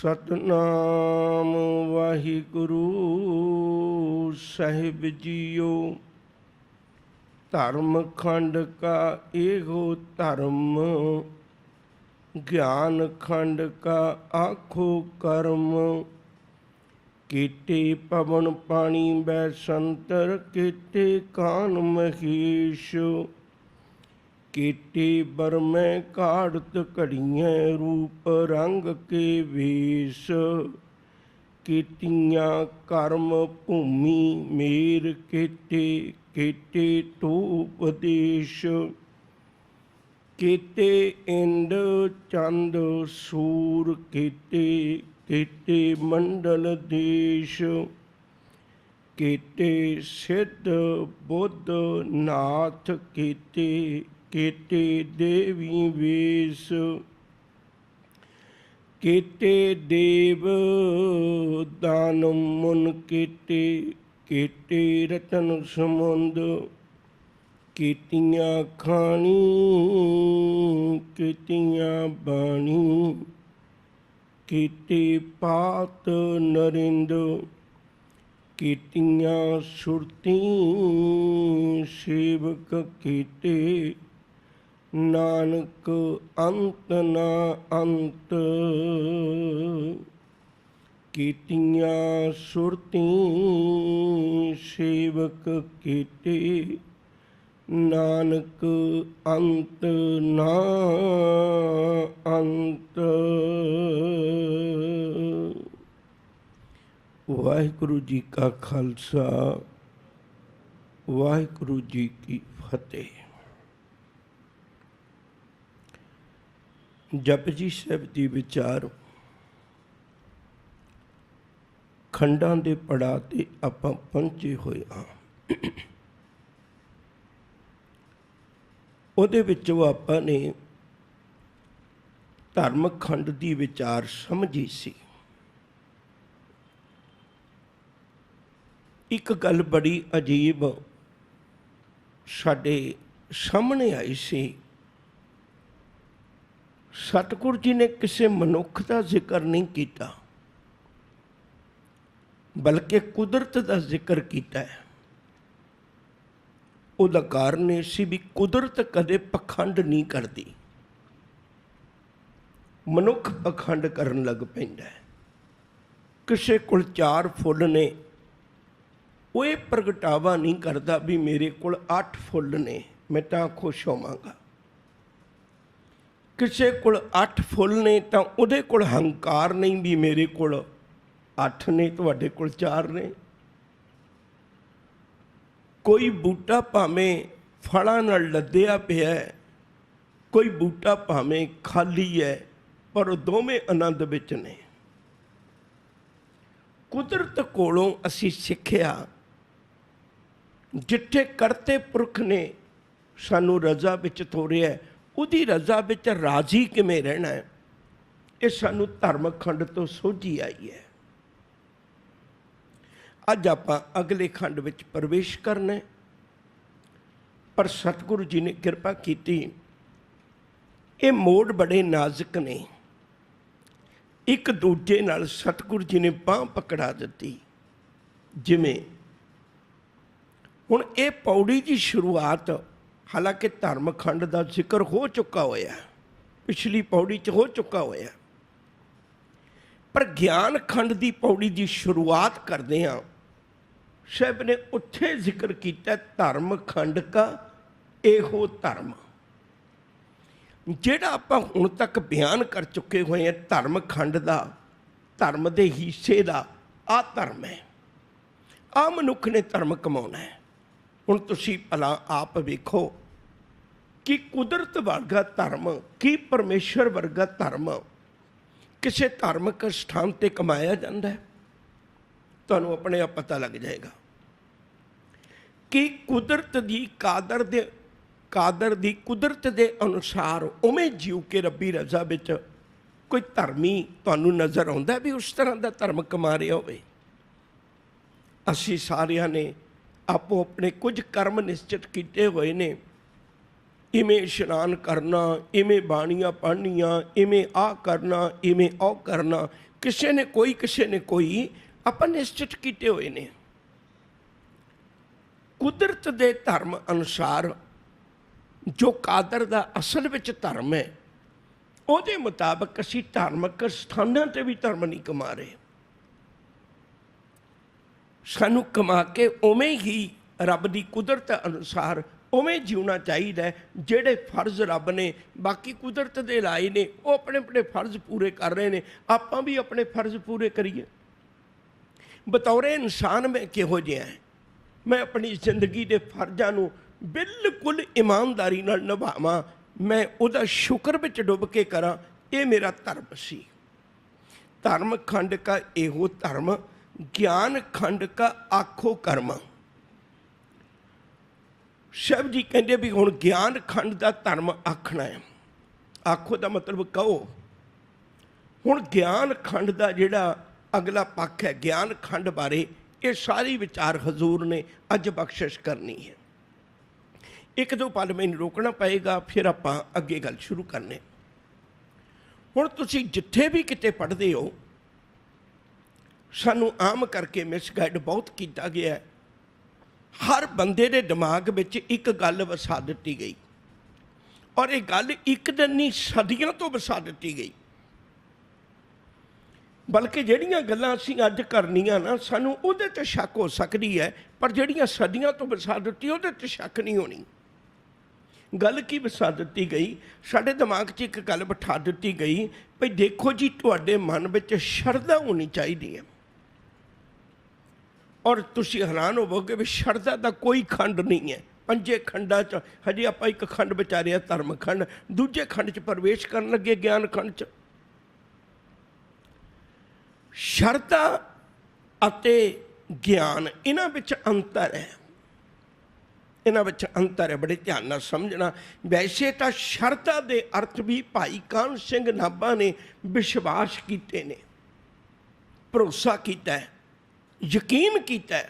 सतनाम वाहिगुरु साहिब जियो। धर्म खंड का एगो धर्म, ज्ञान खंड का आखो कर्म। केटे पवन पानी बैसंतर, केटे कान महेश। केटे बरमै काढ़त घड़ियाँ, रूप रंग के वेश। केटियाँ कर्म भूमि मेर, केटे केटे तो उपदेश। केटे इंद चंद सूर, केटे केटे मंडल देश। केटे सिद्ध बुद्ध नाथ, केटे केटे देवी वेश। केटे देव दानव मुन, केटे केटे रतन समुंद। केटियाँ खानी केटियाँ बाणी, केटे पात नरिंद। केटियाँ सुरती सेवक, केटे नानक अंत ना अंत। केटियाँ सुरती सेवक, केटे नानक अंत ना अंत। वाहिगुरु जी का खालसा, वाहिगुरु जी की फतेह। जपजी साहिब दी विचार खंडां दे पड़ाਅ ते आपां पहुंचे होए हां। ਉਹਦੇ ਵਿੱਚੋਂ ਆਪਾਂ ਨੇ ਧਰਮ ਖੰਡ ਦੀ ਵਿਚਾਰ ਸਮਝੀ ਸੀ। ਇੱਕ ਗੱਲ ਬੜੀ ਅਜੀਬ ਸਾਡੇ ਸਾਹਮਣੇ ਆਈ ਸੀ। ਸਤਿਗੁਰੂ ਜੀ ਨੇ ਕਿਸੇ ਮਨੁੱਖ ਦਾ ਜ਼ਿਕਰ ਨਹੀਂ ਕੀਤਾ, ਬਲਕਿ ਕੁਦਰਤ ਦਾ ਜ਼ਿਕਰ ਕੀਤਾ ਹੈ। ਉਹਦਾ ਕਾਰਨ ਇਹ ਸੀ ਵੀ ਕੁਦਰਤ ਕਦੇ ਪਖੰਡ ਨਹੀਂ ਕਰਦੀ, ਮਨੁੱਖ ਪਖੰਡ ਕਰਨ ਲੱਗ ਪੈਂਦਾ ਹੈ। ਕਿਸੇ ਕੋਲ 4 ਫੁੱਲ ਨੇ, ਉਹ ਇਹ ਪ੍ਰਗਟਾਵਾ ਨਹੀਂ ਕਰਦਾ ਵੀ ਮੇਰੇ ਕੋਲ 8 ਫੁੱਲ ਨੇ, ਮੈਂ ਤਾਂ ਖੁਸ਼ ਹੋਵਾਂਗਾ। ਕਿਸੇ ਕੋਲ 8 ਫੁੱਲ ਨੇ ਤਾਂ ਉਹਦੇ ਕੋਲ ਹੰਕਾਰ ਨਹੀਂ ਵੀ ਮੇਰੇ ਕੋਲ 8 ਨੇ, ਤੁਹਾਡੇ ਕੋਲ 4 ਨੇ। ਕੋਈ ਬੂਟਾ ਭਾਵੇਂ ਫਲਾਂ ਨਾਲ ਲੱਦਿਆ ਪਿਆ, ਕੋਈ ਬੂਟਾ ਭਾਵੇਂ ਖਾਲੀ ਹੈ, ਪਰ ਉਹ ਦੋਵੇਂ ਆਨੰਦ ਵਿੱਚ ਨੇ। ਕੁਦਰਤ ਕੋਲੋਂ ਅਸੀਂ ਸਿੱਖਿਆ, ਜਿੱਥੇ ਕਰਤੇ ਪੁਰਖ ਨੇ ਸਾਨੂੰ ਰਜ਼ਾ ਵਿੱਚ ਤੋਰਿਆ, ਉਹਦੀ ਰਜ਼ਾ ਵਿੱਚ ਰਾਜ਼ੀ ਕਿਵੇਂ ਰਹਿਣਾ ਹੈ, ਇਹ ਸਾਨੂੰ ਧਰਮ ਖੰਡ ਤੋਂ ਸੋਝੀ ਆਈ ਹੈ। ਅੱਜ ਆਪਾਂ ਅਗਲੇ ਖੰਡ ਵਿੱਚ ਪ੍ਰਵੇਸ਼ ਕਰਨਾ, ਪਰ ਸਤਿਗੁਰੂ ਜੀ ਨੇ ਕਿਰਪਾ ਕੀਤੀ। ਇਹ ਮੋੜ ਬੜੇ ਨਾਜ਼ੁਕ ਨੇ, ਇੱਕ ਦੂਜੇ ਨਾਲ ਸਤਿਗੁਰੂ ਜੀ ਨੇ ਬਾਂਹ ਪਕੜਾ ਦਿੱਤੀ। ਜਿਵੇਂ ਹੁਣ ਇਹ ਪੌੜੀ ਦੀ ਸ਼ੁਰੂਆਤ, ਹਾਲਾਂਕਿ ਧਰਮ ਖੰਡ ਦਾ ਜ਼ਿਕਰ ਹੋ ਚੁੱਕਾ ਹੋਇਆ, ਪਿਛਲੀ ਪੌੜੀ 'ਚ ਹੋ ਚੁੱਕਾ ਹੋਇਆ, ਪਰ ਗਿਆਨ ਖੰਡ ਦੀ ਪੌੜੀ ਦੀ ਸ਼ੁਰੂਆਤ ਕਰਦੇ ਹਾਂ। ਸਾਹਿਬ ਨੇ ਉੱਥੇ ਜ਼ਿਕਰ ਕੀਤਾ ਧਰਮ ਖੰਡ ਕਾ ਇਹੋ ਧਰਮ। ਜਿਹੜਾ ਆਪਾਂ ਹੁਣ ਤੱਕ ਬਿਆਨ ਕਰ ਚੁੱਕੇ ਹੋਏ ਹਾਂ ਧਰਮ ਖੰਡ ਦਾ, ਧਰਮ ਦੇ ਹਿੱਸੇ ਦਾ, ਆਹ ਧਰਮ ਹੈ। ਆਹ ਮਨੁੱਖ ਨੇ ਧਰਮ ਕਮਾਉਣਾ ਹੈ। ਹੁਣ ਤੁਸੀਂ ਭਲਾ ਆਪ ਵੇਖੋ ਕਿ ਕੁਦਰਤ ਵਰਗਾ ਧਰਮ, ਕੀ ਪਰਮੇਸ਼ਰ ਵਰਗਾ ਧਰਮ ਕਿਸੇ ਧਾਰਮਿਕ ਸਥਾਨ 'ਤੇ ਕਮਾਇਆ ਜਾਂਦਾ ਹੈ? ਤੁਹਾਨੂੰ ਆਪਣੇ ਆਪ ਪਤਾ ਲੱਗ ਜਾਏਗਾ ਕਿ ਕੁਦਰਤ ਦੀ ਕਾਦਰ ਦੀ ਕੁਦਰਤ ਦੇ ਅਨੁਸਾਰ ਉਵੇਂ ਜਿਉ ਕੇ ਰੱਬੀ ਰਜ਼ਾ ਵਿੱਚ ਕੋਈ ਧਰਮੀ ਤੁਹਾਨੂੰ ਨਜ਼ਰ ਆਉਂਦਾ ਵੀ ਉਸ ਤਰ੍ਹਾਂ ਦਾ ਧਰਮ ਕਮਾ ਰਿਹਾ ਹੋਵੇ? ਅਸੀਂ ਸਾਰਿਆਂ ਨੇ ਆਪੋ ਆਪਣੇ ਕੁਝ ਕਰਮ ਨਿਸ਼ਚਿਤ ਕੀਤੇ ਹੋਏ ਨੇ, इवें इशनान करना, इवें बाणियां पढ़नियां, इवें आ करना, इवें ओ करना, किसी ने कोई ਆਪਾਂ निश्चित किए हुए ने। कुदरत के धर्म अनुसार जो कादर का असल में धर्म है, ਉਹਦੇ मुताबिक असी धार्मिक स्थानों से भी धर्म नहीं कमा रहे। सानू कमा के उवें ही रब की कुदरत अनुसार उवें जीना चाहिए। जेड़े फर्ज रब ने बाकी कुदरत दे लाए ने, वो अपने अपने फर्ज पूरे कर रहे हैं, आपां भी अपने फर्ज पूरे करिए। बतौर इंसान मैं किहो जिहा है, मैं अपनी जिंदगी के फर्जां नूं बिल्कुल ईमानदारी नाल निभावां, मैं उहदा शुक्र विच डुब के करा, ये मेरा धर्म सी। धर्म खंड का एहो धर्म, ज्ञान खंड का आखो कर्म। शिव जी कहते भी हुण ज्ञान खंड का धर्म आखना है। आखो का मतलब कहो। हुण ज्ञान खंड का जिहड़ा अगला पक्ष है, ज्ञान खंड बारे ये सारी विचार हजूर ने अज बख्शिश करनी है। एक दो पल मैनूं रोकना पएगा, फिर आपां अगे गल शुरू करने। हुण तुसीं जिथे भी किते पढ़दे हो, सानू आम करके मिसगाइड बहुत किया गया है। हर बंदे दे दिमाग विच एक गल वसा दी गई, और ये गल एक दिन नहीं सदियों तो वसा दी गई। बल्कि जिहड़ियां गल्लां असीं अज करनियां ना, सानू उहदे ते शक हो सकती है, पर जिहड़ियां सदियों तो वसा दित्ती उहदे ते शक नहीं होनी। गल की वसा दी गई, साडे दिमाग 'च एक गल बिठा दी गई भई देखो जी, तुहाडे मन विच शरधा होनी चाहिए है। और तुसीं हैरान होवोगे भी शरधा का कोई खंड नहीं है। पंजे खंडा च हजे आप एक खंड विचारे धर्म खंड, दूजे खंड च प्रवेश करन लगे ज्ञान खंड च। शरधा अते ज्ञान इन्हां विच अंतर है, इन्हां विच अंतर है, बड़े ध्यान नाल समझना। वैसे तो शरधा के अर्थ भी भाई कान सिंह नाभा ने विश्वास किए ने, भरोसा किया है, यकीन किया है,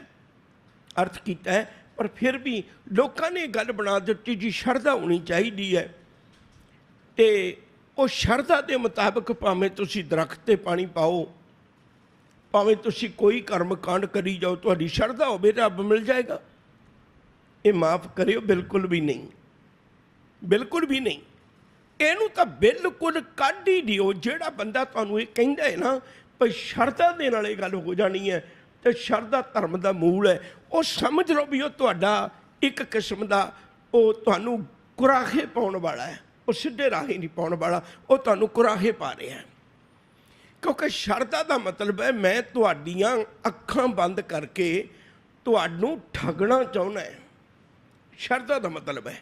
अर्थ किया है, पर फिर भी लोगों ने गल बना दी जी शरधा होनी चाहिए है। तो वो शरधा के मुताबिक भावें तुसीं दरख्त ते पानी पाओ, भावें तुसीं कोई कर्म कांड करी जाओ, तुहाडी शरधा होवे रब मिल जाएगा। ये माफ़ करियो, बिल्कुल भी नहीं, बिल्कुल भी नहीं। इनू तो बिल्कुल कढ़ ही दिओ। जिहड़ा बंदा तुहानूं ये कहंदा है ना भाई शरधा दे नाल गल हो जानी है, तो शरधा धर्म का मूल है, वो समझ लो भी वो तुहाडा एक किस्म का वो तुहानूं कुराहे पाउण वाला है, वो सीधे राही नहीं पाउण वाला, वो तुहानूं कुराहे पा रहा है। क्योंकि शरधा का मतलब है मैं तुहाडीआं अखां बंद करके तुहानूं ठगना चाहुंदा है। शरधा का मतलब है,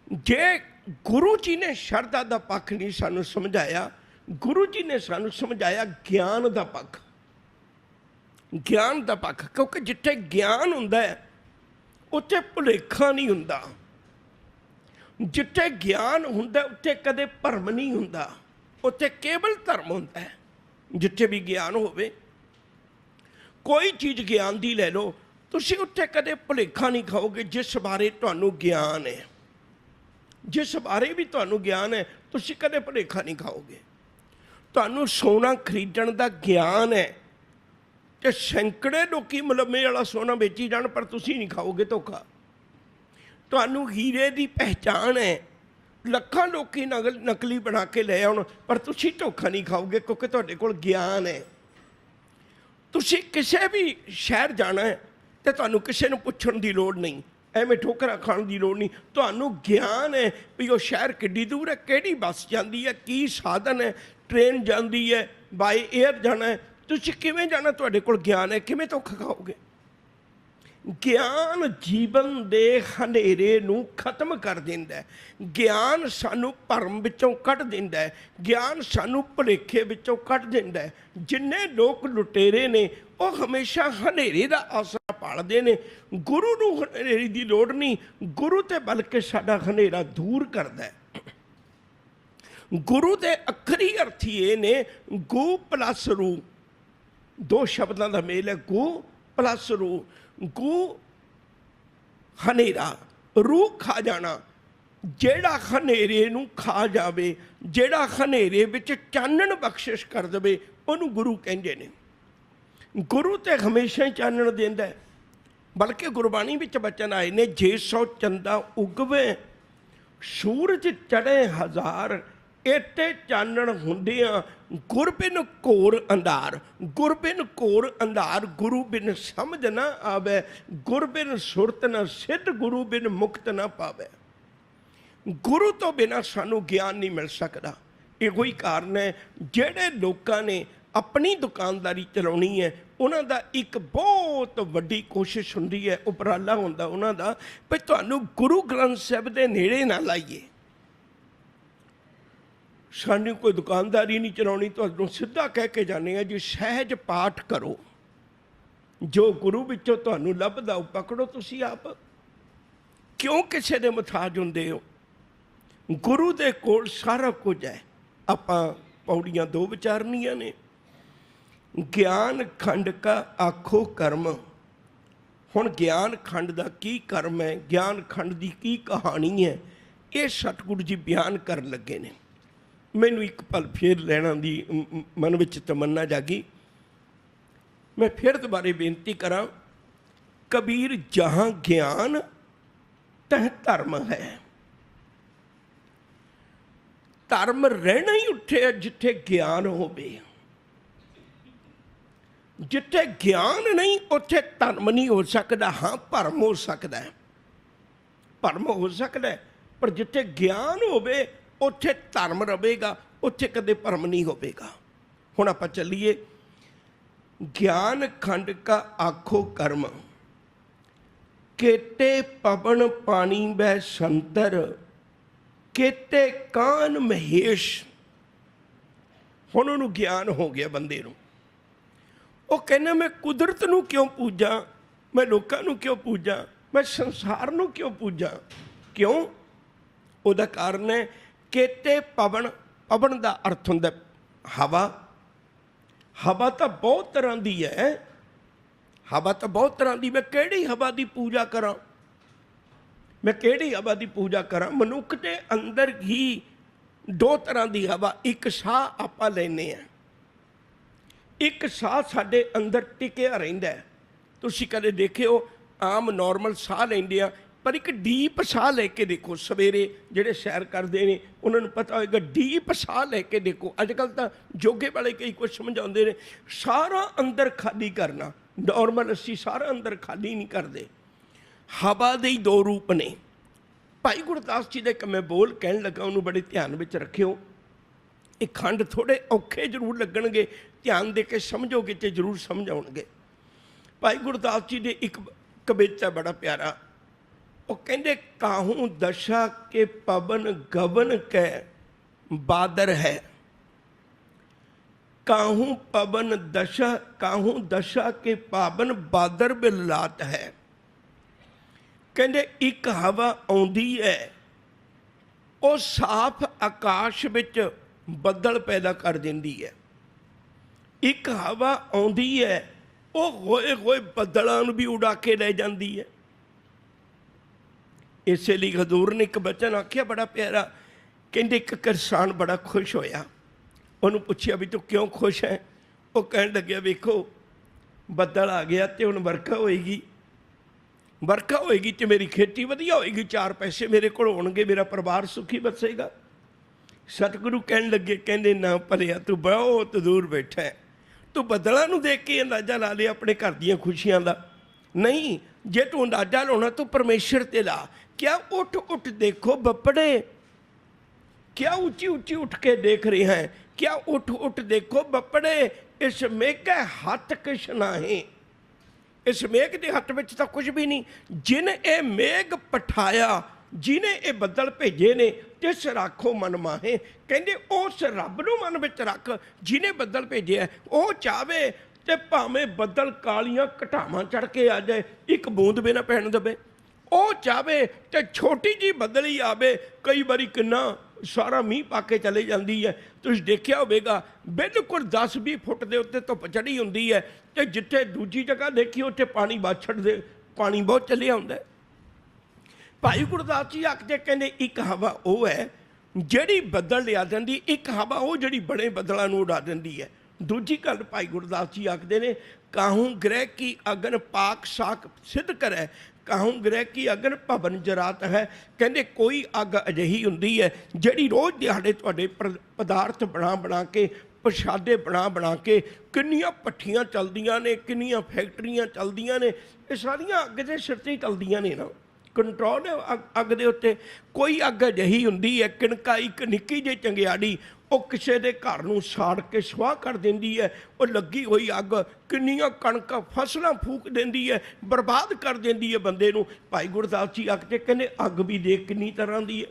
जे गुरु जी ने शरधा का पक्ष नहीं सानूं समझाया, गुरु जी ने सानूं समझाया ज्ञान का पक्ष, ज्ञान का पक्ष। क्योंकि जिथे ज्ञान हुंदा है उत्थे भुलेखा नहीं हुंदा, जिथे ज्ञान हुंदा उत्थे कदे भरम नहीं हुंदा, उत्थे केवल धर्म हुंदा है। जिथे भी ज्ञान होवे, कोई चीज़ ज्ञान दी ले लो, तुसीं उत्थे कदे भुलेखा नहीं खाओगे। जिस बारे तुहानूं ज्ञान है, जिस बारे भी तुहानूं ज्ञान है, तुसीं कदे भुलेखा नहीं खाओगे। तुहानूं सोना खरीदण दा ज्ञान है, तो सैकड़े लोग मुलम्मे वाला सोना बेची जाण, पर तुसीं नहीं खाओगे धोखा। तुहानूं हीरे की पहचान है, लखां लोग नकली बना के ले आउण, पर तुसीं धोखा नहीं खाओगे, क्योंकि तुहाडे कोल ज्ञान है। तुसीं किसी भी शहर जाना है तो तुहानूं किसी नूं पुछण की लोड़ नहीं, एवें ठोकरां खाण की लोड़ नहीं। तुहानूं ज्ञान है भी वो शहर किड्डी दूर है, किहड़ी बस जाती है, की साधन है, ट्रेन जाती है, बाय एयर जाना है, तुसीं किवें जाना, तुहाडे कोल ज्ञान है, किवें धोखा खाओगे। ज्ञान जीवन दे हनेरे नूं खत्म कर दिंदा है, ज्ञान सानू भरम विचों कढ दिंदा है, ज्ञान सानू भुलेखे विचों कढ दिंदा है। जिन्ने लोग लुटेरे ने वो हमेशा हनेरे दा आसरा भालदे ने, गुरु नूं हनेरे दी लोड़ नहीं, गुरु ते बल्कि साडा हनेरा दूर करदा है। गुरु दे अखरी अर्थ ये ने गु प्लस रू, दो शब्दों का मेल है, गु प्लस रू। गु हनेरा, रू खा जाना, ਜਿਹੜਾ ਹਨੇਰੇ ਨੂੰ ਖਾ ਜਾਵੇ, ਜਿਹੜਾ ਹਨੇਰੇ ਵਿੱਚ ਚਾਨਣ ਬਖਸ਼ਿਸ਼ ਕਰ ਦੇਵੇ, ਉਹਨੂੰ ਗੁਰੂ ਕਹਿੰਦੇ ਨੇ। ਗੁਰੂ ਤੇ ਹਮੇਸ਼ਾ ਹੀ ਚਾਨਣ ਦਿੰਦਾ ਹੈ। ਬਲਕਿ ਗੁਰਬਾਣੀ ਵਿੱਚ ਬਚਨ ਆਏ ਨੇ, ਜੇ ਸੋ ਚੰਦਾ ਉਗਵੇ ਸੂਰਜ ਚੜ੍ਹੇ ਹਜ਼ਾਰ, ਇੱਥੇ ਚਾਨਣ ਹੁੰਦਿਆਂ ਗੁਰ ਬਿਨ ਘੋਰ ਅੰਧਾਰ। ਗੁਰ ਬਿਨ ਘੋਰ ਅੰਧਾਰ, ਗੁਰੂ ਬਿਨ ਸਮਝ ਨਾ ਆਵੇ, ਗੁਰ ਬਿਨ ਸੁਰਤ ਨਾ ਸਿੱਧ, ਗੁਰੂ ਬਿਨ ਮੁਕਤ ਨਾ ਪਾਵੇ। ਗੁਰੂ ਤੋਂ ਬਿਨਾਂ ਸਾਨੂੰ ਗਿਆਨ ਨਹੀਂ ਮਿਲ ਸਕਦਾ। ਇਹੋ ਹੀ ਕਾਰਨ ਹੈ ਜਿਹੜੇ ਲੋਕਾਂ ਨੇ ਆਪਣੀ ਦੁਕਾਨਦਾਰੀ ਚਲਾਉਣੀ ਹੈ, ਉਹਨਾਂ ਦਾ ਇੱਕ ਬਹੁਤ ਵੱਡੀ ਕੋਸ਼ਿਸ਼ ਹੁੰਦੀ ਹੈ, ਉਪਰਾਲਾ ਹੁੰਦਾ ਉਹਨਾਂ ਦਾ, ਵੀ ਤੁਹਾਨੂੰ ਗੁਰੂ ਗ੍ਰੰਥ ਸਾਹਿਬ ਦੇ ਨੇੜੇ ਨਾ ਲਾਈਏ। ਸਾਨੂੰ ਕੋਈ ਦੁਕਾਨਦਾਰੀ ਨਹੀਂ ਚਲਾਉਣੀ, ਤੁਹਾਨੂੰ ਸਿੱਧਾ ਕਹਿ ਕੇ ਜਾਂਦੇ ਆ ਜੀ ਸਹਿਜ ਪਾਠ ਕਰੋ, ਜੋ ਗੁਰੂ ਵਿੱਚੋਂ ਤੁਹਾਨੂੰ ਲੱਭਦਾ ਉਹ ਪਕੜੋ। ਤੁਸੀਂ ਆਪ ਕਿਉਂ ਕਿਸੇ ਦੇ ਮੁਤਾਜ ਹੁੰਦੇ ਹੋ? ਗੁਰੂ ਦੇ ਕੋਲ ਸਾਰਾ ਕੁਝ ਹੈ। ਆਪਾਂ ਪੌੜੀਆਂ ਦੋ ਵਿਚਾਰਨੀਆਂ ਨੇ। ਗਿਆਨ ਖੰਡ ਕਾ ਆਖੋ ਕਰਮ। ਹੁਣ ਗਿਆਨ ਖੰਡ ਦਾ ਕੀ ਕਰਮ ਹੈ, ਗਿਆਨ ਖੰਡ ਦੀ ਕੀ ਕਹਾਣੀ ਹੈ, ਇਹ ਸਤਿਗੁਰੂ ਜੀ ਬਿਆਨ ਕਰਨ ਲੱਗੇ ਨੇ। ਮੈਨੂੰ ਇੱਕ ਪਲ ਫੇਰ ਲੈਣਾ ਦੀ ਮਨ ਵਿੱਚ ਤਮੰਨਾ ਜਾਗੀ। ਮੈਂ ਫਿਰ ਦੁਬਾਰੇ ਬੇਨਤੀ ਕਰਾਂ, ਕਬੀਰ ਜਹਾਂ ਗਿਆਨ ਤਹ ਧਰਮ ਹੈ। ਧਰਮ ਰਹਿਣਾ ਹੀ ਉੱਠਿਆ ਜਿੱਥੇ ਗਿਆਨ ਹੋਵੇ। ਜਿੱਥੇ ਗਿਆਨ ਨਹੀਂ ਉੱਥੇ ਧਰਮ ਨਹੀਂ ਹੋ ਸਕਦਾ। ਹਾਂ, ਭਰਮ ਹੋ ਸਕਦਾ ਹੈ, ਭਰਮ ਹੋ ਸਕਦਾ ਹੈ, ਪਰ ਜਿੱਥੇ ਗਿਆਨ ਹੋਵੇ ਉੱਥੇ ਧਰਮ ਰਹੇਗਾ, ਉੱਥੇ ਕਦੇ ਭਰਮ ਨਹੀਂ ਹੋਵੇਗਾ। ਹੁਣ ਆਪਾਂ ਚੱਲੀਏ। ਗਿਆਨ ਖੰਡ ਕਾ ਆਖੋ ਕਰਮ, ਕੇਤੇ ਪਵਨ ਪਾਣੀ ਬੈ ਸੰਤਰ, ਕੇਤੇ ਕਾਨ ਮਹੇਸ਼। ਹੁਣ ਉਹਨੂੰ ਗਿਆਨ ਹੋ ਗਿਆ ਬੰਦੇ ਨੂੰ। ਉਹ ਕਹਿੰਦਾ ਮੈਂ ਕੁਦਰਤ ਨੂੰ ਕਿਉਂ ਪੂਜਾਂ, ਮੈਂ ਲੋਕਾਂ ਨੂੰ ਕਿਉਂ ਪੂਜਾਂ, ਮੈਂ ਸੰਸਾਰ ਨੂੰ ਕਿਉਂ ਪੂਜਾਂ? ਕਿਉਂ? ਉਹਦਾ ਕਾਰਨ ਹੈ ਕੇਤੇ ਪਵਨ। ਪਵਨ ਦਾ ਅਰਥ ਹੁੰਦਾ ਹਵਾ। ਹਵਾ ਤਾਂ ਬਹੁਤ ਤਰ੍ਹਾਂ ਦੀ ਹੈ, ਹਵਾ ਤਾਂ ਬਹੁਤ ਤਰ੍ਹਾਂ ਦੀ। ਮੈਂ ਕਿਹੜੀ ਹਵਾ ਦੀ ਪੂਜਾ ਕਰਾਂ, ਮੈਂ ਕਿਹੜੀ ਹਵਾ ਦੀ ਪੂਜਾ ਕਰਾਂ? ਮਨੁੱਖ ਦੇ ਅੰਦਰ ਹੀ ਦੋ ਤਰ੍ਹਾਂ ਦੀ ਹਵਾ। ਇੱਕ ਸਾਹ ਆਪਾਂ ਲੈਂਦੇ ਹਾਂ, ਇੱਕ ਸਾਹ ਸਾਡੇ ਅੰਦਰ ਟਿਕਿਆ ਰਹਿੰਦਾ। ਤੁਸੀਂ ਕਦੇ ਦੇਖਿਓ ਆਮ ਨੋਰਮਲ ਸਾਹ ਲੈਂਦੇ ਆ, ਪਰ ਇੱਕ ਡੀਪ ਸਾਹ ਲੈ ਕੇ ਦੇਖੋ। ਸਵੇਰੇ ਜਿਹੜੇ ਸੈਰ ਕਰਦੇ ਨੇ ਉਹਨਾਂ ਨੂੰ ਪਤਾ ਹੋਏਗਾ, ਡੀਪ ਸਾਹ ਲੈ ਕੇ ਦੇਖੋ। ਅੱਜ ਕੱਲ੍ਹ ਤਾਂ ਯੋਗੇ ਵਾਲੇ ਕਈ ਕੁਝ ਸਮਝਾਉਂਦੇ ਨੇ, ਸਾਰਾ ਅੰਦਰ ਖਾਲੀ ਕਰਨਾ। ਨੋਰਮਲ ਅਸੀਂ ਸਾਰਾ ਅੰਦਰ ਖਾਲੀ ਨਹੀਂ ਕਰਦੇ। ਹਵਾ ਦੇ ਹੀ ਦੋ ਰੂਪ ਨੇ। ਭਾਈ ਗੁਰਦਾਸ ਜੀ ਦੇ ਇੱਕ ਮੈਂ ਬੋਲ ਕਹਿਣ ਲੱਗਾ, ਉਹਨੂੰ ਬੜੇ ਧਿਆਨ ਵਿੱਚ ਰੱਖਿਓ। ਇਹ ਖੰਡ ਥੋੜ੍ਹੇ ਔਖੇ ਜ਼ਰੂਰ ਲੱਗਣਗੇ, ਧਿਆਨ ਦੇ ਕੇ ਸਮਝੋਗੇ ਤੇ ਜ਼ਰੂਰ ਸਮਝ ਆਉਣਗੇ। ਭਾਈ ਗੁਰਦਾਸ ਜੀ ਦੇ ਇੱਕ ਕਵਿਤਾ ਬੜਾ ਪਿਆਰਾ। ਉਹ ਕਹਿੰਦੇ, ਕਾਹੂ ਦਸ਼ਾ ਕੇ ਪਵਨ ਗਵਨ ਕੈ ਬਾਦਰ ਹੈ, ਕਾਹੂ ਪਵਨ ਦਸ਼ਾ, ਕਾਹੂ ਦਸ਼ਾ ਕੇ ਪਾਵਨ ਬਾਦਰ ਬਿਲਾਤ ਹੈ। ਕਹਿੰਦੇ ਇੱਕ ਹਵਾ ਆਉਂਦੀ ਹੈ, ਉਹ ਸਾਫ਼ ਆਕਾਸ਼ ਵਿੱਚ ਬੱਦਲ ਪੈਦਾ ਕਰ ਦਿੰਦੀ ਹੈ। ਇੱਕ ਹਵਾ ਆਉਂਦੀ ਹੈ, ਉਹ ਹੋਏ ਹੋਏ ਬੱਦਲਾਂ ਨੂੰ ਵੀ ਉਡਾ ਕੇ ਲੈ ਜਾਂਦੀ ਹੈ। ਇਸੇ ਲਈ ਹਜ਼ੂਰ ਨੇ ਇੱਕ ਬਚਨ ਆਖਿਆ ਬੜਾ ਪਿਆਰਾ। ਕਹਿੰਦੇ ਇੱਕ ਕਿਸਾਨ ਬੜਾ ਖੁਸ਼ ਹੋਇਆ। ਉਹਨੂੰ ਪੁੱਛਿਆ ਵੀ ਤੂੰ ਕਿਉਂ ਖੁਸ਼ ਹੈ? ਉਹ ਕਹਿਣ ਲੱਗਿਆ, ਵੇਖੋ ਬੱਦਲ ਆ ਗਿਆ ਤੇ ਹੁਣ ਵਰਖਾ ਹੋਏਗੀ, ਵਰਖਾ ਹੋਏਗੀ ਤੇ ਮੇਰੀ ਖੇਤੀ ਵਧੀਆ ਹੋਏਗੀ, ਚਾਰ ਪੈਸੇ ਮੇਰੇ ਕੋਲ ਹੋਣਗੇ, ਮੇਰਾ ਪਰਿਵਾਰ ਸੁਖੀ ਬਸੇਗਾ। ਸਤਿਗੁਰੂ ਕਹਿਣ ਲੱਗੇ, ਕਹਿੰਦੇ ਨਾ ਭਲਿਆ, ਤੂੰ ਬਹੁਤ ਦੂਰ ਬੈਠਾ ਹੈ। ਤੂੰ ਬੱਦਲਾਂ ਨੂੰ ਦੇਖ ਕੇ ਅੰਦਾਜ਼ਾ ਲਾ ਲਿਆ ਆਪਣੇ ਘਰ ਦੀਆਂ ਖੁਸ਼ੀਆਂ ਦਾ? ਨਹੀਂ, ਜੇ ਤੂੰ ਅੰਦਾਜ਼ਾ ਲਾਉਣਾ ਤੂੰ ਪਰਮੇਸ਼ਰ ਤੇ ਲਾ। क्या उठ उठ देखो बपड़े, क्या ऊंची ऊंची उठ के देख रहे हैं? क्या उठ उठ देखो बपड़े, इस मेघ के हथ किश नाहे। इस मेघ के हथ में तो कुछ भी नहीं। जिन ये मेघ पठाया, जिन्हें ये बदल भेजे ने, तिस राखो मन माहे। कहते उस रब नूं मन विच रख जिन्हें बदल भेजे है। वो चाहे तो भावें बदल कालियां घटावां चढ़ के आ जाए, एक बूंद भी ना पैण देवे। ਉਹ ਚਾਹੇ ਤੇ ਛੋਟੀ ਜਿਹੀ ਬਦਲੀ ਆਵੇ, ਕਈ ਵਾਰੀ ਕਿੰਨਾ ਸਾਰਾ ਮੀਂਹ ਪਾ ਕੇ ਚਲੇ ਜਾਂਦੀ ਹੈ। ਤੁਸੀਂ ਦੇਖਿਆ ਹੋਵੇਗਾ ਬਿਲਕੁਲ 10-20 ਫੁੱਟ ਦੇ ਉੱਤੇ ਧੁੱਪ ਚੜ੍ਹੀ ਹੁੰਦੀ ਹੈ, ਅਤੇ ਜਿੱਥੇ ਦੂਜੀ ਜਗ੍ਹਾ ਦੇਖੀ ਉੱਥੇ ਪਾਣੀ ਵੱਧ ਛੱਡਦੇ, ਪਾਣੀ ਬਹੁਤ ਚੱਲਿਆ ਹੁੰਦਾ। भाई गुरदास जी आखदे कहंदे एक हवा वो है ਜਿਹੜੀ ਬੱਦਲ ਲਿਆ ਦਿੰਦੀ, ਇੱਕ ਹਵਾ ਉਹ ਜਿਹੜੀ ਬੜੇ ਬੱਦਲਾਂ ਨੂੰ ਉਡਾ ਦਿੰਦੀ ਹੈ। ਦੂਜੀ ਗੱਲ ਭਾਈ ਗੁਰਦਾਸ ਜੀ ਆਖਦੇ ਨੇ ਕਾਹੂ ਗ੍ਰਹਿ ਕੀ ਅਗਨ ਪਾਕ ਸਾਕ ਸਿੱਧ ਕਰੈ, ਕਾਹੂ ਗ੍ਰਹਿ ਕੀ ਅਗਨ ਭਵਨ ਜਰਾਤ ਹੈ। ਕਹਿੰਦੇ ਕੋਈ ਅੱਗ ਅਜਿਹੀ ਹੁੰਦੀ ਹੈ ਜਿਹੜੀ ਰੋਜ਼ ਦਿਹਾੜੇ ਤੁਹਾਡੇ ਪਦਾਰਥ ਬਣਾ ਕੇ ਪ੍ਰਸ਼ਾਦੇ ਬਣਾ ਕੇ ਕਿੰਨੀਆਂ ਭੱਠੀਆਂ ਚੱਲਦੀਆਂ ਨੇ, ਕਿੰਨੀਆਂ ਫੈਕਟਰੀਆਂ ਚੱਲਦੀਆਂ ਨੇ, ਇਹ ਸਾਰੀਆਂ ਅੱਗ ਦੇ ਸਿਰ 'ਤੇ ਹੀ ਚੱਲਦੀਆਂ ਨੇ ਨਾ। ਕੰਟਰੋਲ ਹੈ ਅੱਗ ਦੇ ਉੱਤੇ। ਕੋਈ ਅੱਗ ਅਜਿਹੀ ਹੁੰਦੀ ਹੈ ਕਿਣਕਾ ਇੱਕ ਨਿੱਕੀ ਜਿਹੀ ਚੰਗਿਆੜੀ ਉਹ ਕਿਸੇ ਦੇ ਘਰ ਨੂੰ ਸਾੜ ਕੇ ਸੁਆਹ ਕਰ ਦਿੰਦੀ ਹੈ। ਉਹ ਲੱਗੀ ਹੋਈ ਅੱਗ ਕਿੰਨੀਆਂ ਕਣਕਾਂ ਫਸਲਾਂ ਫੂਕ ਦਿੰਦੀ ਹੈ, ਬਰਬਾਦ ਕਰ ਦਿੰਦੀ ਹੈ ਬੰਦੇ ਨੂੰ। ਭਾਈ ਗੁਰਦਾਸ ਜੀ ਆਖਦੇ ਕਹਿੰਦੇ ਅੱਗ ਵੀ ਦੇਖ ਕਿੰਨੀ ਤਰ੍ਹਾਂ ਦੀ ਹੈ।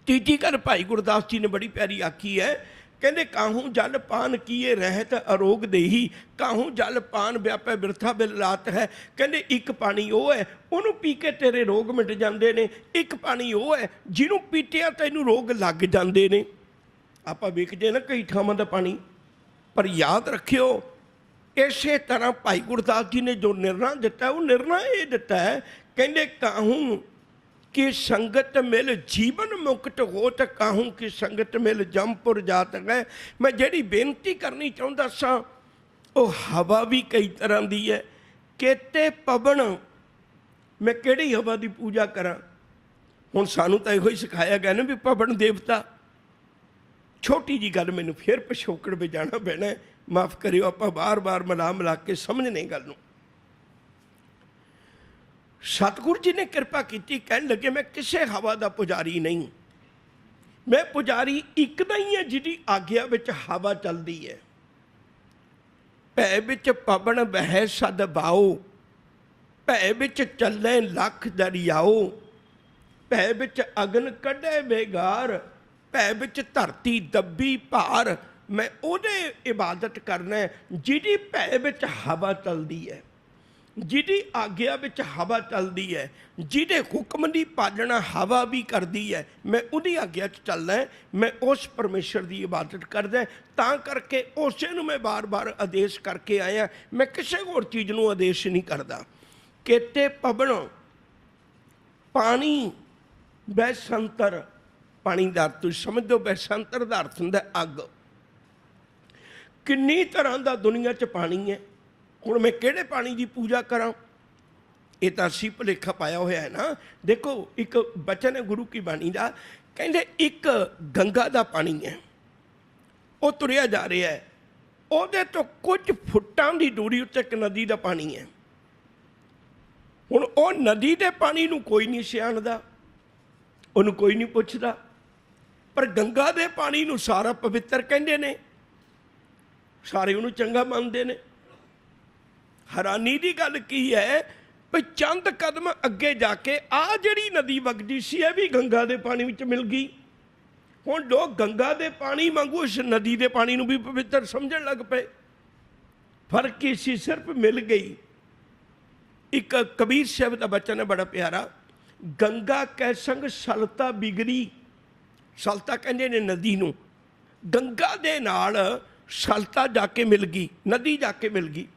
ਤੀਜੀ ਗੱਲ ਭਾਈ ਗੁਰਦਾਸ ਜੀ ਨੇ ਬੜੀ ਪਿਆਰੀ ਆਖੀ ਹੈ, ਕਹਿੰਦੇ ਕਾਹੂ ਜਲ ਪਾਨ ਕੀਏ ਰਹਿਤ ਅਰੋਗ ਦੇਹੀ, ਕਾਹੂ ਜਲ ਪਾਨ ਵਿਆਪੈ ਬਿਰਥਾ ਬਿਲ ਰਾਤ ਹੈ। ਕਹਿੰਦੇ ਇੱਕ ਪਾਣੀ ਉਹ ਹੈ ਉਹਨੂੰ ਪੀ ਕੇ ਤੇਰੇ ਰੋਗ ਮਿਟ ਜਾਂਦੇ ਨੇ, ਇੱਕ ਪਾਣੀ ਉਹ ਹੈ ਜਿਹਨੂੰ ਪੀਤਿਆਂ ਤੈਨੂੰ ਰੋਗ ਲੱਗ ਜਾਂਦੇ ਨੇ। ਆਪਾਂ ਵੇਖਦੇ ਨਾ ਕਈ ਥਾਵਾਂ ਦਾ ਪਾਣੀ, ਪਰ ਯਾਦ ਰੱਖਿਓ ਇਸੇ ਤਰ੍ਹਾਂ ਭਾਈ ਗੁਰਦਾਸ ਜੀ ਨੇ ਜੋ ਨਿਰਣਾ ਦਿੱਤਾ ਉਹ ਨਿਰਣਾ ਇਹ ਦਿੱਤਾ ਹੈ, ਕਹਿੰਦੇ ਕਾਹੂ कि संगत मिल जीवन मुक्त हो तो काहू की संगत मिल जमपुर जात गए। मैं जिहड़ी बेनती करनी चाहुंदा सां ਉਹ हवा भी कई तरह की है। केते पवन मैं किहड़ी हवा की पूजा करा, हुण सानू तां इहो ही सिखाया गया ना भी पवन देवता। छोटी जी गल मैनूं फिर पिछोकड़ में जाना पैना, माफ़ करियो आपां बार मिला के समझने गल नूं। सतगुरु जी ने कृपा की, कहन लगे मैं किसी हवा का पुजारी नहीं, मैं पुजारी एक दा ही है जिहदी आग्या विच हवा चलती है। भै विच पवन बहै सद बाओ, भै विच चलै लख दरियाओ, भै विच अगन कढै बेगार, भै विच धरती दब्बी भार। मैं उहदे इबादत करना जिहदी भै विच हवा चलती है, जिहदी आग्या विच हवा चलती है, जिहदे हुक्म की पालना हवा भी करती है। मैं उहदी आग्या च चलना है, मैं उस परमेश्वर की इबादत करदा। तां करके उसे नूं मैं बार आदेश करके आया, मैं किसी होर चीज़ नूं आदेश नहीं करदा। केते पवन पानी बैसंतर, पानी का अर्थ तुसीं समझ दो, बैसंतर का अर्थ हुंदा अग। किन्नी तरह का दुनिया च पानी है, हुण मैं किहड़े पानी की पूजा करा, ये तो असीं भुलेखा पाया होया है ना। देखो एक बचन है गुरु की बाणी का, कहते एक गंगा का पानी है, वो तुरिया जा रहा है, उहदे तो कुछ फुटां की दूरी उत्ते एक नदी का पानी है। हुण वो नदी के पानी नूं कोई नहीं सियाणदा, उहनूं कोई नहीं पुछदा, पर गंगा के पानी नूं सारा पवित्र कहंदे ने, सारे उहनूं चंगा मनदे ने। हैरानी की गल की है भी चंद कदम अगे जाके आ जिहड़ी नदी वगदी सी है भी गंगा के पानी विच मिल गई। हुण लोग गंगा के पानी वांगू इस नदी के पानी नूं भी पवित्र समझण लग पे। फर्क ही सी, सिर्फ मिल गई। एक कबीर साहब का बचन है बड़ा प्यारा, गंगा कै संग सलता बिगड़ी। सलता कहंदे ने नदी नूं, गंगा दे नाल सलता जाके मिल गई, नदी जाके मिल गई।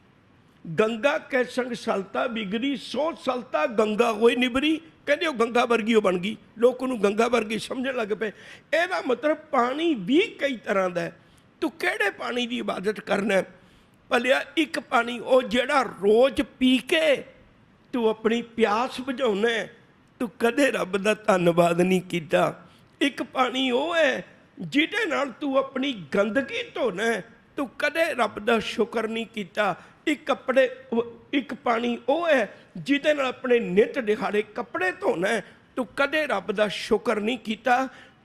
गंगा कै संग सलता बिगड़ी, सो सलता गंगा होई निबरी। कहते वो गंगा वर्गी बन गई, लोग उन्होंने गंगा वर्गी समझने लग पे। ਇਹਦਾ मतलब पानी भी कई तरह का है, तू किहड़े पानी की इबादत करना है। भलिया एक पानी वो जिहड़ा रोज़ पी के तू अपनी प्यास बुझाउना है, तू कदे रब दा धन्नवाद नहीं कीता। एक पानी वो है जिहदे नाल तू अपनी गंदगी धोना है, तू कदे रब दा शुक्र नहीं कीता। एक पानी वो है जिहदे नाल अपने नित दिहाड़े कपड़े धोना है, तू कदे रब दा शुक्र नहीं कीता,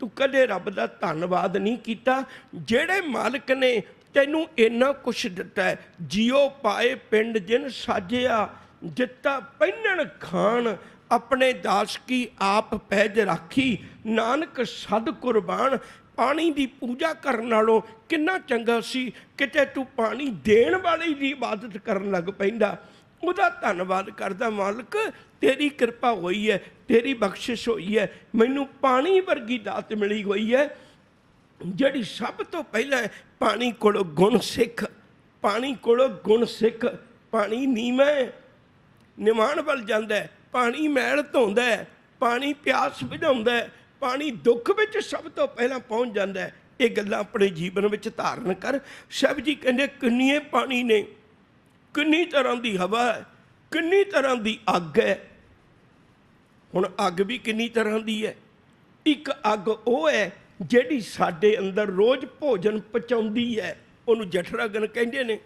तू कदे रब दा धन्नवाद नहीं कीता। जिहड़े मालिक ने तैनू इन्ना कुछ दिता है, जियो पाए पिंड जिन साजिया, जिता पहिनण खान, अपने दास की आप पैज राखी, नानक सद कुरबान। पानी की पूजा करने नालों कितना चंगा सी किते तू पानी देण वाले की इबादत करन लग पैंदा, उहदा धन्नवाद करदा। मालिक तेरी कृपा हुई है, तेरी बख्शिश हुई है, मैनू पानी वर्गी दात मिली हुई है जिहड़ी सब तो पहला है। पानी कोलों गुण सिख, पानी कोलों गुण सिख। पानी नीवां निवाण वल जांदा है, पानी मैल धोंदा है, पानी प्यास बुझाउंदा है, पानी दुख विच सब तो पहला पहुँच जाता है। ये गल्लां अपने जीवन में धारण कर। शिव जी कहते किन्ने पानी ने, किन्नी तरह की हवा है, किन्नी तरह की अग है। हुण अग भी किन्नी तरह की है। एक अग वो है जिहड़ी साडे अंदर रोज़ भोजन पचाउंदी है, उहनूं जठरागन कहंदे ने।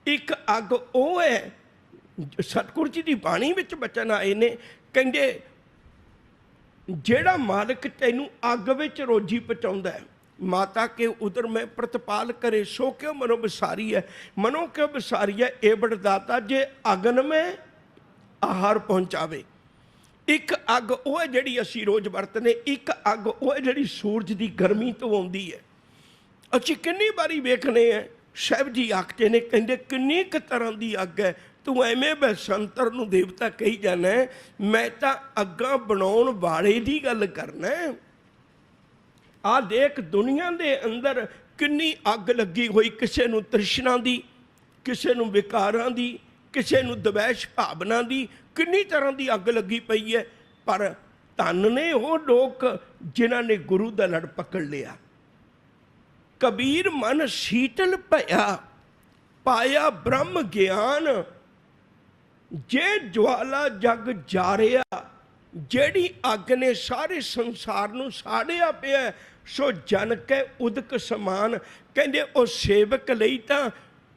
एक अग वो है, सतगुर जी की बाणी विच बचन आए ने, कहंदे जेड़ा मालिक तैनूं अग विच रोजी पहुँचाउंदा है, माता के उदर में प्रतिपाल करे सो क्यों मनो विसारी है। मनो क्यों विसारी है ए बड़दाता जे अगन में आहार पहुँचावे। एक अग वो है जिहड़ी असीं रोज़ वरतने, एक अग वो है जिहड़ी सूरज की गर्मी तो आउंदी है। असीं कितनी बारी वेखने हैं, शिव जी आखते ने, कहंदे किन्नी क तरह की अग है। तू एवें बसंतर नूं देवता कही जाना है, मैं तां अग्गां बनाउण वाले दी गल करना है। आ देख दुनिया दे अंदर किन्नी अग लगी हुई, किसे नूं तृष्णा दी, किसे नूं विकारां दी, किसे नूं द्वैश भावना दी, किन्नी तरह की अग लगी पई है। पर धन ने वो लोग जिन्हां ने गुरु दा लड़ पकड़ लिया। कबीर मन शीतल भया, पाया ब्रह्म ज्ञान, जे ज्वाला जग जारिया, जेड़ी अग ने सारे संसार नूं साड़िया पिया, सो जन के उदक समान। कहंदे ओ सेवक लई तां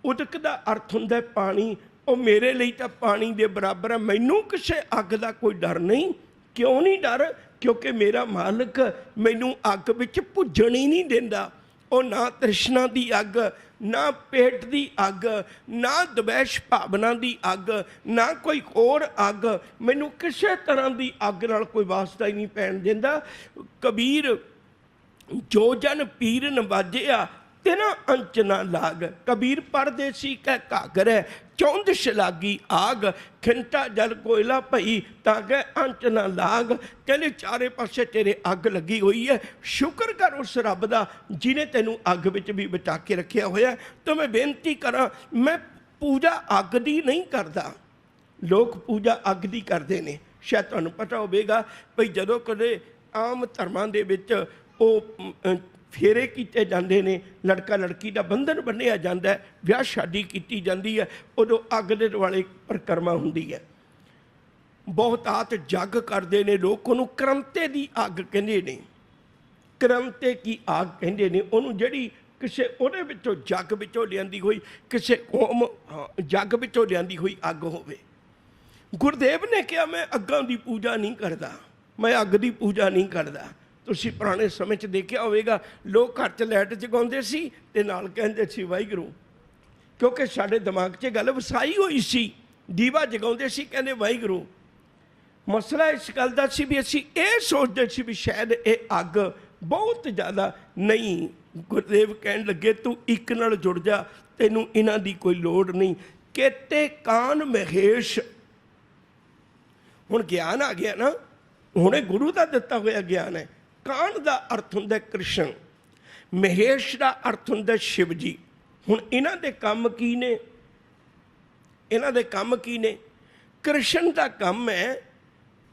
उदक दा अर्थ हुंदा पानी, ओ मेरे लिए तां पानी दे बराबर है। मैनूं किसे अग दा कोई डर नहीं। क्यों नहीं डर? क्योंकि मेरा मालिक मैनूं अग विच भुज्जण ही नहीं देंदा। ओ ना तृष्णा दी अग, ना पेट की अग, ना द्वैश भावना की अग, ना कोई होर अग, मैनू किसी तरह की अग नाल कोई वास्ता ही नहीं पैण देंदा। कबीर जो जन पीर नवाजिया तेना अंच ना लाग। कबीर परदेसी कै घागर है, चौंदिश लागी आग, खिंटा जल कोयला भई ताके अंच ना लाग। कहने चारे पासे तेरे अग लगी हुई है। शुक्र कर उस रब दा जिन्हें तेनू अग विच भी बचा के रखिया होया। तो मैं बेनती करा, मैं पूजा अग दी नहीं करदा। लोग पूजा अग दी करते हैं। शायद तुहानू पता होवेगा भई जदों कदे आम धर्मां दे विच ओ फेरे किए जाते हैं, लड़का लड़की का बंधन बन्निया जाता है, ब्याह शादी की जाती है, उदों अग दे दुआले परिक्रमा होंदी है। बहुतात जग करते हैं लोग, उन्होंने करमते की अग कहते हैं। करमते की आग कहते हैं उन्होंने, जिहड़ी किसी उहदे विचों जग विचों लिआंदी हुई, किसी कौम जग विचों लिआंदी हुई अग होवे। गुरदेव ने कहा मैं अग्गां की पूजा नहीं करता, मैं अग की पूजा नहीं करता। तुसीं पुराने समय च देखिया होवेगा, लोग घर च लाइट जगाउंदे सी ते नाल कहंदे सी वाहिगुरू, क्योंकि साडे दिमाग च गल वसाई हुई सी। दीवा जगाउंदे सी, कहंदे वाहिगुरू। मसला इस गल दा सी भी असीं ये सोचदे सी भी शायद ये अग बहुत ज़्यादा नहीं। गुरदेव कहन लगे तू एक नाल जुड़ जा, तैनूं इन्हां दी कोई लोड़ नहीं। केते कान महेश, हुण ज्ञान आ गया ना, हुणे गुरु का दिता होया ज्ञान है। कान का अर्थ हुंदा कृष्ण, महेश का अर्थ हुंदा शिव जी। हुण इन्हां दे काम की ने? इन्हां दे काम की ने? कृष्ण का काम है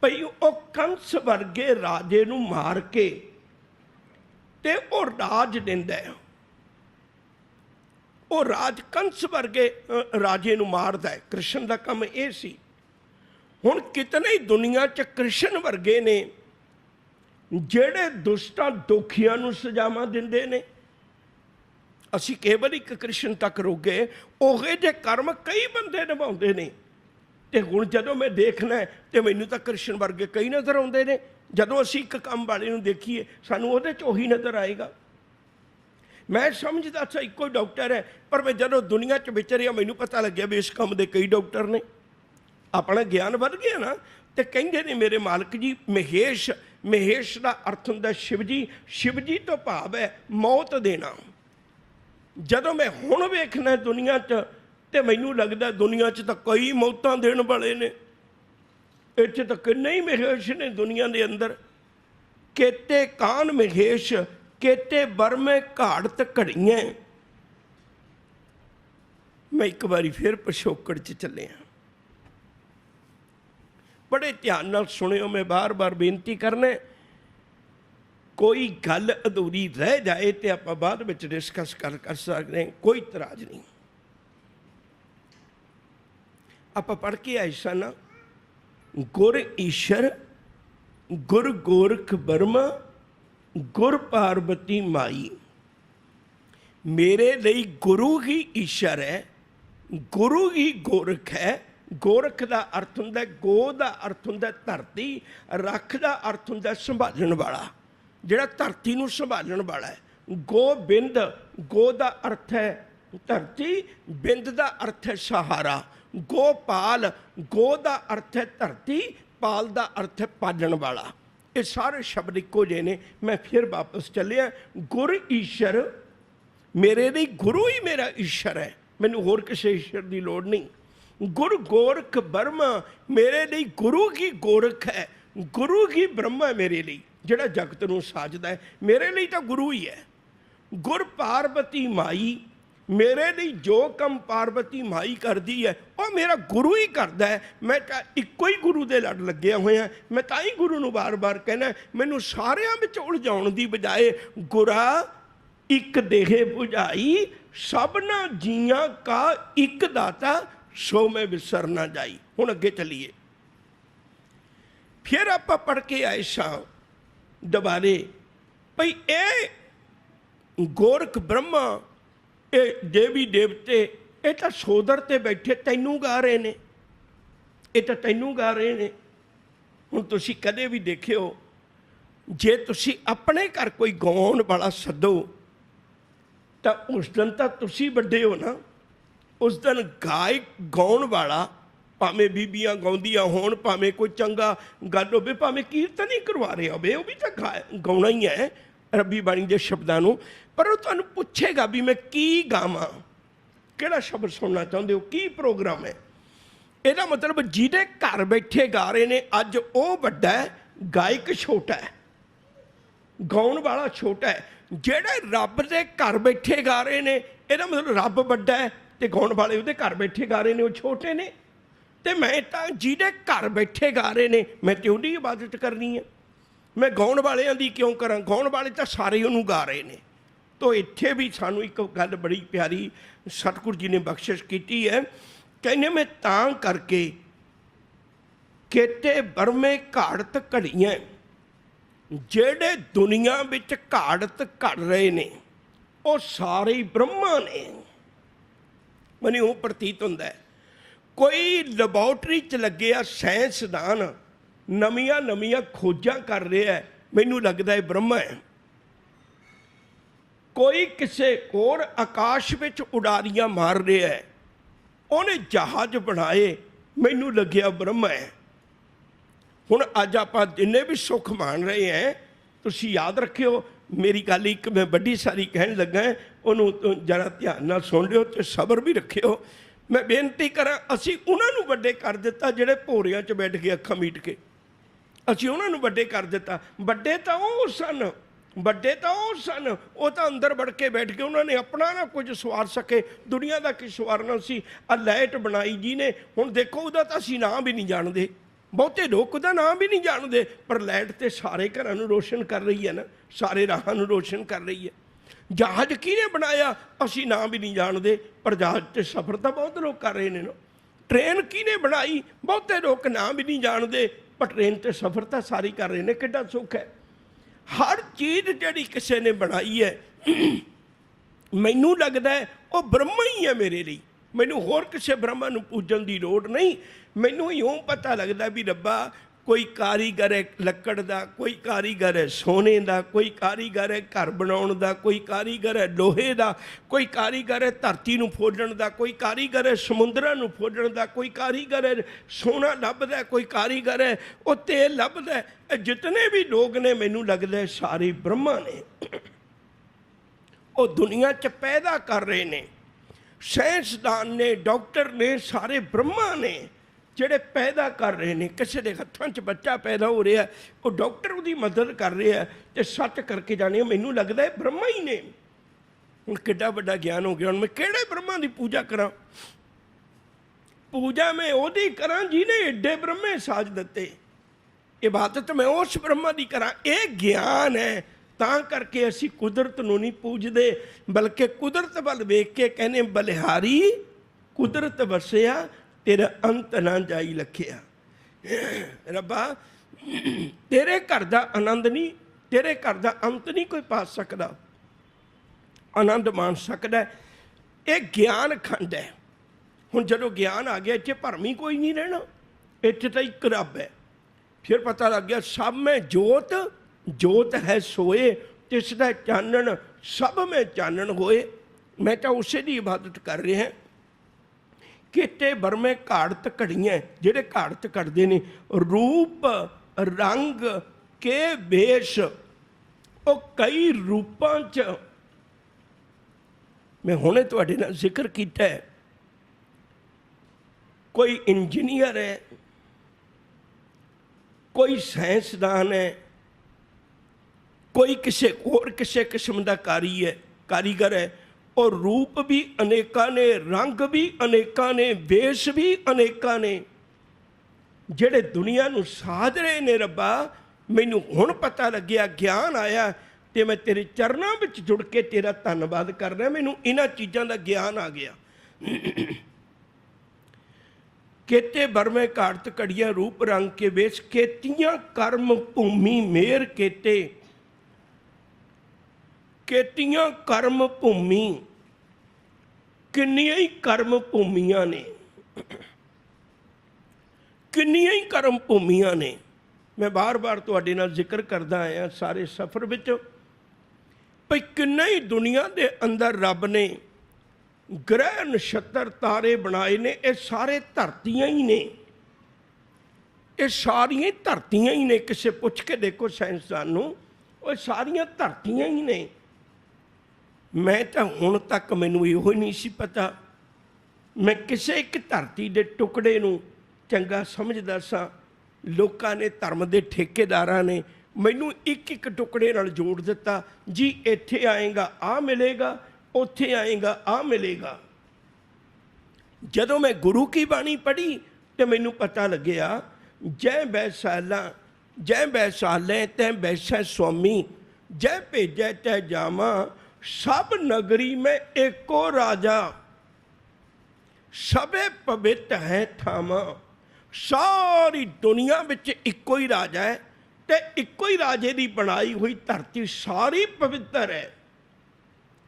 भई वो कंस वर्गे राजे नूं मार के ते वो राज दिंदा है। वो राज कंस वर्गे राजे नूं मारदा है। कृष्ण का काम ये सी। हुण कितने ही दुनिया च कृष्ण वर्गे ने ਜਿਹੜੇ ਦੁਸ਼ਟਾਂ ਦੁਖੀਆਂ ਨੂੰ ਸਜ਼ਾਵਾਂ ਦਿੰਦੇ ਨੇ। ਅਸੀਂ ਕੇਵਲ ਇੱਕ ਕ੍ਰਿਸ਼ਨ ਤੱਕ ਰੋਗੇ, ਉਹੇ ਜਿਹੇ ਕਰਮ ਕਈ ਬੰਦੇ ਨਿਭਾਉਂਦੇ ਨੇ। ਤੇ ਹੁਣ ਜਦੋਂ ਮੈਂ ਦੇਖਣਾ ਤੇ ਮੈਨੂੰ ਤਾਂ ਕ੍ਰਿਸ਼ਨ ਵਰਗੇ ਕਈ ਨਜ਼ਰ ਆਉਂਦੇ ਨੇ। ਜਦੋਂ ਅਸੀਂ ਇੱਕ ਕੰਮ ਵਾਲੇ ਨੂੰ ਦੇਖੀਏ ਸਾਨੂੰ ਉਹਦੇ 'ਚ ਉਹੀ ਨਜ਼ਰ ਆਏਗਾ। ਮੈਂ ਸਮਝਦਾ ਸੀ ਇੱਕੋ ਡਾਕਟਰ ਹੈ, ਪਰ ਮੈਂ ਜਦੋਂ ਦੁਨੀਆ 'ਚ ਵਿਚਰਿਆ ਮੈਨੂੰ ਪਤਾ ਲੱਗਿਆ ਵੀ ਇਸ ਕੰਮ ਦੇ ਕਈ ਡਾਕਟਰ ਨੇ। ਆਪਣਾ ਗਿਆਨ ਵੱਧ ਗਿਆ ਨਾ। ਤੇ ਕਹਿੰਦੇ ਨੇ ਮੇਰੇ ਮਾਲਕ ਜੀ ਮਹੇਸ਼, महेश का अर्थ होंदा शिव जी। शिव जी तो भाव है मौत देना। जदों मैं हुण वेखना दुनिया च तो मैनू लगता दुनिया च तो कई मौतां देण वाले ने। इत्थे तो किन्ने ही महेश ने दुनिया के अंदर। केते कान महेश, केते बरमे घाड़त घड़ियां। मैं एक बारी फिर पिछोकड़ च चलिया। बड़े ध्यान नाल सुनियो, मैं बार बार बेनती करना, कोई गल अधूरी रह जाए तो आप बाद में डिस्कस कर सकते हैं, कोई इतराज नहीं। आप पढ़ के आए सन, गुर ईश्वर गुर गोरख ब्रह्मा गुर पार्वती माई। मेरे लिए गुरु ही ईश्वर है, गुरु ही गोरख है। गोरख का अर्थ होंदा, गो का अर्थ होंदा धरती, रख का अर्थ होंदा संभालण वाला, जिहड़ा धरती नूं संभालण वाला है। गोबिंद, गो का अर्थ है धरती, बिंद का अर्थ है सहारा। गोपाल, गो का अर्थ है धरती, पाल का अर्थ है पालण वाला। ये सारे शब्द इको जे ने। मैं फिर वापस चलिया, गुर ईश्वर, मेरे लिए गुरु ही मेरा ईश्वर है, मैनू होर किसी ईश्वर की लोड़ नहीं। गुर गोरख ब्रह्मा, मेरे लिए गुरु ही गोरख है, गुरु ही ब्रह्मा है मेरे लिए, जिहड़ा जगत नूं साजदा है, मेरे लिए तो गुरु ही है। गुर पार्वती माई, मेरे लिए जो कम पार्वती माई करती है वह मेरा गुरु ही करता है। मैं तो इको ही गुरु के लड़ लग्या होया, मैं तां ही गुरु नूं बार बार कहना, मैनू सारियां विच उलझाउण दी बजाए गुरा एक देहे बुझाई, सबना जियां का एक दाता, सो मैं विसर ना जाई। हुण अगे चलीए, फिर आप पढ़ के आए सा दोबारे भई ए गोरख ब्रह्मा, ये देवी देवते, ये तो सोदर ते बैठे तैनू गा रहे ने, ये तो तैनू गा रहे ने। हुण तुसीं कदे भी देखियो, जे तुसीं अपने घर कोई गाउण वाला सदो तो उस दिन तो तुसीं वड्डे हो ना। उस दिन गायक गाउण वाला, भावें बीबियां गाउंदियां होण, भावें कोई चंगा गल होवे, भावें कीर्तन ही करवा रहे होवे, वो भी तो गाउणा ही है रब्बी बाणी के शब्दों नूं। पर वो तुहानूं पुछेगा भी मैं की गावां, किहड़ा शब्द सुनना चाहुंदे हो, की प्रोग्राम है। ਇਹਦਾ मतलब ਜਿਹਦੇ घर बैठे गा रहे ने अज ਉਹ ਵੱਡਾ है, गायक छोटा है, गाउण वाला छोटा है। ਜਿਹੜੇ रब के घर बैठे गा रहे ने, ਇਹਦਾ मतलब रब ਵੱਡਾ है ਤੇ गाउण वाले ਉਹਦੇ घर बैठे गा रहे ने वो छोटे ने। ਤੇ मैं ਤਾਂ ਜਿਹਦੇ घर बैठे गा रहे ने मैं तो ਉਹਦੀ इबादत करनी है, मैं गाउण वालिਆਂ ਦੀ क्यों करा। गाउण वाले तो सारे ਉਹਨੂੰ गा रहे ने। तो इत्थे भी सानू एक गल बड़ी प्यारी सतगुरु जी ने बख्शिश की है, कहने मैं तां करके केते बरमे घाड़त घड़ियां, जेड़े दुनिया विच घाड़त घड़ रहे ने वो सारे ही ब्रह्मा ने। मैनूं वो प्रतीत हुंदा है, कोई लैबोरेटरी च लगे आ साइंसदान नवीं नवीं खोजां कर रहे हैं, मैनूं लगदा है ब्रह्मा है। कोई किसी होर आकाश विच उड़ारियां मार रहा है, उन्हें जहाज बनाए, मैनू लग्या ब्रह्म है। हुण अज आपां जिन्ने भी सुख मान रहे हैं, तुसीं याद रखियो मेरी गल एक मैं बड़ी सारी कहन लगा है, उन्होंने जरा ध्यान नाल सुन लियो ते सबर भी रखियो। मैं बेनती करा, असीं उन्हां नूं वड्डे कर दिता जिहड़े भोरियां च बैठ के अखां मीट के, असीं उन्हां नूं वड्डे कर दिता। वड्डे तां ओह सन, ਵੱਡੇ ਤਾਂ ਉਹ ਸਨ, ਉਹ ਤਾਂ ਅੰਦਰ ਵੜ ਕੇ ਬੈਠ ਕੇ ਉਹਨਾਂ ਨੇ ਆਪਣਾ ਨਾ ਕੁਝ ਸਵਾਰ ਸਕੇ, ਦੁਨੀਆ ਦਾ ਕੀ ਸਵਾਰਨਾ ਸੀ। ਆ ਲਾਈਟ ਬਣਾਈ ਜੀ ਨੇ, ਹੁਣ ਦੇਖੋ ਉਹਦਾ ਤਾਂ ਅਸੀਂ ਨਾਂ ਵੀ ਨਹੀਂ ਜਾਣਦੇ, ਬਹੁਤੇ ਲੋਕ ਉਹਦਾ ਨਾਂ ਵੀ ਨਹੀਂ ਜਾਣਦੇ, ਪਰ ਲਾਈਟ ਤੇ ਸਾਰੇ ਘਰਾਂ ਨੂੰ ਰੋਸ਼ਨ ਕਰ ਰਹੀ ਹੈ ਨਾ, ਸਾਰੇ ਰਾਹਾਂ ਨੂੰ ਰੋਸ਼ਨ ਕਰ ਰਹੀ ਹੈ। ਜਹਾਜ਼ ਕਿਹਨੇ ਬਣਾਇਆ ਅਸੀਂ ਨਾਂ ਵੀ ਨਹੀਂ ਜਾਣਦੇ, ਪਰ ਜਹਾਜ਼ 'ਤੇ ਸਫ਼ਰ ਤਾਂ ਬਹੁਤ ਲੋਕ ਕਰ ਰਹੇ ਨੇ ਨਾ। ਟ੍ਰੇਨ ਕਿਹਨੇ ਬਣਾਈ ਬਹੁਤੇ ਲੋਕ ਨਾਂ ਵੀ ਨਹੀਂ ਜਾਣਦੇ, ਪਰ ਟ੍ਰੇਨ 'ਤੇ ਸਫ਼ਰ ਤਾਂ ਸਾਰੇ ਕਰ ਰਹੇ ਨੇ। ਕਿੱਡਾ ਸੁੱਖ है। हर चीज़ जिहड़ी किसी ने बनाई है मैनू लगता है वो ब्रह्मा ही है मेरे लिए, मैनू होर किसी ब्रह्मा नूं पूजन की लोड़ नहीं। मैनू यूँ पता लगता भी रब्बा कोई कारीगर है लक्कड़ का, कोई कारीगर है सोने का, कोई कारीगर है घर बनाने का, कोई कारीगर है लोहे का, कोई कारीगर है धरती नूं फोड़न का, कोई कारीगर है समुद्रां नूं फोड़न का, कोई कारीगर है सोना लभदा है, कोई कारीगर है वो तेल लभदा है। जितने भी लोग ने मैनू लगता है सारे ब्रह्मा ने, वो दुनिया च पैदा कर रहे ने। साइंसदान ने, डॉक्टर ने, सारे ब्रह्मा ने ਜਿਹੜੇ पैदा कर रहे हैं। किसी के हत्थों च बच्चा पैदा हो रहा है, वो डॉक्टर उसकी मदद कर रहे हैं तो सच करके जाने। मैनू लगता है ब्रह्मा ही ने। हुण किड्डा वड्डा ज्ञान हो गया, हुण मैं किहड़े ब्रह्मा की पूजा करा। पूजा मैं ओदी करा जिन्हें एडे ब्रह्मे साज दिते, इबादत मैं उस ब्रह्मा की करा। ये ज्ञान है, तां करके असी कुदरत नूं नहीं पूजते, बल्कि कुदरत वल वेख के कहने बलिहारी कुदरत वसिया तेरा अंत ना जाई लखिया। रब्बा तेरे घर का आनंद नहीं, तेरे घर का अंत नहीं कोई पा सकता, आनंद मान सकता। ये ज्ञान खंड है। हुण जदों ज्ञान आ गया, इत्थे भरम ही कोई नहीं रहना, इत्थे तो एक रब है। फिर पता लग गया सब में जोत, जोत है सोए, तिसदा चानन सब में चानन होए। मैं तो उसे की इबादत कर रहे हैं। किते बरमे घाड़त घड़ियाँ, जेडे घाड़त कढ़ते ने रूप रंग के वेश, वो कई रूपां च मैं हुणे तुहाडे नाल जिक्र किया है। कोई इंजीनियर है, कोई साइंसदान है, कोई किसी होर किसी किस्म का कारीगर है, और रूप भी अनेका ने, रंग भी अनेका ने, वेश भी अनेका ने, जेड़े दुनिया नूं साध रहे ने। रब्बा मैनू हुण पता लग्या, ज्ञान आया, तो मैं तेरे चरणों में जुड़ के तेरा धन्नवाद कर रहा। मैनू इन्हां चीज़ों का ज्ञान आ गया। केते बरमे घाड़त घड़ियाँ रूप रंग के वेश, केतियां कर्म भूमि मेर केते, केतियां कर्म भूमि, किन्नियां ही कर्म भूमियां ने, किन्नियां ही कर्म भूमियां ने। मैं बार बार तुहाडे नाल जिक्र करदा आया सारे सफ़र विच, भई किन्ने ही दुनिया दे अंदर रब ने ग्रह नक्षत्र तारे बनाए ने। ये सारे धरतियां ही ने, ये सारियां धरतियां ही ने। किसे पुछ के देखो साइंसदान नूं, वो सारियां धरतियां ही ने। मैं तो हुण तक मैनू इहो ही नहीं सी पता। मैं किसी एक धरती के टुकड़े नूं चंगा समझदा सा। लोकां ने, धर्म के ठेकेदारां ने मैनू एक एक टुकड़े नाल जोड़ दिता जी, इत्थे आएगा आ मिलेगा, उत्थे आएगा आ मिलेगा। जदों मैं गुरु की बाणी पढ़ी तो मैनू पता लग्या, जय बैसाला जय बैसाले तै बैसा स्वामी, जय भेजै तै जावा, सब नगरी में एको राजा, सबे पवित्र है थामा। सारी दुनिया विच इक्को ही राजा है, ते इक्को ही राजे की बनाई हुई धरती सारी पवित्र है,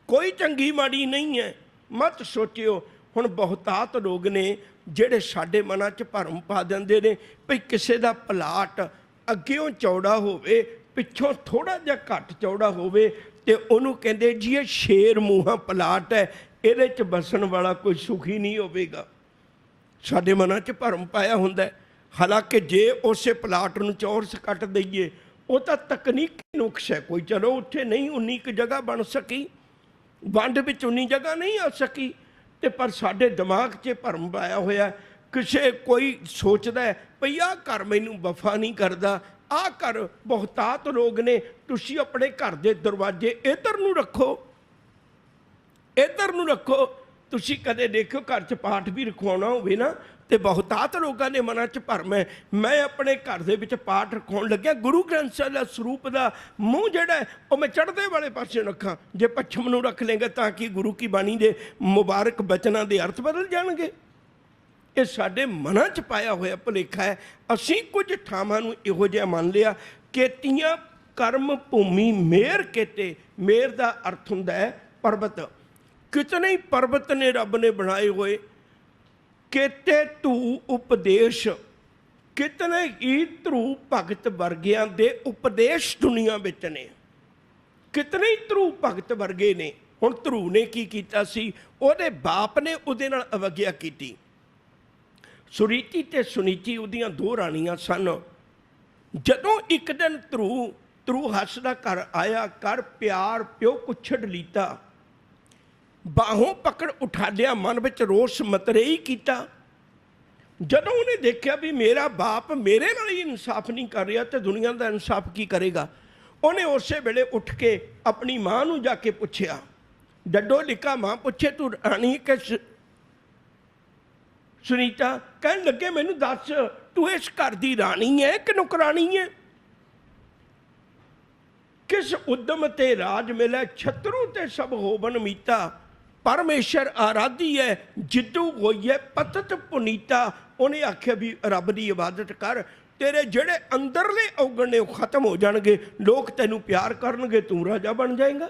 कोई चंगी माड़ी नहीं है। मत सोचियो हुण बहुतात लोग ने ਜਿਹੜੇ ਸਾਡੇ ਮਨਾਂ 'ਚ ਭਰਮ ਪਾ ਦਿੰਦੇ ਨੇ ਵੀ ਕਿਸੇ ਦਾ ਪਲਾਟ ਅੱਗਿਓਂ ਚੌੜਾ ਹੋਵੇ, ਪਿੱਛੋਂ ਥੋੜਾ ਜਿਹਾ ਘੱਟ ਚੌੜਾ ਹੋਵੇ, ਤੇ ਉਹਨੂੰ ਕਹਿੰਦੇ ਜੀ ਇਹ ਸ਼ੇਰ ਮੂੰਹਾਂ ਪਲਾਟ ਹੈ, ਇਹਦੇ 'ਚ ਬਸਣ ਵਾਲਾ ਕੋਈ ਸੁਖੀ ਨਹੀਂ ਹੋਵੇਗਾ। ਸਾਡੇ ਮਨਾਂ 'ਚ ਭਰਮ ਪਾਇਆ ਹੁੰਦਾ। ਹਾਲਾਂਕਿ ਜੇ ਉਸੇ ਪਲਾਟ ਨੂੰ ਚੌਰਸ ਕੱਟ ਦਈਏ, ਉਹ ਤਾਂ ਤਕਨੀਕੀ ਨੁਕਸ ਹੈ ਕੋਈ। ਚਲੋ ਉੱਥੇ ਨਹੀਂ ਉਨੀ ਕੁ ਜਗ੍ਹਾ ਬਣ ਸਕੀ, ਵੰਡ ਵਿੱਚ ਉਨੀ ਜਗ੍ਹਾ ਨਹੀਂ ਆ ਸਕੀ, ਤੇ ਪਰ ਸਾਡੇ ਦਿਮਾਗ 'ਚ ਭਰਮ ਪਾਇਆ ਹੋਇਆ। ਕਿਸੇ ਕੋਈ ਸੋਚਦਾ ਭਈ ਆਹ ਘਰ ਮੈਨੂੰ ਵਫਾ ਨਹੀਂ ਕਰਦਾ, ਆਹ ਘਰ ਬਹੁਤਾਤ ਲੋਕ ਨੇ, ਤੁਸੀਂ ਆਪਣੇ ਘਰ ਦੇ ਦਰਵਾਜ਼ੇ ਇੱਧਰ ਨੂੰ ਰੱਖੋ, ਇੱਧਰ ਨੂੰ ਰੱਖੋ। ਤੁਸੀਂ ਕਦੇ ਦੇਖੋ ਘਰ 'ਚ ਪਾਠ ਵੀ ਰਖਵਾਉਣਾ ਹੋਵੇ ਨਾ, ਤੇ ਬਹੁਤਾਤ ਲੋਕਾਂ ਦੇ ਮਨਾਂ 'ਚ ਭਰਮ ਹੈ। ਮੈਂ ਆਪਣੇ ਘਰ ਦੇ ਵਿੱਚ ਪਾਠ ਰਖਾਉਣ ਲੱਗਿਆ, ਗੁਰੂ ਗ੍ਰੰਥ ਸਾਹਿਬ ਦਾ ਸਰੂਪ ਦਾ ਮੂੰਹ ਜਿਹੜਾ ਉਹ ਮੈਂ ਚੜ੍ਹਦੇ ਵਾਲੇ ਪਾਸੇ ਰੱਖਾਂ, ਜੇ ਪੱਛਮ ਨੂੰ ਰੱਖ ਲੇਗਾ ਤਾਂ ਕਿ ਗੁਰੂ ਕੀ ਬਾਣੀ ਦੇ ਮੁਬਾਰਕ ਬਚਨਾਂ ਦੇ ਅਰਥ ਬਦਲ ਜਾਣਗੇ। ਇਹ ਸਾਡੇ ਮਨਾਂ 'ਚ ਪਾਇਆ ਹੋਇਆ ਭੁਲੇਖਾ ਹੈ। ਅਸੀਂ ਕੁਝ ਥਾਵਾਂ ਨੂੰ ਇਹੋ ਜਿਹਾ ਮੰਨ ਲਿਆ। ਕੇਤੀਆਂ ਕਰਮ ਭੂਮੀ ਮੇਰ केते, ਮੇਰ ਦਾ ਅਰਥ ਹੁੰਦਾ ਹੈ ਪਰਬਤ। कितने ही पर्वत ने रब ने बनाए हुए। केते धू उपदेश, कितने ही ध्रू भगत वर्गियां दे उपदेश दुनिया विच ने। कितने ही ध्रू भगत वर्गे ने। हुण ध्रू ने की कीता सी, उहदे बाप ने उहदे नाल अवग्या कीती। सुरीति ते सुनीति उहदियां दो राणियां सन। जदों एक दिन ध्रू हसदा घर आया, कर प्यार प्यो कुछड़ लीता, बाहों पकड़ उठा लिया, मन में रोष मतरेई किया। जदों उन्हें देखा भी मेरा बाप मेरे नाल ही इंसाफ नहीं कर रहा, तो दुनिया का इंसाफ की करेगा। उन्हें उस वेले उठ के अपनी माँ नूं जाके पूछया, डड्डो लिखा माँ पूछे तू राणी के सुनीता कहन लगे मैनू दस तू इस घर की राणी है कि नौकरानी है? किस उद्यम ते राज मिले छतरू ते सब होवन मीता, परमेश्वर आराधी है जिद्दू होई है पतत पुनीता। उन्हें आख्या भी रब की इबादत कर, तेरे जेड़े अंदरले औगण ने खत्म हो जाएंगे, लोग तेनू प्यार करनगे, तू राजा बन जाएगा।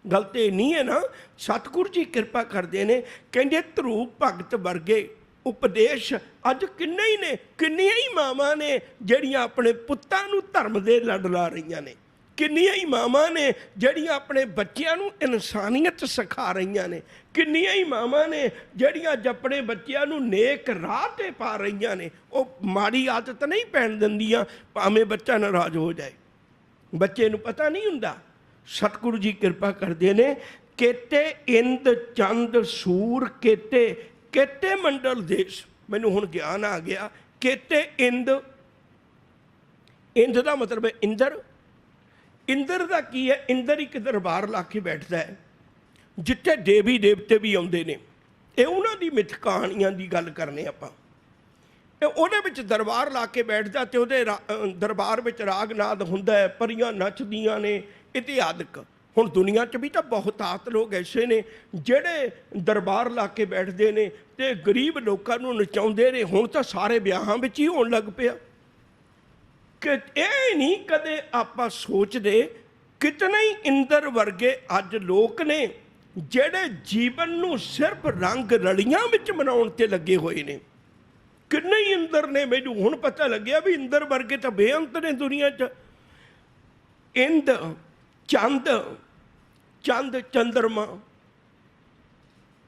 गल तो नहीं है ना। सतगुरु जी कृपा करते हैं, कहते ध्रुव भगत वर्गे उपदेश अज किन्ने ही ने, किन्नियां ही मावां ने जड़ियां अपने पुत्तां नूं धर्म दे लड़ ला रही ने, किन्नियां ही मावां ने जड़ियां अपने बच्चों नूं इंसानियत सिखा रही ने, किन्नियां ही मावां ने जड़ियां अपने बच्चों नूं नेक राह ते पा रही ने। वो माड़ी आदत नहीं पैण दिंदियां, भावें बच्चा नाराज हो जाए, बच्चे नूं पता नहीं हुंदा। सतगुरु जी कृपा करते हैं, केते इंद चंद सूर केते, केते मंडल देश। मैनू हुण ज्ञान आ गया। केते इंद, इंद का मतलब है इंदर। इंदर का की है? इंदर एक दरबार ला के बैठता है जिथे देवी देवते भी आते हैं। ये उन्होंने मिथ कहानियां की गल करने आपां। वो दरबार ला के बैठता तो दरबार में राग नाद हुंदा है, परियां नचदियां ने इत्यादि। हुण दुनिया च भी तो बहुतात लोग ऐसे ने जिहड़े दरबार ला के बैठते हैं तो गरीब लोगों को नचाउंदे ने। हुण तो सारे ब्याहां विच ही होण लग पिया कि ये नहीं कदे आपां सोचदे कितने ही इंदर वर्गे अज लोग ने जिहड़े जीवन नूं सिर्फ रंग रलियां विच मनाउण ते लगे हुए ने। किन्ने ही इंदर ने, मैनूं हुण पता लग्या भी इंदर वर्गे तो बेअंत ने दुनिया च। इंद चंद, चंद चंद्रमा।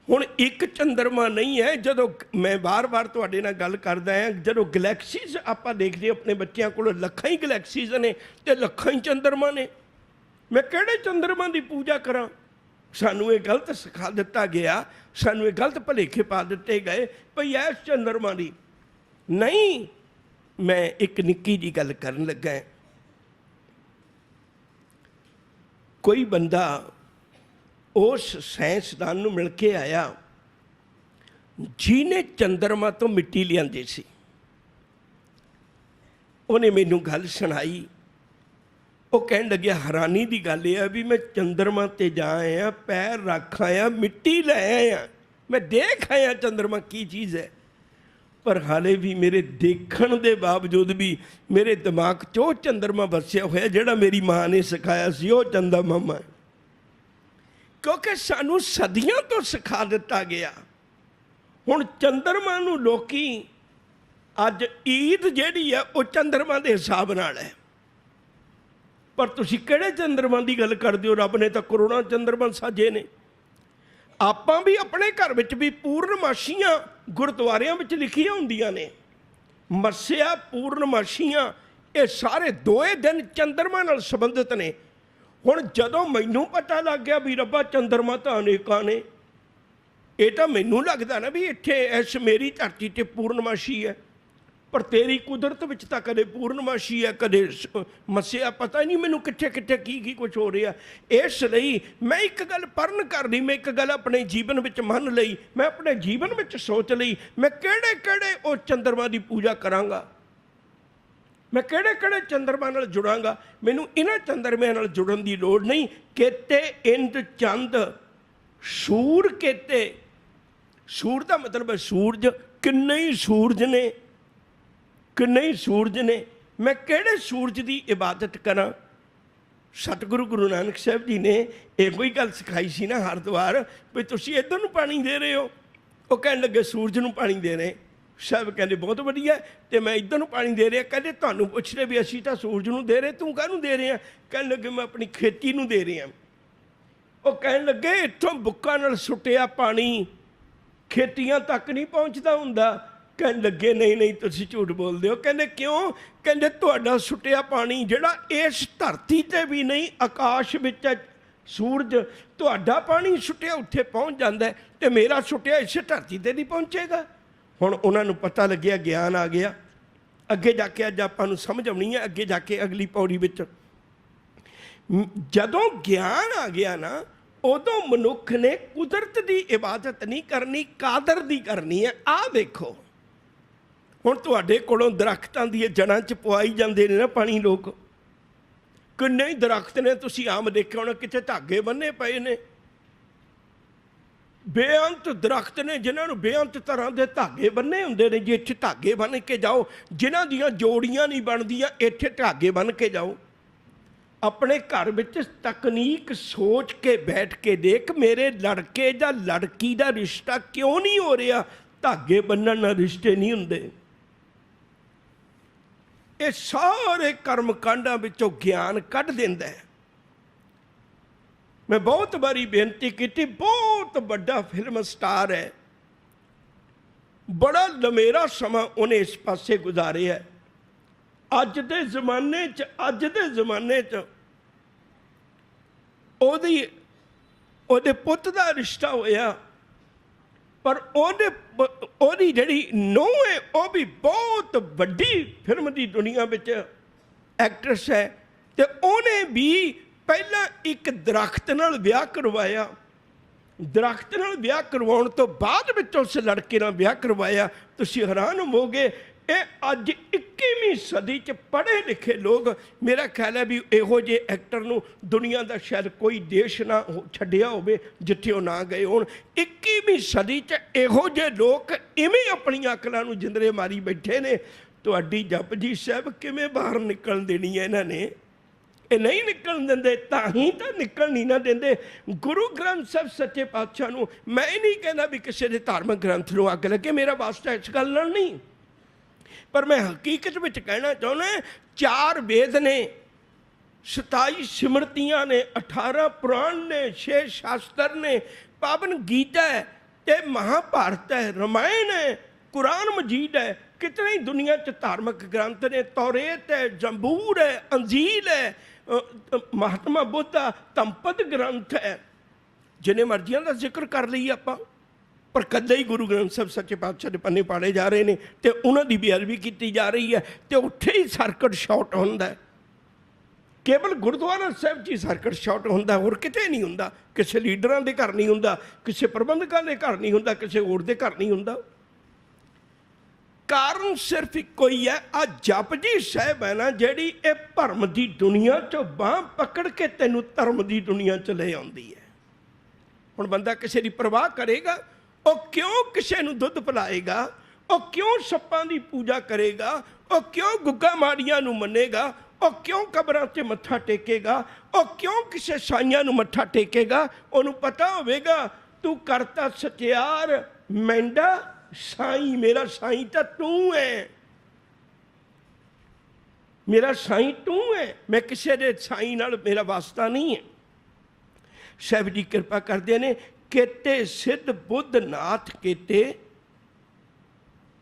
हुण एक चंद्रमा नहीं है। जदों मैं बार बार तुहाडे नाल गल करदा हां, जदों गलैक्सीज आपां देखदे अपने बच्चों कोल लखां ही गलैक्सीज ने ते लखां ही चंद्रमा ने। मैं किहड़े चंद्रमा की पूजा करां? सानूं ये गलत सिखा दिता गया, सानूं ये गलत भुलेखे पा दिते गए भई इस चंद्रमा की नहीं। मैं एक निक्की जी गल करन लगा। कोई बंदा उस साइंसदान नूं मिल के आया जिन्हें चंद्रमा तो मिट्टी लियांदी सी। उन्हें मैनूं गल सुनाई। वो कहन लग्या हैरानी की गल यह भी मैं चंद्रमा ते जा आया, पैर रख आया, मिट्टी लै आया, मैं देख आया चंद्रमा की चीज़ है, पर हाले भी मेरे देखण दे बावजूद भी मेरे दिमाग चो चंद्रमा वसिया होया जिहड़ा मेरी माँ ने सिखाया सी वो चंदा मामा है। क्योंकि सानू सदियों तो सिखा दिता गया। हुण चंद्रमा नूं लोकी अज ईद जिहड़ी है वो चंद्रमा के हिसाब नाल है। पर तुसीं किहड़े चंद्रमा की गल करदे हो? रब ने तो करोड़ां चंद्रमा साजे ने। आपां भी अपने घर विच भी पूर्णमाशियां गुरुद्वारियां विच लिखियां हुंदियां ने। मस्सिया पूर्णमाशियां ये सारे दोए दिन चंद्रमा नाल संबंधित ने। हुण जदों मैनूं पता लग गया भी रब्बा चंद्रमा तो अनेकां ने, ये तो मैनूं लगदा ना भी इत्थे इस मेरी धरती ते पूर्णमाशी है, पर तेरी कुदरत विच तां कदे पूर्णमाशी है कदे मस्सिया, पता ही नहीं मैनूं कित्थे कित्थे की कुछ हो रहा। इसलिए मैं एक गल पढ़न कर ली, मैं एक गल अपने जीवन विच मन लई, मैं अपने जीवन विच सोच लई मैं किहड़े किहड़े उस चंद्रमा की पूजा करांगा, मैं किहड़े किहड़े चंद्रमा नाल जुड़ांगा। मैनूं इन्हां चंद्रमिਆਂ नाल जुड़न की लोड़ नहीं। केते इंद चंद सूर केते, सूर का मतलब है सूरज। किन्ने ही सूरज ने, किन्ने ही सूरज ने। मैं किहड़े सूरज की इबादत करा? सतगुरु गुरु नानक साहब जी ने एक ही गल सिखाई सी ना हरिद्वार भी तुसीं इधर नूं पानी दे रहे हो। वो कहन लगे सूरज नूं पानी दे रहे। साहब कहते बहुत वधिया, तो मैं इधर नूं पानी दे रहा। कहते तुहानूं पुछ रहे भी असीं तां सूरज नूं दे रहे, तूं काहनूं दे रहे? कहन लगे मैं अपनी खेती नूं दे रहा। वो कहन लगे इत्थों बुक्कां नाल सुट्टिया पानी खेतियां तक नहीं पहुँचता हुंदा। कहन लगे नहीं नहीं तुसीं झूठ बोलदे हो। कहंदे क्यों? कहंदे तुहाडा सुट्टिया पानी जिहड़ा इस धरती ते भी नहीं आकाश विच सूरज, तुहाडा पानी सुट्टिया उत्थे पहुँच जांदा है ते मेरा सुट्टिया इस धरती ते नहीं पहुँचेगा। हुण उन्हां नूं पता लग्या, ज्ञान आ गया। अगे जाके अज आपां नूं समझ आउणी है, अगे जाके अगली पौड़ी विच जदों ज्ञान आ गया ना उदों मनुख ने कुदरत की इबादत नहीं करनी, कादर दी करनी है। आ देखो ਹੁਣ ਤੁਹਾਡੇ ਕੋਲੋਂ ਦਰਖਤਾਂ ਦੀਆਂ ਜੜ੍ਹਾਂ 'ਚ ਪਵਾਈ ਜਾਂਦੇ ਨੇ ਨਾ ਪਾਣੀ ਲੋਕ। ਕਿੰਨੇ ਹੀ ਦਰਖਤ ਨੇ ਤੁਸੀਂ ਆਮ ਦੇਖਿਆ ਹੋਣਾ ਕਿਤੇ ਧਾਗੇ ਬੰਨੇ ਪਏ ਨੇ, ਬੇਅੰਤ ਦਰਖਤ ਨੇ ਜਿਨ੍ਹਾਂ ਨੂੰ ਬੇਅੰਤ ਤਰ੍ਹਾਂ ਦੇ ਧਾਗੇ ਬੰਨੇ ਹੁੰਦੇ ਨੇ। ਜੇ ਇੱਥੇ ਧਾਗੇ ਬੰਨ ਕੇ ਜਾਓ, ਜਿਨ੍ਹਾਂ ਦੀਆਂ ਜੋੜੀਆਂ ਨਹੀਂ ਬਣਦੀਆਂ, ਇੱਥੇ ਧਾਗੇ ਬੰਨ ਕੇ ਜਾਓ। ਆਪਣੇ ਘਰ ਵਿੱਚ ਤਕਨੀਕ ਸੋਚ ਕੇ ਬੈਠ ਕੇ ਦੇਖ, ਮੇਰੇ ਲੜਕੇ ਜਾਂ ਲੜਕੀ ਦਾ ਰਿਸ਼ਤਾ ਕਿਉਂ ਨਹੀਂ ਹੋ ਰਿਹਾ? ਧਾਗੇ ਬੰਨਣ ਨਾਲ ਰਿਸ਼ਤੇ ਨਹੀਂ ਹੁੰਦੇ। ਇਹ ਸਾਰੇ ਕਰਮ ਕਾਂਡਾਂ ਵਿੱਚੋਂ ਗਿਆਨ ਕੱਢ ਦਿੰਦਾ ਹੈ। मैं बहुत बारी बेनती की, बहुत बड़ा फिल्म स्टार है, बड़ा लमेरा समा उन्हें इस पासे गुजारे है। अज दे जमाने च ओदे पुत दा रिश्ता होया, पर ओदी जिहड़ी नूंह है वह भी बहुत वड्डी फिल्म की दुनिया विच एक्ट्रेस है। ते उन्हें भी पहला एक दरख्त नाल विआह करवाया, दरख्त नाल विआह करवाउण तो बाद विच उस लड़के नाल विआह करवाया। तुसीं हैरान होवोगे, ये अज 21वीं सदी च पढ़े लिखे लोग, मेरा ख्याल है भी इहो जे एक्टर नूं दुनिया का शायद कोई देश ना छड्डिया होवे जिथे वो ना गए होण। 21वीं सदी च इहो जे लोग इवें अपनी अकलां नूं जिंदरे मारी बैठे ने। तुहाडी जपजी साहब किवें बाहर निकलण देनी है इन्हां ने? ये नहीं निकल देंदे, तां ही तो निकल नहीं ना देंदे। गुरु ग्रंथ साहब सच्चे पातशाह नूं मैं नहीं कहना भी किसी के धार्मिक ग्रंथ नूं अग लगे, मेरा वास्ता इस गल नाल नहीं, पर मैं हकीकत में कहना चाहुंदा 4 वेद ने, 27 सिमरतियां ने, 18 पुराण ने, 6 शास्त्र ने, पावन गीता है, ते महाभारत है, रामायण है, कुरान मजीद है, कितने ही दुनिया च धार्मिक ग्रंथ ने, तौरेत है, जंबूर है, अंजील है, महात्मा बुद्ध धम्पद ग्रंथ है, जिन्हें मर्जियां का जिक्र कर लीए आपां, पर कदे ही गुरु ग्रंथ साहब सच्चे पातशाह के पन्ने पाड़े जा रहे हैं तो उन्होंने बेअदबी की जा रही है, तो उत्थे ही सर्किट शॉर्ट होंदा है। केवल गुरुद्वारा साहब जी सर्किट शॉर्ट होंदा, होर किते नहीं होंदा। किसी लीडरां दे घर नहीं होंदा, किसी प्रबंधकां दे घर नहीं होंदा, किसी होर दे घर नहीं होंदा। कारण सिर्फ इको ही है, आ जपजी साहब है ना जिहड़ी ये भरम की दुनिया चो बांह पकड़ के तैनूं धर्म की दुनिया च ले आउंदी है। हुण बंदा किसी की परवाह करेगा, वो क्यों किसी नूं दुध पिलाएगा, वो क्यों सप्पां की पूजा करेगा, वो क्यों गुग्गा माड़ियां नूं मन्नेगा, वो क्यों कबरां ते मत्था टेकेगा, वो क्यों किसी साईयां नूं मत्था टेकेगा? उहनूं पता होवेगा तू करता सचियार मैंडा साईं, मेरा साईं तो तू है, मेरा साईं तू है, मैं किसी दे साईं नाल मेरा वास्ता नहीं है। साहब जी कृपा करते ने, केते सिद्ध बुद्ध नाथ केते,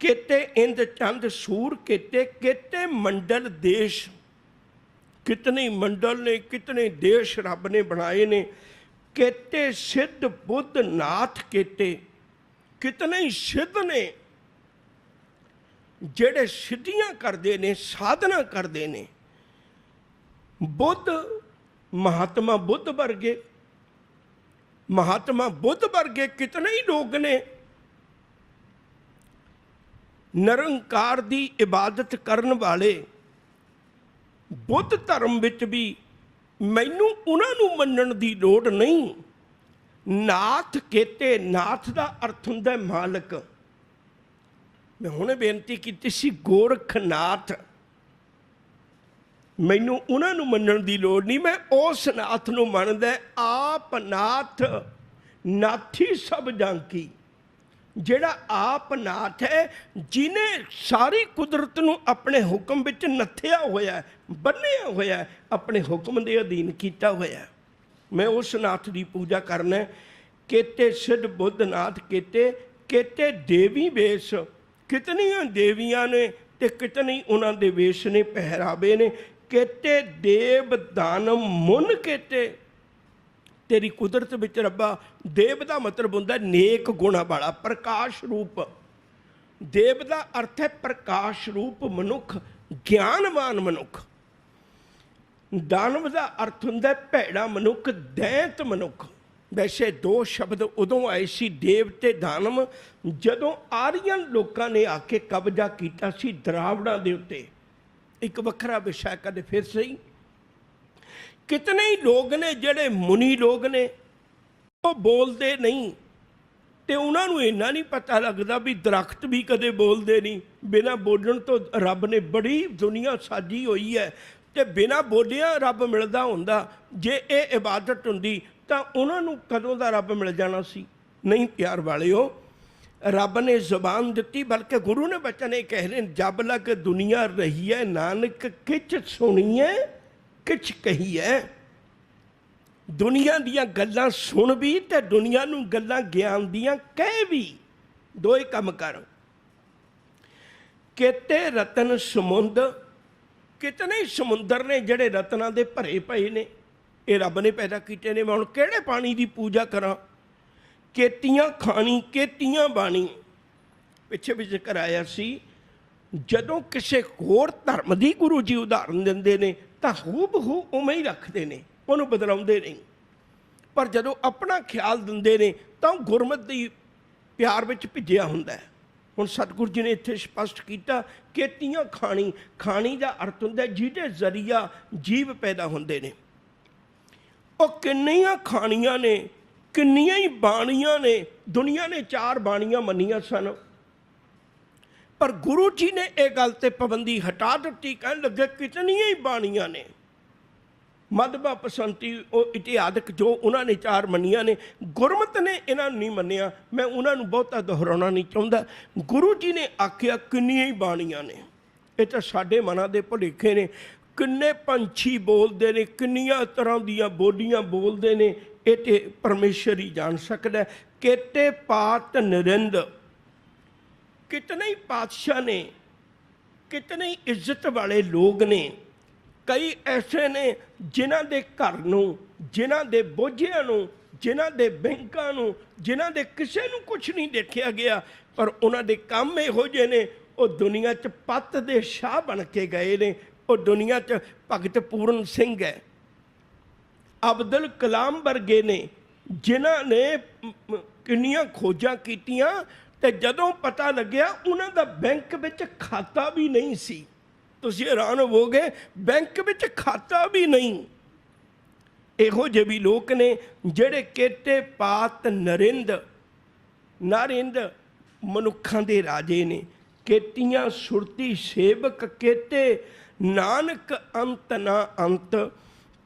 केते इंद चंद सूर केते, केते मंडल देश, कितने मंडल ने, कितने देश रब ने बनाए ने। केते सिद्ध बुद्ध नाथ केते, कितने ही सिद्ध ने जेड़े सिद्धियां करते ने, साधना करते ने। बुद्ध महात्मा बुद्ध वर्गे, महात्मा बुद्ध वर्गे कितने ही लोग ने निरंकार की इबादत करन वाले। बुद्ध धर्म विच भी मैनू उन्हां नूं मन्नण दी लोड़ नहीं। नाथ केते, नाथ का अर्थ हुंदा मालक। मैं हुणे बेनती की सी, गोरखनाथ, मैनू उन्हां नूं मन्नण दी लोड़ नहीं, मैं उस नाथ नूं मनदा। आप नाथ नाथी सब जांकी, जिहड़ा आप नाथ है जिन्हें सारी कुदरत नूं अपने हुक्म विच नथिया होया है, बन्निया होया है, अपने हुक्म दे अधीन कीता होया है। मैं उस नाथ की पूजा करना। केते सिद्ध बुद्ध नाथ केते, केते देवी वेश, कितनियां देवियां ने ते कितनी उन्हां दे वेश ने, पहरावे ने। केते देव दानम मुन केते, तेरी कुदरत विच रब्बा, देव का मतलब होंदा नेक गुणा वाला, प्रकाश रूप। देव का अर्थ है प्रकाश रूप मनुख, ज्ञानवान मनुख। दानव का अर्थ होंदा भैड़ा मनुख, दैंत मनुख। वैसे दो शब्द उदों आए सी देव ते दानव जदों आर्यन लोगों ने आके कब्जा किया सी द्रावड़ां दे उत्ते। एक वखरा विषय कदे फिर सही। कितने ही लोग ने जिहड़े मुनी लोग ने वो बोलते नहीं, तो उन्होंने इन्ना नहीं पता लगता भी दरख्त भी कदे बोलते नहीं। बिना बोलण तो रब ने बड़ी दुनिया साजी हुई है, तो बिना बोलिया रब मिलता होंदा। जे ये इबादत हुंदी तो उन्होंने कदों दा रब मिल जाना सी। नहीं प्यार वालिओ, रब ने जुबान दी, बल्कि गुरु ने बचन ये कह रहे जब लग दुनिया रही है नानक किच सुनीए किच कही है। दुनिया दियां गल्लां सुन भी ते दुनिया नूं गल्लां ज्ञान दियां कह भी, दो ही काम कर। केते रतन समुंद, कितने ही समुंदर ने जिहड़े रत्नां दे भरे पए ने, ये रब ने पैदा किए ने। मैं हुण किहड़े पानी की पूजा करा। केतियां खानी केतियां बाणी। पिछे भी जिक्र आया सी, जदों किसी होर धर्म की गुरु जी उदाहरण दिंदे ने तां हूबहू उवें ही रखते हैं, उन्होंने बदलाउंदे नहीं। पर जदों अपना ख्याल दिंदे ने तां गुरमत दी प्यार विच भिजिया हुंदा है। हुण सतगुरु जी ने इत्थे स्पष्ट किया, केतियां खानी, खानी का अर्थ हुंदा जिहदे जरिया जीव पैदा हुंदे ने। वो किन्नियां खानियां ने, किन्नियां ही बाणियां ने। दुनिया ने 4 बाणियां मनियां सन, पर गुरु जी ने यह गल ते पाबंदी हटा दी। कहन लगे कितनियां ही बाणियां ने। मधबा पसंती इतिहादक जो उन्होंने 4 मनिया ने, गुरमत ने इन्हों नहीं मनिया। मैं उन्होंने बहुता दोहराना नहीं चाहता। गुरु जी ने आख्या किन्नियां ही बाणियां ने। ये तो साडे मनां दे भुलेखे ने। किन्ने पंछी बोलते ने, किन्नियां तरह दियां बोलियां बोलते ने, ये तो परमेश्वर ही जान सकता है। केते पात नरिंद, कितने ही पातशाह ने, कितने ही इज्जत वाले लोग ने। कई ऐसे ने जिन्हां दे घर नूं, जिन्हां दे बोझियां नूं, जिन्हां दे बैंकां नूं, जिन्हां दे किसे नूं कुछ नहीं देखा गया, पर उन्हां दे काम इहो जे ने, वो दुनिया च पत दे शाह बन के गए ने। वो दुनिया च भगत पूरन सिंह है, अब्दुल कलाम वर्गे ने, जिन्हां ने किन्नियां खोजां कीतियां, ते जदों पता लग्या उन्हां दा बैंक विच खाता भी नहीं सी। तुसीं हैरान होवोगे, बैंक विच खाता भी नहीं। इहो ਜਿਹੇ भी लोग ने ਜਿਹੜੇ केटे पात नरिंद, नारिंद मनुखां दे राजे ने। केतियां सुरती सेवक केते, नानक अंत ना अंत।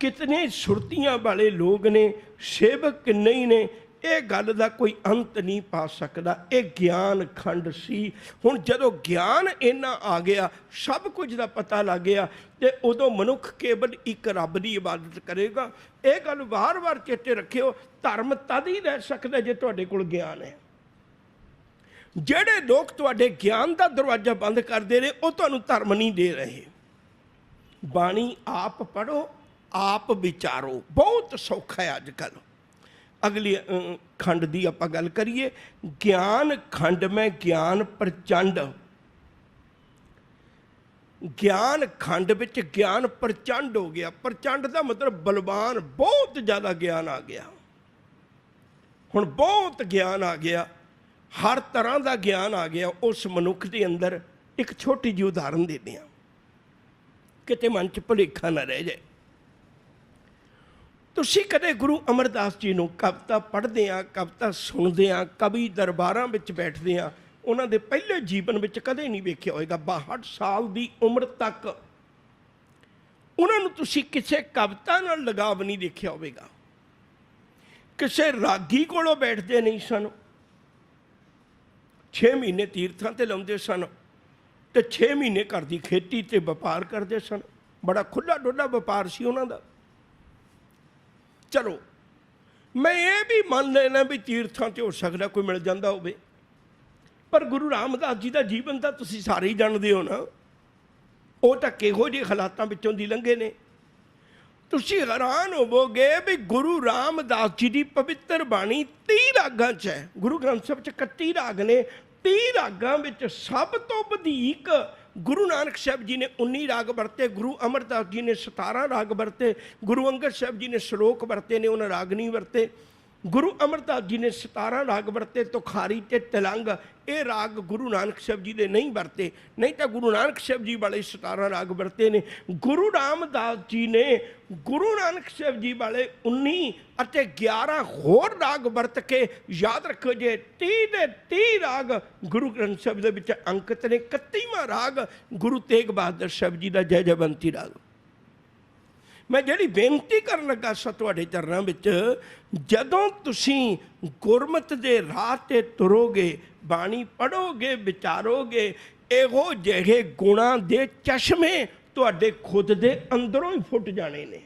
कितने सुरतियां वाले लोग ने, सेवक नहीं ने। ये गल का कोई अंत नहीं पा सकता। ये ज्ञान खंड सी। हुण जदों ज्ञान इन्ना आ गया, सब कुछ का पता लग गया, तो उदों मनुख केवल एक रब की इबादत करेगा। ये गल बार बार चेते रखियो। धर्म तद ही रह सकता जे तुहाडे कोल ज्ञान है। जिहड़े लोग तुहाडे ज्ञान का दरवाजा बंद करते रहे, वो तुहानूं धर्म नहीं दे रहे। बाणी आप पढ़ो, आप विचारो। बहुत सौखा है अजकल। अगली खंड की आप गल करिए। ज्ञान खंड में ज्ञान प्रचंड। ज्ञान खंड विच ज्ञान प्रचंड हो गया। प्रचंड का मतलब बलवान, बहुत ज़्यादा ज्ञान आ गया। हुण बहुत ज्ञान आ गया, हर तरह का ज्ञान आ गया उस मनुख के अंदर। एक छोटी जी उदाहरण देते हैं, किते मन च भुलेखा ना रह जाए। तुसीं कदे गुरु अमरदास जी नूं कविता पढ़दे आ, कविता सुनदे आ, कवि दरबारां विच बैठदे आ, उन्हां दे पहले जीवन विच कदे नहीं वेखिया होएगा। 62 साल की उम्र तक उन्हां नूं तुसीं किसी कविता नाल लगाव नहीं देखिया होवेगा। किसी रागी कोलों बैठदे नहीं सन। 6 महीने तीर्थां ते लाउंदे सन, ते 6 महीने घर की खेती ते व्यापार करते सन। बड़ा खुला डुला व्यापार सी उन्हां दा। चलो मैं ये भी मान लेना भी तीर्थां ते हो सकता कोई मिल जाता हो, पर गुरु रामदास जी का जीवन तो तुसीं सारे ही जानते हो ना। वो तो किहो ਜਿਹੇ हालातों विचों दी लंघे ने। तुसीं हैरान होवोगे भी गुरु रामदास जी की पवित्र बाणी 30 रागां च है। गुरु ग्रंथ साहिब च 31 राग ने। 30 रागां विच सब तो वधिक गुरु नानक साहब जी ने 19 राग वरते, गुरु अमरदास जी ने 17 राग वरते, गुरु अंगद साहब जी ने श्लोक वरते ने, उन्हें राग नहीं वरते। गुरु अमरदास जी ने 17 राग वरते, तुखारी ते तिलंग। ये राग गुरु नानक साहब जी ने नहीं वरते, नहीं तो गुरु नानक साहब जी वाले 17 राग वरते ने। गुरु रामदास जी ने गुरु नानक साहब जी वाले 19 ਅਤੇ 11 होर राग वरत के, याद रखो जे 30 ਦੇ 30 राग गुरु ग्रंथ साहब ਦੇ ਵਿੱਚ अंकित ने। 31वां राग गुरु तेग बहादुर साहब जी का जय जयवंती राग। मैं जिहड़ी बेनती करन लगा सा तुहाडे चरनां विच, जदों तुसीं गुरमत दे राह ते तुरोगे, बाणी पढ़ोगे, विचारोगे, इहो जिहे गुणां दे चश्मे तुहाडे खुद दे अंदरों ही फुट जाने ने,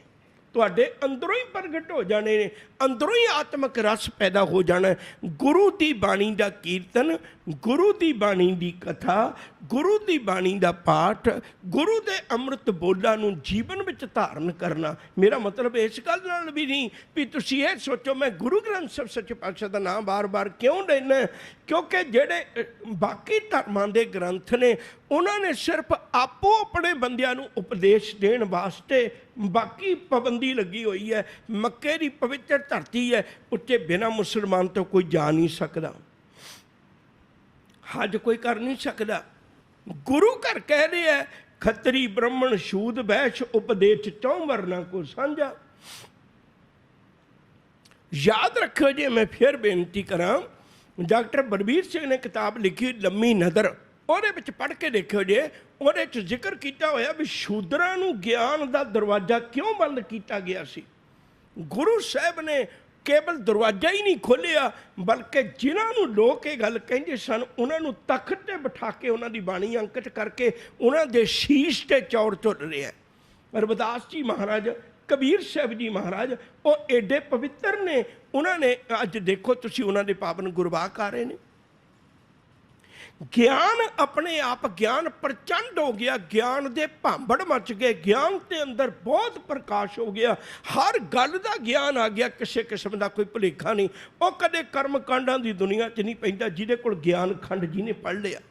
तुहाडे अंदरों ही प्रगट हो जाने ने, अंदरों ही आत्मक रस पैदा हो जाना। गुरु की बाणी का कीर्तन, गुरु की बाणी की कथा, गुरु की बाणी का पाठ, गुरु के अमृत बोलां नूं जीवन में धारण करना। मेरा मतलब इस गल नाल भी नहीं भी तुसीं ये सोचो मैं गुरु ग्रंथ साहिब सच्चे पातशाह का नाम बार बार क्यों लेना, क्योंकि जेड़े बाकी धर्मां दे ग्रंथ ने उन्होंने सिर्फ आपो अपने बंदियां नूं उपदेश देण वास्ते बाकी पाबंदी लगी हुई है। मक्के की पवित्र धरती है, उत्ते बिना मुसलमान तो कोई जा नहीं सकता, हज कोई कर नहीं सकता। गुरु घर कह रहे हैं खतरी ब्राह्मण शूद वैश्य उपदेश चौं वर्णा को साझा। याद रखो जी, मैं फिर बेनती करा, डॉक्टर बलबीर सिंह ने किताब लिखी लम्मी नज़र, ਉਹਦੇ ਵਿੱਚ पढ़ के देखो जे, ਉਹਦੇ ਵਿੱਚ ਜ਼ਿਕਰ ਕੀਤਾ ਹੋਇਆ ਵੀ ਸ਼ੂਦਰਾਂ ਨੂੰ ਗਿਆਨ ਦਾ ਦਰਵਾਜ਼ਾ ਕਿਉਂ ਬੰਦ ਕੀਤਾ ਗਿਆ ਸੀ। ਗੁਰੂ ਸਾਹਿਬ ਨੇ केवल दरवाजा ही नहीं खोलिया, बल्कि जिन्होंने लोग ये गल कहेंगे सन उन्होंने तख्त पर बिठा के उन्होंने बाणी अंकित करके उन्होंने शीश से चौड़ चुल रहे हैं। रविदास जी महाराज, कबीर साहब जी महाराज, वो एडे पवित्र ने, उन्होंने अज देखो तुसी उन्होंने पावन गुरबाख आ रहे हैं। ज्ञान अपने आप ज्ञान प्रचंड हो गया, ज्ञान दे भांबड़ मच गए, ज्ञान के अंदर बहुत प्रकाश हो गया, हर गल का ज्ञान आ गया, किसी किस्म का कोई भुलेखा नहीं। वो कदे कर्म कांडां की दुनिया च नहीं पैंदा जिहदे कोल ज्ञान खंड जिन्हें पढ़ लिया।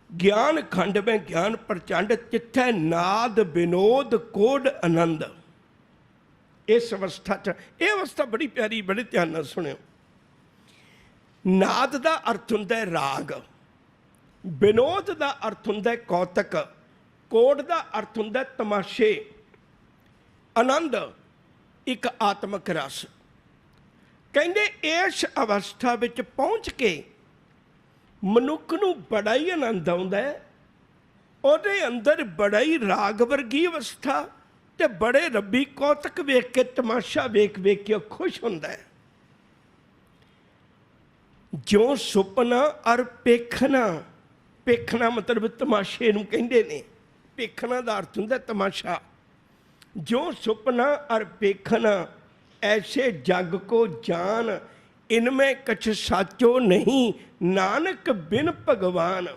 ज्ञान खंड में ज्ञान प्रचंड, जिथे नाद विनोद कोड आनंद। इस अवस्था च यह अवस्था बड़ी प्यारी, बड़े ध्यान नाल सुनियो। नाद का अर्थ हुंदा है राग, विनोद का अर्थ हुंदा है कौतक, कोड का अर्थ हुंदा है तमाशे, आनंद एक आत्मक रस। कहंदे इस अवस्था विच पहुँच के मनुख नूं बड़ा ही आनंद आउंदा है, उहदे अंदर बड़ा ही राग वर्गी अवस्था ते बड़े रब्बी कौतक वेख के, तमाशा वेख वेख के खुश हुंदा है। जो सुपना और पेखना, पेखना मतलब तमाशे नूं कहंदे ने, पेखना दा अर्थ हुंदा तमाशा। जो सुपना और पेखना ऐसे जग को जान, इनमें कछ साचो नहीं, नानक बिन भगवान।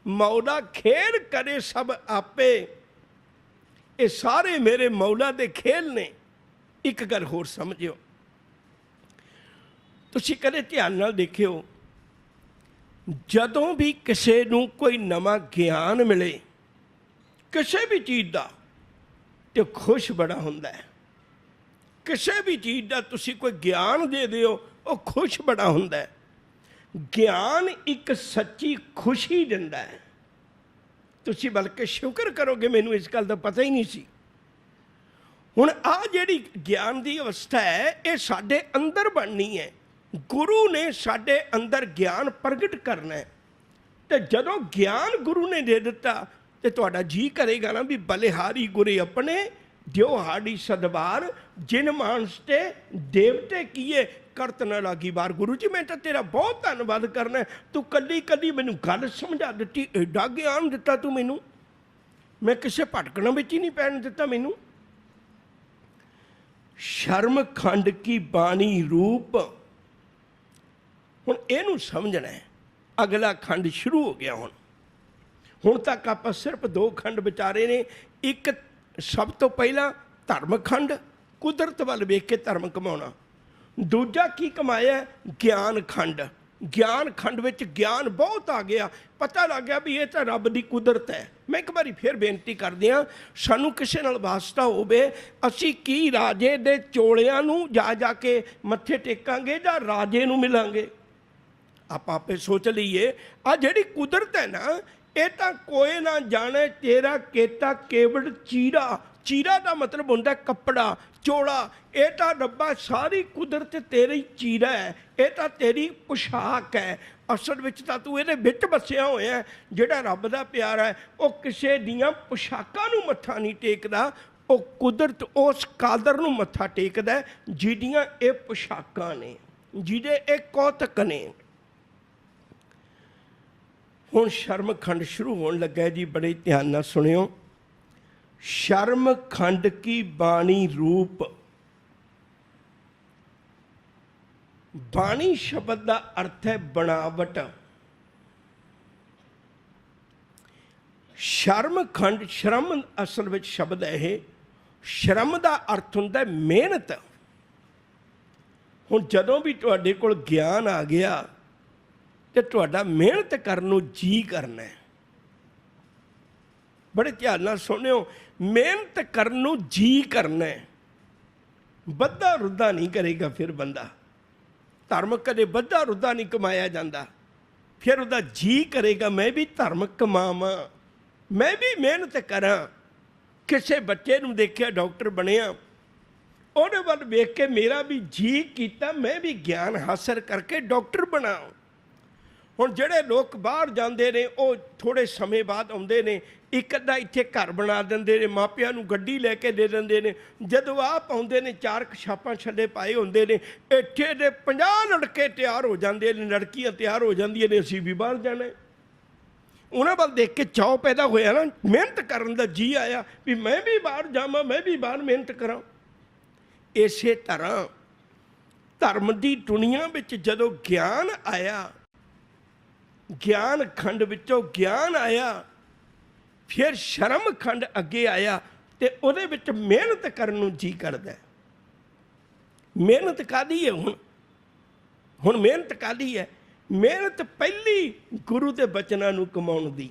मौला खेल करे सब आपे, ये सारे मेरे मौला दे खेल ने। एक गल होर समझियो, तुसीं कदे ध्यान नाल देखियो, जदों भी किसी नूं कोई नवां ज्ञान मिले किसी भी चीज़ का, तो खुश बड़ा हुंदा है। किसी भी चीज़ का तुसीं कोई ज्ञान दे दिओ, वो खुश बड़ा हुंदा है। ज्ञान एक सच्ची खुशी दिंदा है। तुसीं बल्कि शुक्र करोगे मैनूं इस गल दा पता ही नहीं सी। हुण आ जिहड़ी ज्ञान की अवस्था है, ये साडे अंदर बननी है। गुरु ने साडे अंदर ज्ञान प्रगट करना है, तो जदों ज्ञान गुरु ने दे दिता तो तुहाडा जी करेगा ना भी बलिहारी गुरे अपने जो हाड़ी सदबार, जिन मानस ते देवते किए करत न लागी बार। गुरु जी मैं तो तेरा बहुत धन्नवाद करना है, तू कली कली मैनू गल समझा दी, एडा ज्ञान दिता तू मैनू, मैं किसी भटकना में ही नहीं पैन दिता मैनू। शर्म खंड की बाणी रूप, हुण इहनूं समझना है। अगला खंड शुरू हो गया। हुण तक आप सिर्फ 2 खंड विचारे ने। एक सब तो पहला धर्म खंड, कुदरत वाल वेख के धर्म कमाउणा। दूजा की कमाया ज्ञान खंड, ਗਿਆਨ ਖੰਡ ਵਿੱਚ ਗਿਆਨ ਬਹੁਤ ਆ ਗਿਆ, ਪਤਾ ਲੱਗ ਗਿਆ ਵੀ ਇਹ ਤਾਂ ਰੱਬ ਦੀ ਕੁਦਰਤ ਹੈ। ਮੈਂ ਇੱਕ ਵਾਰੀ ਫਿਰ ਬੇਨਤੀ ਕਰਦੀ ਹਾਂ, ਸਾਨੂੰ ਕਿਸੇ ਨਾਲ ਵਾਸਤਾ ਹੋਵੇ, ਅਸੀਂ ਕੀ ਰਾਜੇ ਦੇ ਚੋਲਿਆਂ ਨੂੰ ਜਾ ਜਾ ਕੇ ਮੱਥੇ ਟੇਕਾਂਗੇ ਜਾਂ ਰਾਜੇ ਨੂੰ ਮਿਲਾਂਗੇ? ਆਪਾਂ ਆਪੇ ਸੋਚ ਲਈਏ। ਆ ਜਿਹੜੀ ਕੁਦਰਤ ਹੈ ਨਾ, ਇਹ ਤਾਂ ਕੋਈ ਨਾ ਜਾਣੇ ਤੇਰਾ ਕੀਤਾ ਕੇਵਲ ਚੀਰਾ। ਚੀਰਾ ਦਾ ਮਤਲਬ ਹੁੰਦਾ ਕੱਪੜਾ, ਚੋਲਾ। ਇਹ ਤਾਂ ਰੱਬਾ ਸਾਰੀ ਕੁਦਰਤ ਤੇਰੀ ਚੀਰਾ ਹੈ, ਇਹ ਤਾਂ ਤੇਰੀ ਪੁਸ਼ਾਕ ਹੈ। ਅਸਲ ਵਿੱਚ ਤਾਂ ਤੂੰ ਇਹਦੇ ਵਿੱਚ ਵਸਿਆ ਹੋਇਆ। ਜਿਹੜਾ ਰੱਬ ਦਾ ਪਿਆਰ ਹੈ ਉਹ ਕਿਸੇ ਦੀਆਂ ਪੁਸ਼ਾਕਾਂ ਨੂੰ ਮੱਥਾ ਨਹੀਂ ਟੇਕਦਾ, ਉਹ ਕੁਦਰਤ ਉਸ ਕਾਦਰ ਨੂੰ ਮੱਥਾ ਟੇਕਦਾ ਜਿਹਦੀਆਂ ਇਹ ਪੁਸ਼ਾਕਾਂ ਨੇ, ਜਿਹਦੇ ਇਹ ਕੌਤਕ ਨੇ। ਹੁਣ ਸ਼ਰਮ ਖੰਡ ਸ਼ੁਰੂ ਹੋਣ ਲੱਗਾ ਜੀ, ਬੜੇ ਧਿਆਨ ਨਾਲ ਸੁਣਿਓ। शर्म खंड की बाणी रूप। बाणी शब्द का अर्थ है बनावट। शर्म खंड, शर्म असल में शब्द है, शर्म का अर्थ होंदा मेहनत। हुण जदों भी तुहाडे कोल ज्ञान आ गया तो तुहाडा मेहनत करन नूं जी करना है। बड़े ध्यान नाल सुनियो, मेहनत करन नूं जी करना है। बद्धा रुद्धा नहीं करेगा फिर बंदा। धर्म कदे बद्धा रुद्धा नहीं कमाया जाता, फिर उसका जी करेगा मैं भी धर्म कमावा, मैं भी मेहनत करा। किसी बच्चे नूं देखिया डॉक्टर बनिया, उहदे वल वेख के मेरा भी जी किया मैं भी ज्ञान हासिल करके डॉक्टर बना। हुण जिहड़े लोग बाहर जाते हैं वो थोड़े समय बाद आउंदे ने, एक अद्धा इत्थे घर बना देंदे ने, मापिਆਂ ਨੂੰ ਗੱਡੀ ਲੈ ਕੇ ਦੇ ਦਿੰਦੇ ਨੇ। ਜਦੋਂ ਆਪ ਆਉਂਦੇ ਨੇ ਚਾਰ ਛਾਪਾਂ ਛੱਡੇ ਪਾਏ ਹੁੰਦੇ ਨੇ, ਇੱਥੇ ਦੇ 50 ਲੜਕੇ ਤਿਆਰ ਹੋ ਜਾਂਦੇ ਨੇ, ਲੜਕੀਆਂ ਤਿਆਰ ਹੋ ਜਾਂਦੀਆਂ ਨੇ, ਅਸੀਂ ਵੀ ਬਾਹਰ ਜਾਣਾ। ਉਹਨਾਂ ਵੱਲ ਦੇਖ ਕੇ ਚਾਅ ਪੈਦਾ ਹੋਇਆ ਨਾ, ਮਿਹਨਤ ਕਰਨ ਦਾ ਜੀ ਆਇਆ ਵੀ ਮੈਂ ਵੀ ਬਾਹਰ ਜਾਵਾਂ, ਮੈਂ ਵੀ ਬਾਹਰ ਮਿਹਨਤ ਕਰਾਂ। ਇਸੇ ਤਰ੍ਹਾਂ ਧਰਮ ਦੀ ਦੁਨੀਆ ਵਿੱਚ ਜਦੋਂ ਗਿਆਨ ਆਇਆ, ਗਿਆਨ ਖੰਡ ਵਿੱਚੋਂ ਗਿਆਨ ਆਇਆ, फिर शर्म खंड अगे आया तो उहदे विच मेहनत करन नूं जी करदा। मेहनत कादी है? हुण मेहनत कादी है? मेहनत पहली गुरु के बचनां नूं कमाउण दी।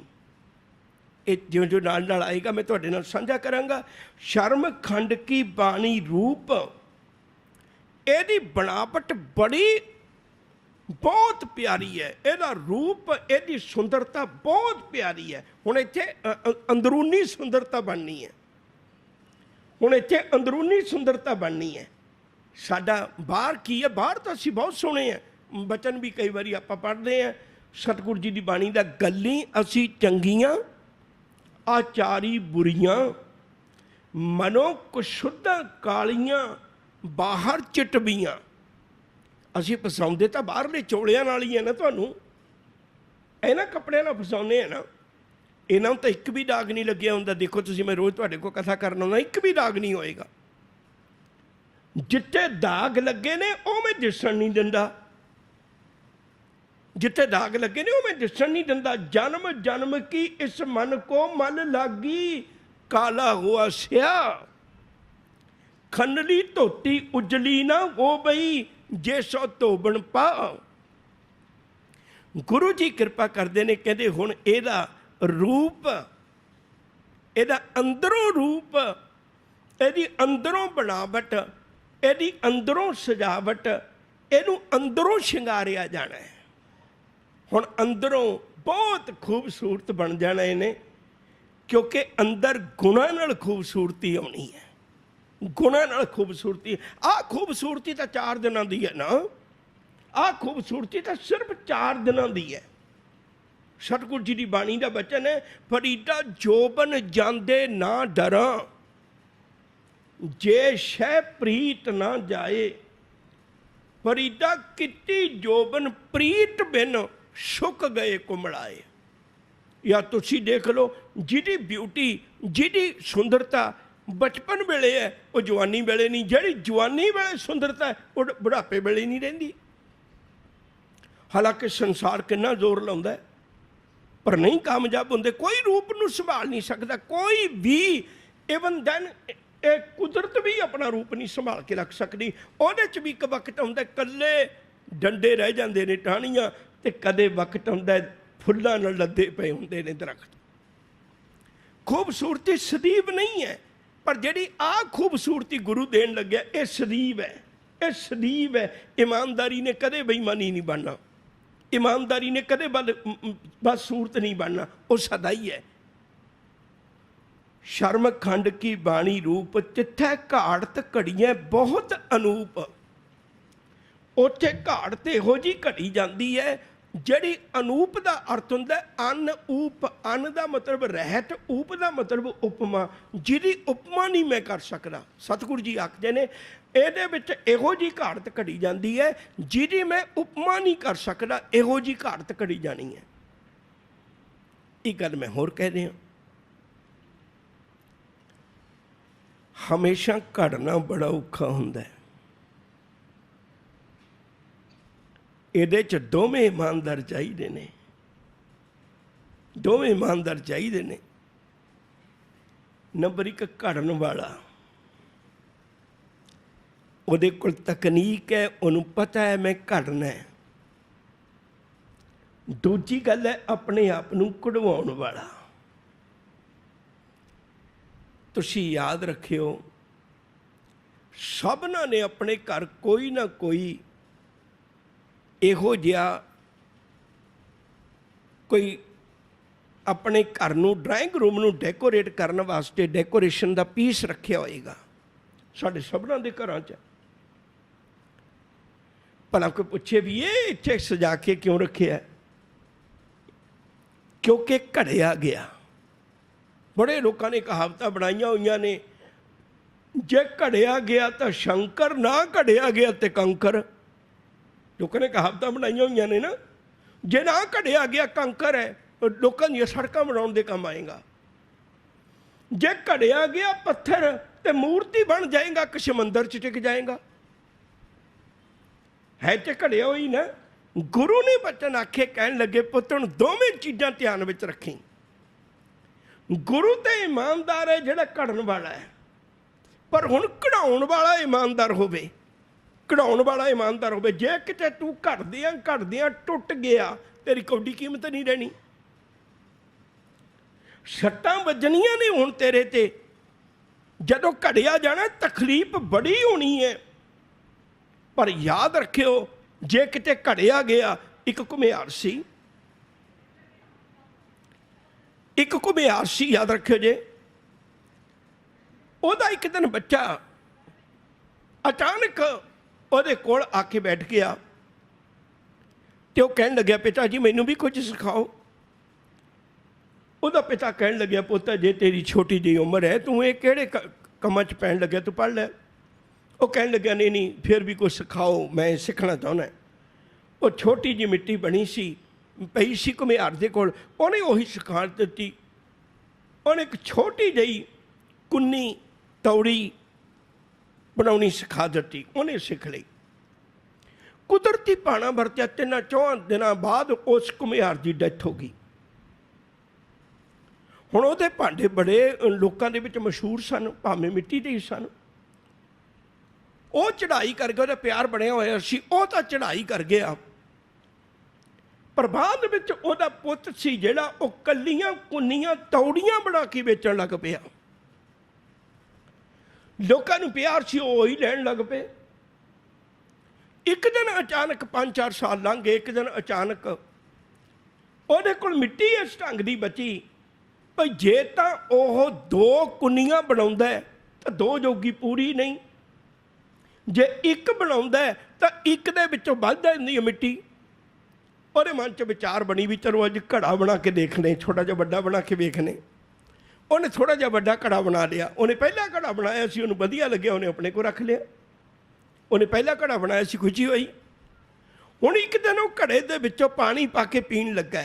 ये जो जो नाल नाल आएगा मैं तुहाडे नाल साझा करांगा। शर्म खंड की बाणी रूप, इहदी बनावट बड़ी बहुत प्यारी है, इहदा रूप, इहदी सुंदरता बहुत प्यारी है। हुण इत्थे अंदरूनी सुंदरता बननी है, हुण इत्थे अंदरूनी सुंदरता बननी है। साडा बाहर की है? बाहर तो असीं बहुत सोहणे हैं, बचन भी कई बारी आपां पढ़दे हैं सतगुरु जी दी बाणी दा, गल्ली असीं चंगियां आचारी बुरियां, मनो कुशुद्ध कालियां बाहर चिटबियां। ਅਸੀਂ ਫਸਾਉਂਦੇ ਤਾਂ ਬਾਹਰਲੇ ਚੋਲਿਆਂ ਨਾਲ ਹੀ ਹੈ ਨਾ, ਤੁਹਾਨੂੰ ਇਹਨਾਂ ਕੱਪੜਿਆਂ ਨਾਲ ਫਸਾਉਂਦੇ ਆ ਨਾ। ਇਹਨਾਂ ਨੂੰ ਤਾਂ ਇੱਕ ਵੀ ਦਾਗ ਨਹੀਂ ਲੱਗਿਆ ਹੁੰਦਾ। ਦੇਖੋ ਤੁਸੀਂ, ਮੈਂ ਰੋਜ਼ ਤੁਹਾਡੇ ਕੋਲ ਕਥਾ ਕਰਨ ਆਉਂਦਾ, ਇੱਕ ਵੀ ਦਾਗ ਨਹੀਂ ਹੋਏਗਾ। ਜਿੱਥੇ ਦਾਗ ਲੱਗੇ ਨੇ ਉਹ ਮੈਂ ਦਿਸਣ ਨਹੀਂ ਦਿੰਦਾ, ਜਿੱਥੇ ਦਾਗ ਲੱਗੇ ਨੇ ਉਹ ਮੈਂ ਦਿਸਣ ਨਹੀਂ ਦਿੰਦਾ। ਜਨਮ ਜਨਮ ਕੀ ਇਸ ਮਨ ਕੋ ਮਨ ਲਾਗੀ, ਕਾਲਾ ਹੁਆ ਸਿਆ, ਖੰਡਲੀ ਧੋਤੀ ਉਜਲੀ ਨਾ ਹੋ ਬਈ, जे सो धोबन पा। गुरु जी कृपा करते हैं, कहते हुण इहदा रूप, इहदा अंदरों रूप, इहदी अंदरों बनावट, इहदी अंदरों सजावट, इहनूं अंदरों शिंगारिया जाना है। हुण अंदरों बहुत खूबसूरत बन जाना इहने, क्योंकि अंदर गुणां नाल खूबसूरती आउणी है। गुणां नाल खूबसूरती, आ खूबसूरती तो 4 दिनों की है ना, आ खूबसूरती तो सिर्फ 4 दिनों की है। सतगुरु जी की बाणी का बचन है, फरीदा जोबन जांदे ना डरा, जे शह प्रीत ना जाए। फरीदा किती जोबन प्रीत बिन सुक गए कुमड़ाए। या तुसी देख लो, जिहदी ब्यूटी, जिहदी सुंदरता बचपन वेले है वो जवानी वेले नहीं, जिहड़ी जवानी वेले सुंदरता है वो बुढ़ापे वेले नहीं रहिंदी। हालांकि संसार कितना जोर लाउंदा है पर नहीं कामयाब होंदे। कोई रूप नूं संभाल नहीं सकता, कोई भी। इवन दैन कुदरत भी अपना रूप नहीं संभाल के रख सकती। उहदे च भी एक वक्त आउंदा कल्ले ਡੰਡੇ ਰਹਿ ਜਾਂਦੇ ਨੇ ਟਾਹਣੀਆਂ, ਤੇ ਕਦੇ ਵਕਤ ਆਉਂਦਾ ਫੁੱਲਾਂ ਨਾਲ ਲੱਦੇ ਪਏ ਹੁੰਦੇ ਨੇ ਦਰਖਤ। ਖੂਬਸੂਰਤੀ ਸਦੀਵ ਨਹੀਂ ਹੈ, ਪਰ ਜਿਹੜੀ ਆਹ ਖੂਬਸੂਰਤੀ ਗੁਰੂ ਦੇਣ ਲੱਗਿਆ ਇਹ ਸਦੀਵ ਹੈ, ਇਹ ਸਦੀਵ ਹੈ। ਈਮਾਨਦਾਰੀ ਨੇ ਕਦੇ ਬੇਈਮਾਨੀ ਨਹੀਂ ਬਣਨਾ, ਈਮਾਨਦਾਰੀ ਨੇ ਕਦੇ ਬਸ ਸੂਰਤ ਨਹੀਂ ਬਣਨਾ, ਉਹ ਸਦਾ ਹੀ ਹੈ। ਸ਼ਰਮ ਖੰਡ ਕੀ ਬਾਣੀ ਰੂਪ, ਜਿੱਥੇ ਘਾੜਤ ਘੜੀਆਂ ਬਹੁਤ ਅਨੂਪ। ਉੱਥੇ ਘਾੜਤ ਇਹੋ ਜਿਹੀ ਘੜੀ ਜਾਂਦੀ ਹੈ ਜਿਹੜੀ ਅਨੂਪ ਦਾ ਅਰਥ ਹੁੰਦਾ ਅਨ ਊਪ। ਅਨ ਦਾ ਮਤਲਬ ਰਹਿਤ, ਊਪ ਦਾ ਮਤਲਬ ਉਪਮਾ, ਜਿਹਦੀ ਉਪਮਾ ਨਹੀਂ ਮੈਂ ਕਰ ਸਕਦਾ। ਸਤਿਗੁਰੂ ਜੀ ਆਖਦੇ ਨੇ ਇਹਦੇ ਵਿੱਚ ਇਹੋ ਜਿਹੀ ਘਾੜਤ ਘੜੀ ਜਾਂਦੀ ਹੈ ਜਿਹਦੀ ਮੈਂ ਉਪਮਾ ਨਹੀਂ ਕਰ ਸਕਦਾ, ਇਹੋ ਜਿਹੀ ਘਾੜਤ ਘੜੀ ਜਾਣੀ ਹੈ। ਇਹ ਗੱਲ ਮੈਂ ਹੋਰ ਕਹਿ ਰਿਹਾ, ਹਮੇਸ਼ਾ ਘੜਨਾ ਬੜਾ ਔਖਾ ਹੁੰਦਾ ਹੈ। ਇਹਦੇ 'ਚ ਦੋਵੇਂ ਇਮਾਨਦਾਰ ਚਾਹੀਦੇ ਨੇ, ਦੋਵੇਂ ਇਮਾਨਦਾਰ ਚਾਹੀਦੇ ਨੇ। ਨੰਬਰ 1 ਘੜਨ ਵਾਲਾ, ਉਹਦੇ ਕੋਲ ਤਕਨੀਕ ਹੈ, ਉਹਨੂੰ ਪਤਾ ਹੈ ਮੈਂ ਘੜਨਾ ਹੈ। ਦੂਜੀ ਗੱਲ ਹੈ ਆਪਣੇ ਆਪ ਨੂੰ ਕਢਵਾਉਣ ਵਾਲਾ। ਤੁਸੀਂ ਯਾਦ ਰੱਖਿਓ, ਸਭਨਾਂ ਨੇ ਆਪਣੇ ਘਰ ਕੋਈ ਨਾ ਕੋਈ ਇਹੋ ਜਿਹਾ ਕੋਈ ਆਪਣੇ ਘਰ ਨੂੰ, ਡਰਾਇੰਗ ਰੂਮ ਨੂੰ ਡੈਕੋਰੇਟ ਕਰਨ ਵਾਸਤੇ ਡੈਕੋਰੇਸ਼ਨ ਦਾ ਪੀਸ ਰੱਖਿਆ ਹੋਏਗਾ। ਸਾਡੇ ਸਭਨਾਂ ਦੇ ਘਰਾਂ 'ਚ। ਭਲਾ ਕੋਈ ਪੁੱਛੇ ਵੀ ਇਹ ਇੱਥੇ ਸਜਾ ਕੇ ਕਿਉਂ ਰੱਖਿਆ? ਕਿਉਂਕਿ ਘੜਿਆ ਗਿਆ। ਬੜੇ ਲੋਕਾਂ ਨੇ ਕਹਾਵਤਾਂ ਬਣਾਈਆਂ ਹੋਈਆਂ ਨੇ, ਜੇ ਘੜਿਆ ਗਿਆ ਤਾਂ ਸ਼ੰਕਰ, ਨਾ ਘੜਿਆ ਗਿਆ ਤੇ ਕੰਕਰ। ਲੋਕਾਂ ਨੇ ਕਹਾਵਤਾਂ ਬਣਾਈਆਂ ਹੋਈਆਂ ਨੇ ਨਾ, ਜੇ ਨਾ ਘੜਿਆ ਗਿਆ ਕੰਕਰ ਹੈ, ਲੋਕਾਂ ਦੀਆਂ ਸੜਕਾਂ ਬਣਾਉਣ ਦੇ ਕੰਮ ਆਏਗਾ। ਜੇ ਘੜਿਆ ਗਿਆ ਪੱਥਰ ਤੇ ਮੂਰਤੀ ਬਣ ਜਾਏਗਾ, ਕਿ ਸਮੁੰਦਰ 'ਚ ਟਿਕ ਜਾਏਗਾ। ਹੈ ਤੇ ਘੜਿਆ ਹੋਈ ਨਾ। ਗੁਰੂ ਨੇ ਬਚਨ ਆਖੇ, ਕਹਿਣ ਲੱਗੇ ਪੁੱਤ ਹੁਣ ਦੋਵੇਂ ਚੀਜ਼ਾਂ ਧਿਆਨ ਵਿੱਚ ਰੱਖੀ। ਗੁਰੂ ਤੇ ਇਮਾਨਦਾਰ ਹੈ ਜਿਹੜਾ ਘੜਨ ਵਾਲਾ ਹੈ, ਪਰ ਹੁਣ ਕਢਾਉਣ ਵਾਲਾ ਇਮਾਨਦਾਰ ਹੋਵੇ, ਕਢਾਉਣ ਵਾਲਾ ਇਮਾਨਦਾਰ ਹੋਵੇ। ਜੇ ਕਿਤੇ ਤੂੰ ਘੜਦਿਆਂ ਟੁੱਟ ਗਿਆ, ਤੇਰੀ ਕੌਡੀ ਕੀਮਤ ਨਹੀਂ ਰਹਿਣੀ। ਸੱਟਾਂ ਵੱਜਣੀਆਂ ਨੇ ਹੁਣ ਤੇਰੇ ਤੇ, ਜਦੋਂ ਘੜਿਆ ਜਾਣਾ ਤਕਲੀਫ ਬੜੀ ਹੋਣੀ ਹੈ। ਪਰ ਯਾਦ ਰੱਖਿਓ, ਜੇ ਕਿਤੇ ਘੜਿਆ ਗਿਆ, ਇੱਕ ਘੁਮਿਆਰ ਸੀ, ਇੱਕ ਘੁਮਿਆਰ ਸੀ, ਯਾਦ ਰੱਖਿਓ ਜੇ। ਉਹਦਾ ਇੱਕ ਦਿਨ ਬੱਚਾ ਅਚਾਨਕ ਉਹਦੇ ਕੋਲ ਆ ਕੇ ਬੈਠ ਗਿਆ ਤੇ ਉਹ ਕਹਿਣ ਲੱਗਿਆ, ਪਿਤਾ ਜੀ ਮੈਨੂੰ ਵੀ ਕੁਝ ਸਿਖਾਓ। ਉਹਦਾ ਪਿਤਾ ਕਹਿਣ ਲੱਗਿਆ, ਪੁੱਤ ਜੇ ਤੇਰੀ ਛੋਟੀ ਜਿਹੀ ਉਮਰ ਹੈ, ਤੂੰ ਇਹ ਕਿਹੜੇ ਕੰਮਾਂ 'ਚ ਪੈਣ ਲੱਗਿਆ, ਤੂੰ ਪੜ੍ਹ ਲੈ। ਉਹ ਕਹਿਣ ਲੱਗਿਆ, ਨਹੀਂ ਫਿਰ ਵੀ ਕੁਛ ਸਿਖਾਓ, ਮੈਂ ਸਿੱਖਣਾ ਚਾਹੁੰਦਾ। ਉਹ ਛੋਟੀ ਜਿਹੀ ਮਿੱਟੀ ਬਣੀ ਸੀ, ਪਈ ਸੀ ਘੁਮਿਆਰ ਦੇ ਕੋਲ, ਉਹਨੇ ਉਹੀ ਸਿਖਾ ਦਿੱਤੀ। ਉਹਨੇ ਇੱਕ ਛੋਟੀ ਜਿਹੀ ਕੁੰਨੀ ਤੌੜੀ ਬਣਾਉਣੀ ਸਿਖਾ ਦਿੱਤੀ, ਉਹਨੇ ਸਿੱਖ ਲਈ। ਕੁਦਰਤੀ ਭਾਣਾ ਵਰਤਿਆ। 3-4 ਦਿਨਾਂ ਬਾਅਦ ਉਸ ਘੁਮਿਆਰ ਦੀ ਡੈਥ ਹੋ ਗਈ। ਹੁਣ ਉਹਦੇ ਭਾਂਡੇ ਬੜੇ ਲੋਕਾਂ ਦੇ ਵਿੱਚ ਮਸ਼ਹੂਰ ਸਨ, ਭਾਵੇਂ ਮਿੱਟੀ ਦੇ ਹੀ ਸਨ। ਉਹ ਚੜ੍ਹਾਈ ਕਰਕੇ, ਉਹਦਾ ਪਿਆਰ ਬਣਿਆ ਹੋਇਆ ਸੀ, ਉਹ ਤਾਂ ਚੜ੍ਹਾਈ ਕਰ ਗਿਆ। ਪਰ ਬਾਅਦ ਵਿੱਚ ਉਹਦਾ ਪੁੱਤ ਸੀ ਜਿਹੜਾ, ਉਹ ਕੱਲੀਆਂ ਕੁੰਨੀਆਂ ਤੌੜੀਆਂ ਬਣਾ ਕੇ ਵੇਚਣ ਲੱਗ ਪਿਆ। ਲੋਕਾਂ ਨੂੰ ਪਿਆਰ ਸੀ, ਉਹ ਹੀ ਲੈਣ ਲੱਗ ਪਏ। ਇੱਕ ਦਿਨ ਅਚਾਨਕ 5-4 ਸਾਲ ਲੰਘ ਗਏ। ਇੱਕ ਦਿਨ ਅਚਾਨਕ ਉਹਦੇ ਕੋਲ ਮਿੱਟੀ ਇਸ ਢੰਗ ਦੀ ਬਚੀ, ਭਈ ਜੇ ਤਾਂ ਉਹ 2 ਕੁੰਨੀਆਂ ਬਣਾਉਂਦਾ ਤਾਂ 2 ਜੋਗੀ ਪੂਰੀ ਨਹੀਂ, ਜੇ ਇੱਕ ਬਣਾਉਂਦਾ ਤਾਂ ਇੱਕ ਦੇ ਵਿੱਚੋਂ ਵੱਧ ਜਾਂਦੀ ਹੈ ਮਿੱਟੀ। ਉਹਦੇ ਮਨ 'ਚ ਵਿਚਾਰ ਬਣੀ ਵੀ ਚਲੋ ਅੱਜ ਘੜਾ ਬਣਾ ਕੇ ਦੇਖਣੇ, ਛੋਟਾ ਜਿਹਾ ਵੱਡਾ ਬਣਾ ਕੇ ਵੇਖਣੇ। ਉਹਨੇ ਥੋੜ੍ਹਾ ਜਿਹਾ ਵੱਡਾ ਘੜਾ ਬਣਾ ਲਿਆ। ਉਹਨੇ ਪਹਿਲਾ ਘੜਾ ਬਣਾਇਆ ਸੀ, ਉਹਨੂੰ ਵਧੀਆ ਲੱਗਿਆ, ਉਹਨੇ ਆਪਣੇ ਕੋਲ ਰੱਖ ਲਿਆ। ਉਹਨੇ ਪਹਿਲਾ ਘੜਾ ਬਣਾਇਆ ਸੀ, ਖੁਸ਼ੀ ਹੋਈ। ਹੁਣ ਇੱਕ ਦਿਨ ਉਹ ਘੜੇ ਦੇ ਵਿੱਚੋਂ ਪਾਣੀ ਪਾ ਕੇ ਪੀਣ ਲੱਗਾ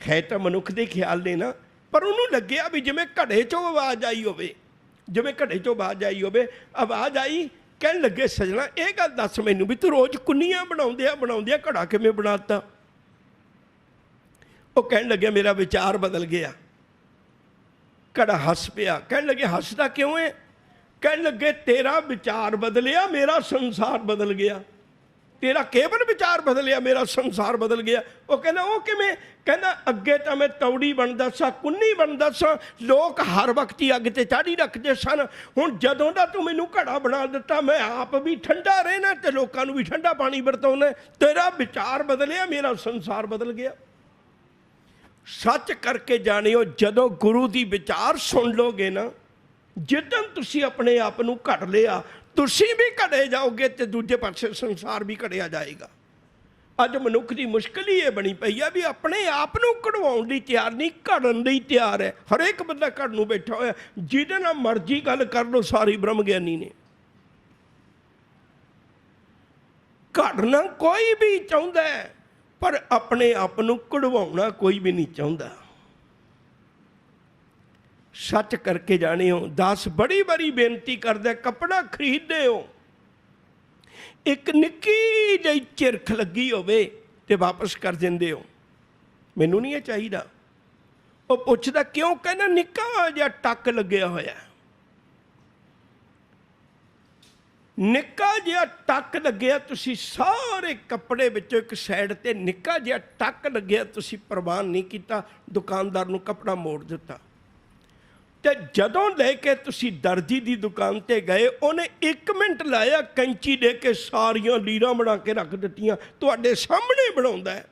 ਹੈ ਤਾਂ ਮਨੁੱਖ ਦੇ ਖਿਆਲ ਨੇ ਨਾ, ਪਰ ਉਹਨੂੰ ਲੱਗਿਆ ਵੀ ਜਿਵੇਂ ਘੜੇ 'ਚੋਂ ਆਵਾਜ਼ ਆਈ ਹੋਵੇ, ਜਿਵੇਂ ਘੜੇ 'ਚੋਂ ਆਵਾਜ਼ ਆਈ ਹੋਵੇ। ਆਵਾਜ਼ ਆਈ, ਕਹਿਣ ਲੱਗੇ ਸਜਣਾ ਇਹ ਗੱਲ ਦੱਸ ਮੈਨੂੰ ਵੀ ਤੂੰ ਰੋਜ਼ ਕੁੰਨੀਆਂ ਬਣਾਉਂਦਿਆਂ ਘੜਾ ਕਿਵੇਂ ਬਣਾਤਾ? ਉਹ ਕਹਿਣ ਲੱਗਿਆ ਮੇਰਾ ਵਿਚਾਰ ਬਦਲ ਗਿਆ। ਘੜਾ ਹੱਸ ਪਿਆ। ਕਹਿਣ ਲੱਗੇ ਹੱਸਦਾ ਕਿਉਂ ਹੈ? ਕਹਿਣ ਲੱਗੇ ਤੇਰਾ ਵਿਚਾਰ ਬਦਲਿਆ, ਮੇਰਾ ਸੰਸਾਰ ਬਦਲ ਗਿਆ। तेरा केवल विचार बदलिया, मेरा संसार बदल गया। वो कहना वो किवें? कहना अगे तो मैं तौड़ी बनता सा, कुन्नी बनता सा, लोग हर वक्त ही अग ते चाढ़ी रखते सन। हुण जदों दा तू मैनू घड़ा बना दिता, मैं आप भी ठंडा रहना ते लोकां नूं भी ठंडा पानी वरताउणा। तेरा विचार बदलिया, मेरा संसार बदल गया। सच करके जानियो, जदों गुरु दी विचार सुन लोगे ना, जिदन तुसी अपने आप नूं घड़ लिया, तुसी भी घड़े जाओगे तो दूजे पासे संसार भी घड़िया जाएगा। अज मनुख की मुश्किल ही ये बनी पई है भी अपने आप नूं कढ़वाउण लई तैयार नहीं, घड़न लई तैयार है। हरेक बंदा घड़ नूं बैठा होया, जिहदे नाल मर्जी गल कर लो, सारी ब्रह्म ज्ञानी ने। घड़ना कोई भी चाहुंदा है, पर अपने आप नूं कढ़वाउणा कोई भी नहीं चाहुंदा। सच करके जानियो, दास बड़ी बड़ी बेनती करदा, कपड़ा खरीददे हो, एक निक्की जी चिरख लगी होवे ते वापस कर दिंदे हो, मैनू नहीं चाहिदा। वो पुछदा क्यों? कहना निक्का जिहा टक लग्या होया। निक्का जिहा टक लग्या, तुसी सारे कपड़े विचों एक साइड ते निक्का जिहा टक लग्या, तुसी प्रवान नहीं कीता, दुकानदार नूं कपड़ा मोड़ दिता। ते जदों लेके तुसी दर्जी की दुकान ते गए, उन्हें 1 मिनट लाया, कैंची दे के सारियां लीरां बना के रख दित्तियां। तुहाडे सामने बनाउंदा है,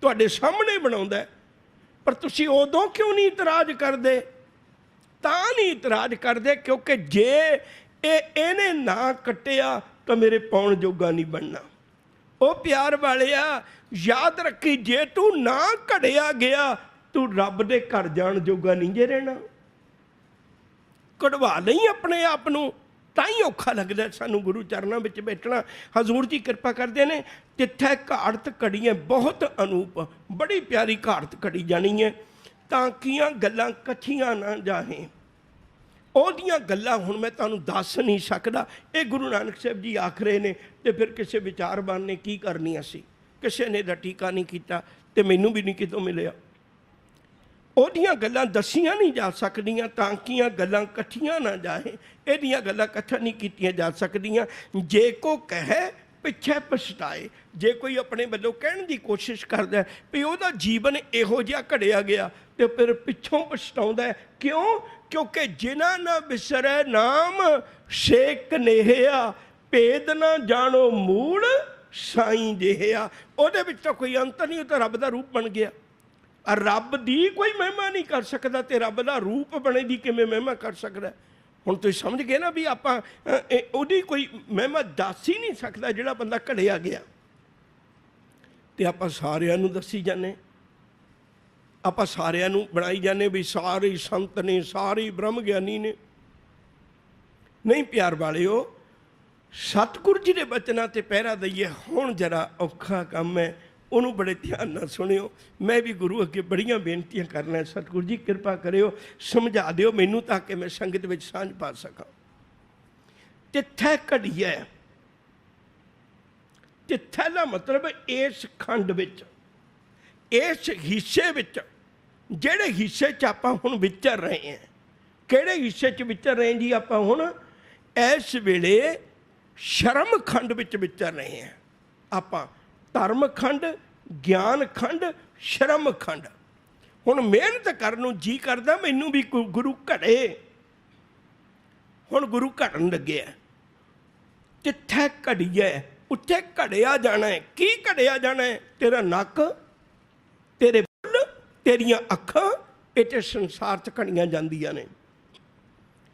तुहाडे सामने बनाउंदा है, पर तुसी उदों क्यों नहीं इतराज करदे? तां नहीं इतराज करदे क्योंकि जे इहने ना कट्टिया तो मेरे पाउण जोगा नहीं बनना। ओ प्यार वालिया, याद रखी, जे तू ना घड़िया गया, तू रब दे घर जाण जोगा नहीं जे रहना। कढ़वा नहीं अपने आप नूं, तां ही औखा लगदा सानू गुरु चरनां विच बैठना। हजूर जी कृपा करते हैं, जिथे घाड़त घड़ी है बहुत अनूप, बड़ी प्यारी घाड़त घड़ी जानी है, ताकियां गल्लां कट्ठियां ना जाएं। ओहदियां गल्लां हुण मैं तुहानूं दस नहीं सकदा, ये गुरु नानक साहब जी आख रहे ने, ते फिर किसी विचारवान ने की करनी सी, किसी ने दा टीका नहीं कीता ते मैनू भी नहीं कितों मिलिया। ओहदियां गल्लां दसियां नहीं जा सकदियां, ताकियां गल्लां कट्ठियां ना जाए, इहदियां गल्लां कट्ठा नहीं कीतियां जा सकदियां। जे को कहे पिछे पछताए, जे कोई अपने वालों कहण की कोशिश करदा है भी उहदा जीवन इहो जिहा घड़िया गया, तो फिर पिछों पछताउंदा है। क्यों? क्योंकि जिन्हां ना विसरै नाम शेक नेहिया, भेद ना जानो मूल साईं जेहिया। उहदे विच तां कोई अंत नहीं, तो रब दा रूप बन गया। रब की कोई महिमा नहीं कर सकता, तो रब का रूप बने की किमें महिमा कर सकता? हुण तुसीं समझ गए ना भी आपां उहदी कोई महिमा दस ही नहीं सकता जिहड़ा बंदा घड़िया गया। तो आपां सारिआं नूं दसी जाने, आपां सारिआं नूं बनाई जाने भी सारे संत ने, सारे ब्रह्म ज्ञानी ने। नहीं प्यार वालिओ, सतगुरु जी के बचनां ते पहरा दईए। हुण जरा औखा काम है, उन्होंने बड़े ध्यान न सुनियो। मैं भी गुरु अगे बड़ियां बेनतियां करना, सतगुरु जी कृपा करियो, समझा दिओ मैनू ताकि मैं संगत में सांझ पा सका। तिथे घड़ी है, तिथे का मतलब इस खंड विच, इस हिस्से विच, जिहड़े हिस्से च आपां हुण विचर रहे हैं। किहड़े हिस्से च विचर रहे हैं जी? आपां हुण इस वेले शर्म खंड विच विचर रहे हैं। आपां धर्म खंड, ज्ञान खंड, शर्म खंड। हुण मेहनत करन जी करदा मैनू भी गुरु घड़े। हुण गुरु घड़न लगे है, जिथे घड़ी है उत्थे घड़िया जाना है। की घड़िया जाना है? तेरा नक, तेरे बुल, तेरियां अखां, इत्थे संसार च घड़ियां जांदियां ने।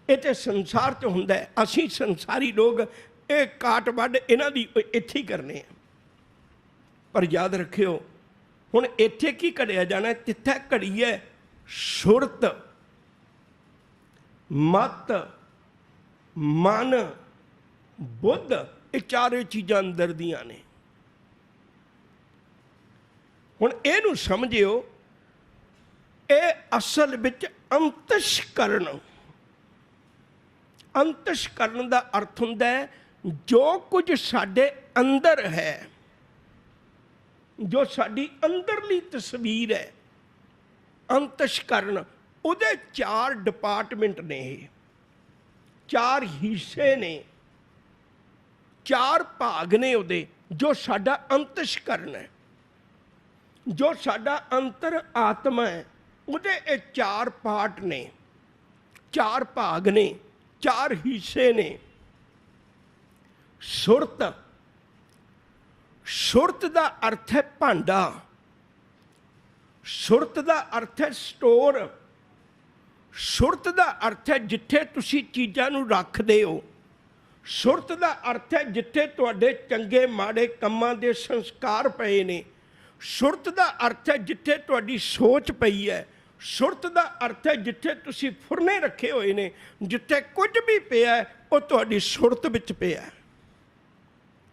इत्थे संसार च हुंदा है। असीं संसारी लोग ये काट वढ इन्हां दी इत्थे ही करने हैं। पर याद रखियो, हुण इत्थे की घड़िया जाना है? जिथे घड़ी है सुरत, मत, मन, बुद्ध, ये चारों चीज़ां अंदर दियां ने। हुण इहनूं समझियो, ये असल विच अंतशकरण, अंतशकरण का अर्थ हुंदा है जो कुछ साडे अंदर है, जो साडी अंदरली तस्वीर है। अंतशकरण, उहदे 4 डिपार्टमेंट ने, 4 हिस्से ने, 4 भाग ने उहदे। जो साडा अंतशकरण है, जो साडा अंतर आत्मा है, ਉਹਦੇ ਇਹ चार पार्ट ने, चार भाग ने, चार हिस्से ने। सुरत, सुरत का अर्थ है भांडा, सुरत का अर्थ है स्टोर, सुरत का अर्थ है जिथे तुसी चीज़ां नूं रखदे हो। सुरत का अर्थ है जिथे तुहाडे चंगे माड़े कम्मां दे संस्कार पए ने। सुरत का अर्थ है जिथे तुहाडी सोच पई है। सुरत का अर्थ है जिथे तुसी फुरने रखे हुए ने, जिथे कुछ भी पिया है वो तुहाडी सुरत विच पिया है।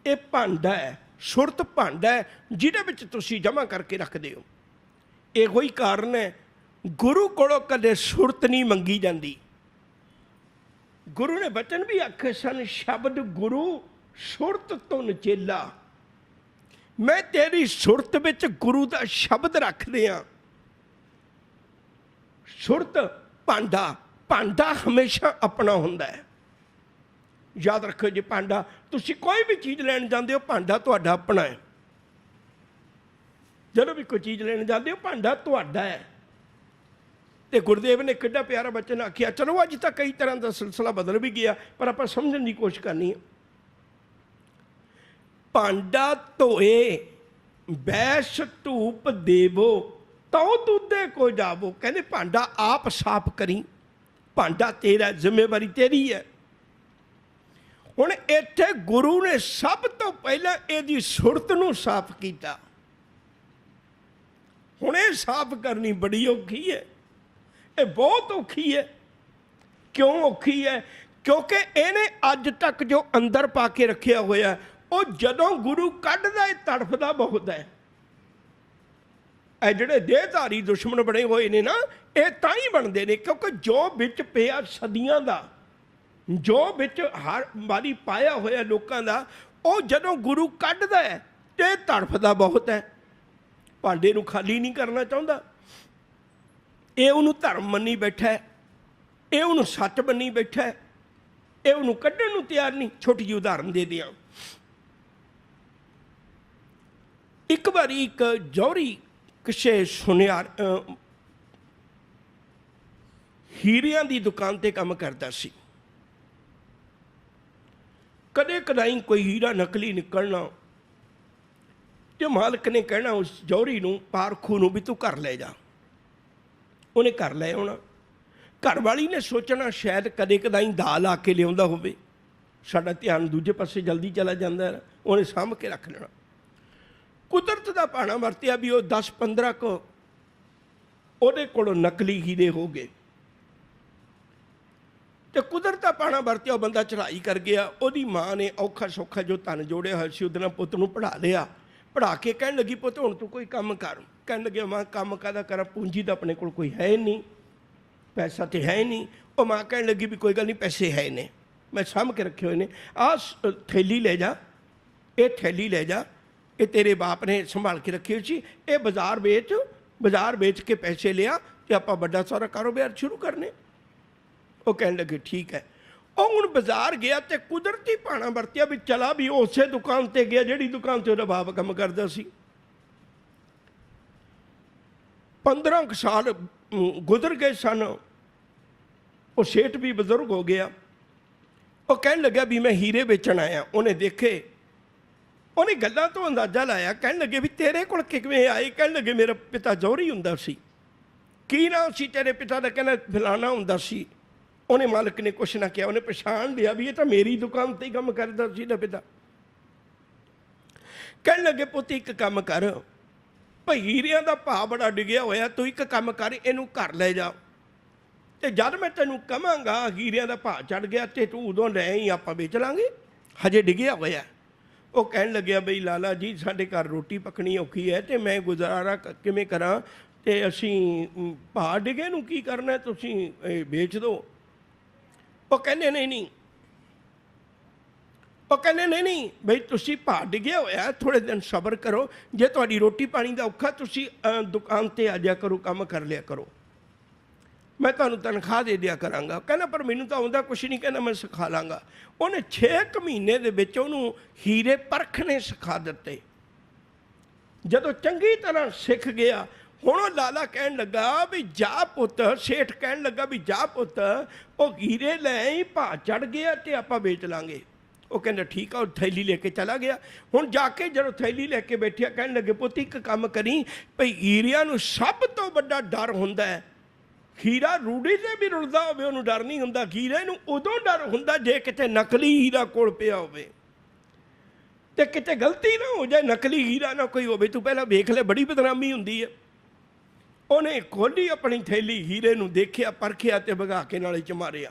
ये भांडा है, सुरत भांडा है जिहदे विच तुसी जमा करके रखदे हो। इहो ही कारण है गुरु कोलों कदे सुरत नहीं मंगी जाती। गुरु ने बचन भी आखे सन, शब्द गुरु सुरत तो नचेला। मैं तेरी सुरत विच गुरु का शब्द रख दिया। सुरत भांडा, भांडा हमेशा अपना हुंदा है। याद रखो जी, भांडा तुसी कोई भी चीज़ लैन जाते हो, भांडा तुहाडा अपना है। जदों भी कोई चीज़ लैन जाते हो, भांडा तुहाडा है। तो गुरुदेव ने कितना प्यारा बचन आखिया। चलो अज तक कई तरह का सिलसिला बदल भी गया, पर आप समझने की कोशिश करनी है। भांडा धोए बैस धूप देवो तो दूधे को जावो। कहते भांडा आप साफ करी, भांडा तेरा, जिम्मेवारी तेरी है। हुण इत्थे गुरु ने सब तो पहला इहदी सुरत नूं साफ किया। हुण इह साफ करनी बड़ी औखी है, ये बहुत औखी है। क्यों औखी है? क्योंकि इहने अज तक जो अंदर पा के रखिया होया, वो जदों गुरु कढ़दा तड़फदा बहुत है। जिहड़े देहधारी दुश्मन बने हुए ने ना, ये तां ही बनते ने क्योंकि जो विच पिया सदियां दा, जो विच हर वारी पाया होया लोकां दा, वो जदों गुरु कढ़दा है ते तड़फदा बहुत है। भांडे नूं खाली नहीं करना चाहुंदा। ये उन्होंने धर्म मनी बैठा है, ये उन्होंने सच मनी बैठा है, ये उन्होंने कढ़ण नूं तैयार नहीं। छोटी जी उदाहरण दे दियां। एक बारी एक जौहरी किसे सुनियार हीरियां दी दुकान ते काम करता सी। कदे कदाई कोई हीरा नकली निकलना, ते मालक ने कहना उस जौहरी नूं, पारखू नूं, भी तू घर ले जा। उन्हें घर ले आना। घर वाली ने सोचना शायद कदे कदाई दाल आके लिया होवे, साडा ध्यान दूजे पासे जल्दी चला जाता है, उन्हें सामभ के रख लेना। कुदरत का भाना वरतिया भी वो 10-15 को उहदे कोलों नकली हीरे हो गए। तो कुदरत का भाना वरतिया बंदा चढ़ाई कर गया। उहदी माँ ने औखा सौखा जो धन जोड़िया होया सी, उहदे नाल पुत्त नूं पढ़ा लिया। पढ़ा के कहन लगी, पुत्त हुण तू कोई काम कर। कहन लगे, माँ काम काहदा करा, पूंजी तो अपने कोल कोई है नहीं, पैसा तो है नहीं। वो माँ कहन लगी भी कोई गल नहीं, पैसे है ने, मैं सामभ के रखे हुए ने। आ थैली ले जा, ये थैली ले जा, ये तेरे बाप ने संभाल के रखी हुई सी, ये बाजार बेच, बाजार बेच के पैसे लिया तो आप बड़ा सारा कारोबार शुरू करने। वो कहने लगे ठीक है। वो हुण बाजार गया तो कुदरती भाना वरतिया भी चला भी उस दुकान पर गया जिहड़ी दुकान से उसदा बाप काम करदा सी। 15 साल गुजर गए सन। वो सेठ भी बजुर्ग हो गया। वो कहने लगा भी मैं हीरे बेचण आया। उन्हें देखे, उन्हें गल्लां तो अंदाजा लाया। कहने लगे भी तेरे कोल किवें आए? कहने लगे मेरा पिता जौहरी हुंदा सी। की नाम सी तेरे पिता का? कहना फलाना हुंदा सी। उन्हें मालिक ने कुछ ना किया, उन्हें पछाण लिया भी ये तो मेरी दुकान पर ही काम करदा सी दा पिता। कहने लगे पुत्त एक काम कर, भाई हीरियां दा भाव बड़ा डिग्या होया, तू एक काम कर, इनू घर ले जा, तो जब मैं तेनू कहांगा हीरियां दा भाव चढ़ गया तो तू उदों लै ही, आपां बेच लांगे, हजे डिग्या होया। वो कहन लग्या बई लाला जी साडे घर रोटी पकनी औखी है, तो मैं गुजारा किवें करां, ते असीं भाव डिगे नूं की करना, तुसीं बेच दो। वो कहने नहीं नहीं, वो कहने नहीं नहीं बई तुसीं भाव डिग्या होया, थोड़े दिन सबर करो, जे तुहाडी रोटी पानी दा औखा तुसीं दुकान ते आ जाया करो, काम कर लिया करो। मैं तुहानूं तनख्वाह दे दिया करांगा। कहना पर मैनूं तां आउंदा कुछ नहीं, कहना मैं सिखा लांगा। उन्हें 6 महीने दे विच उहनूं हीरे परखने सिखा दिते। जदों चंगी तरह सिख गया, हुण वो लाला कहन लगा भी जा पुत, सेठ कहन लगा भी जा पुत, वो हीरे लै आई, भाव चढ़ गया तो आपां बेच लांगे। वो कहंदा ठीक है, और थैली लेके चला गया। हुण जाके जदों थैली लैके बैठिया, कहन लगे पुत एक काम करी, भई हीरियां नूं सब तो वड्डा डर हुंदा है, हीरा रूढ़ी से भी रुड़दा होवे उहनूं डर नहीं हुंदा, हीरे नूं उदों डर हुंदा जे किते नकली हीरा कोल पिया होवे ते किते गलती ना हो जाए, नकली हीरा ना कोई होवे, तू पहला वेख ले, बड़ी बदनामी हुंदी है। उन्हें खोली अपनी थैली, हीरे नूं देखिया, परखिया ते भगा के नाले च मारिया।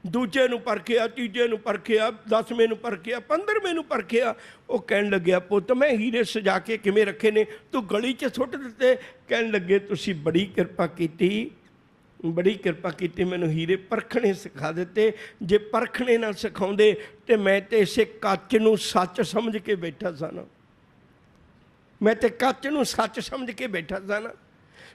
दूजे नूं परखिया, तीजे नूं परखिया, 10वें नूं परखिया, 15वें नूं परखिया। वो कहन लग्या पुत मैं हीरे सजा के किवें रखे ने, तू गली च सुੱਟ दिते। कहन लगे तुसीं बड़ी किरपा कीती, बड़ी किरपा की, मैनूं हीरे परखने सिखा दिते। जे परखने ना सिखाउंदे तो मैं तो इसे कच नूं सच समझ के बैठा सा ना, मैं तो कच नूं सच समझ के बैठा सा ना।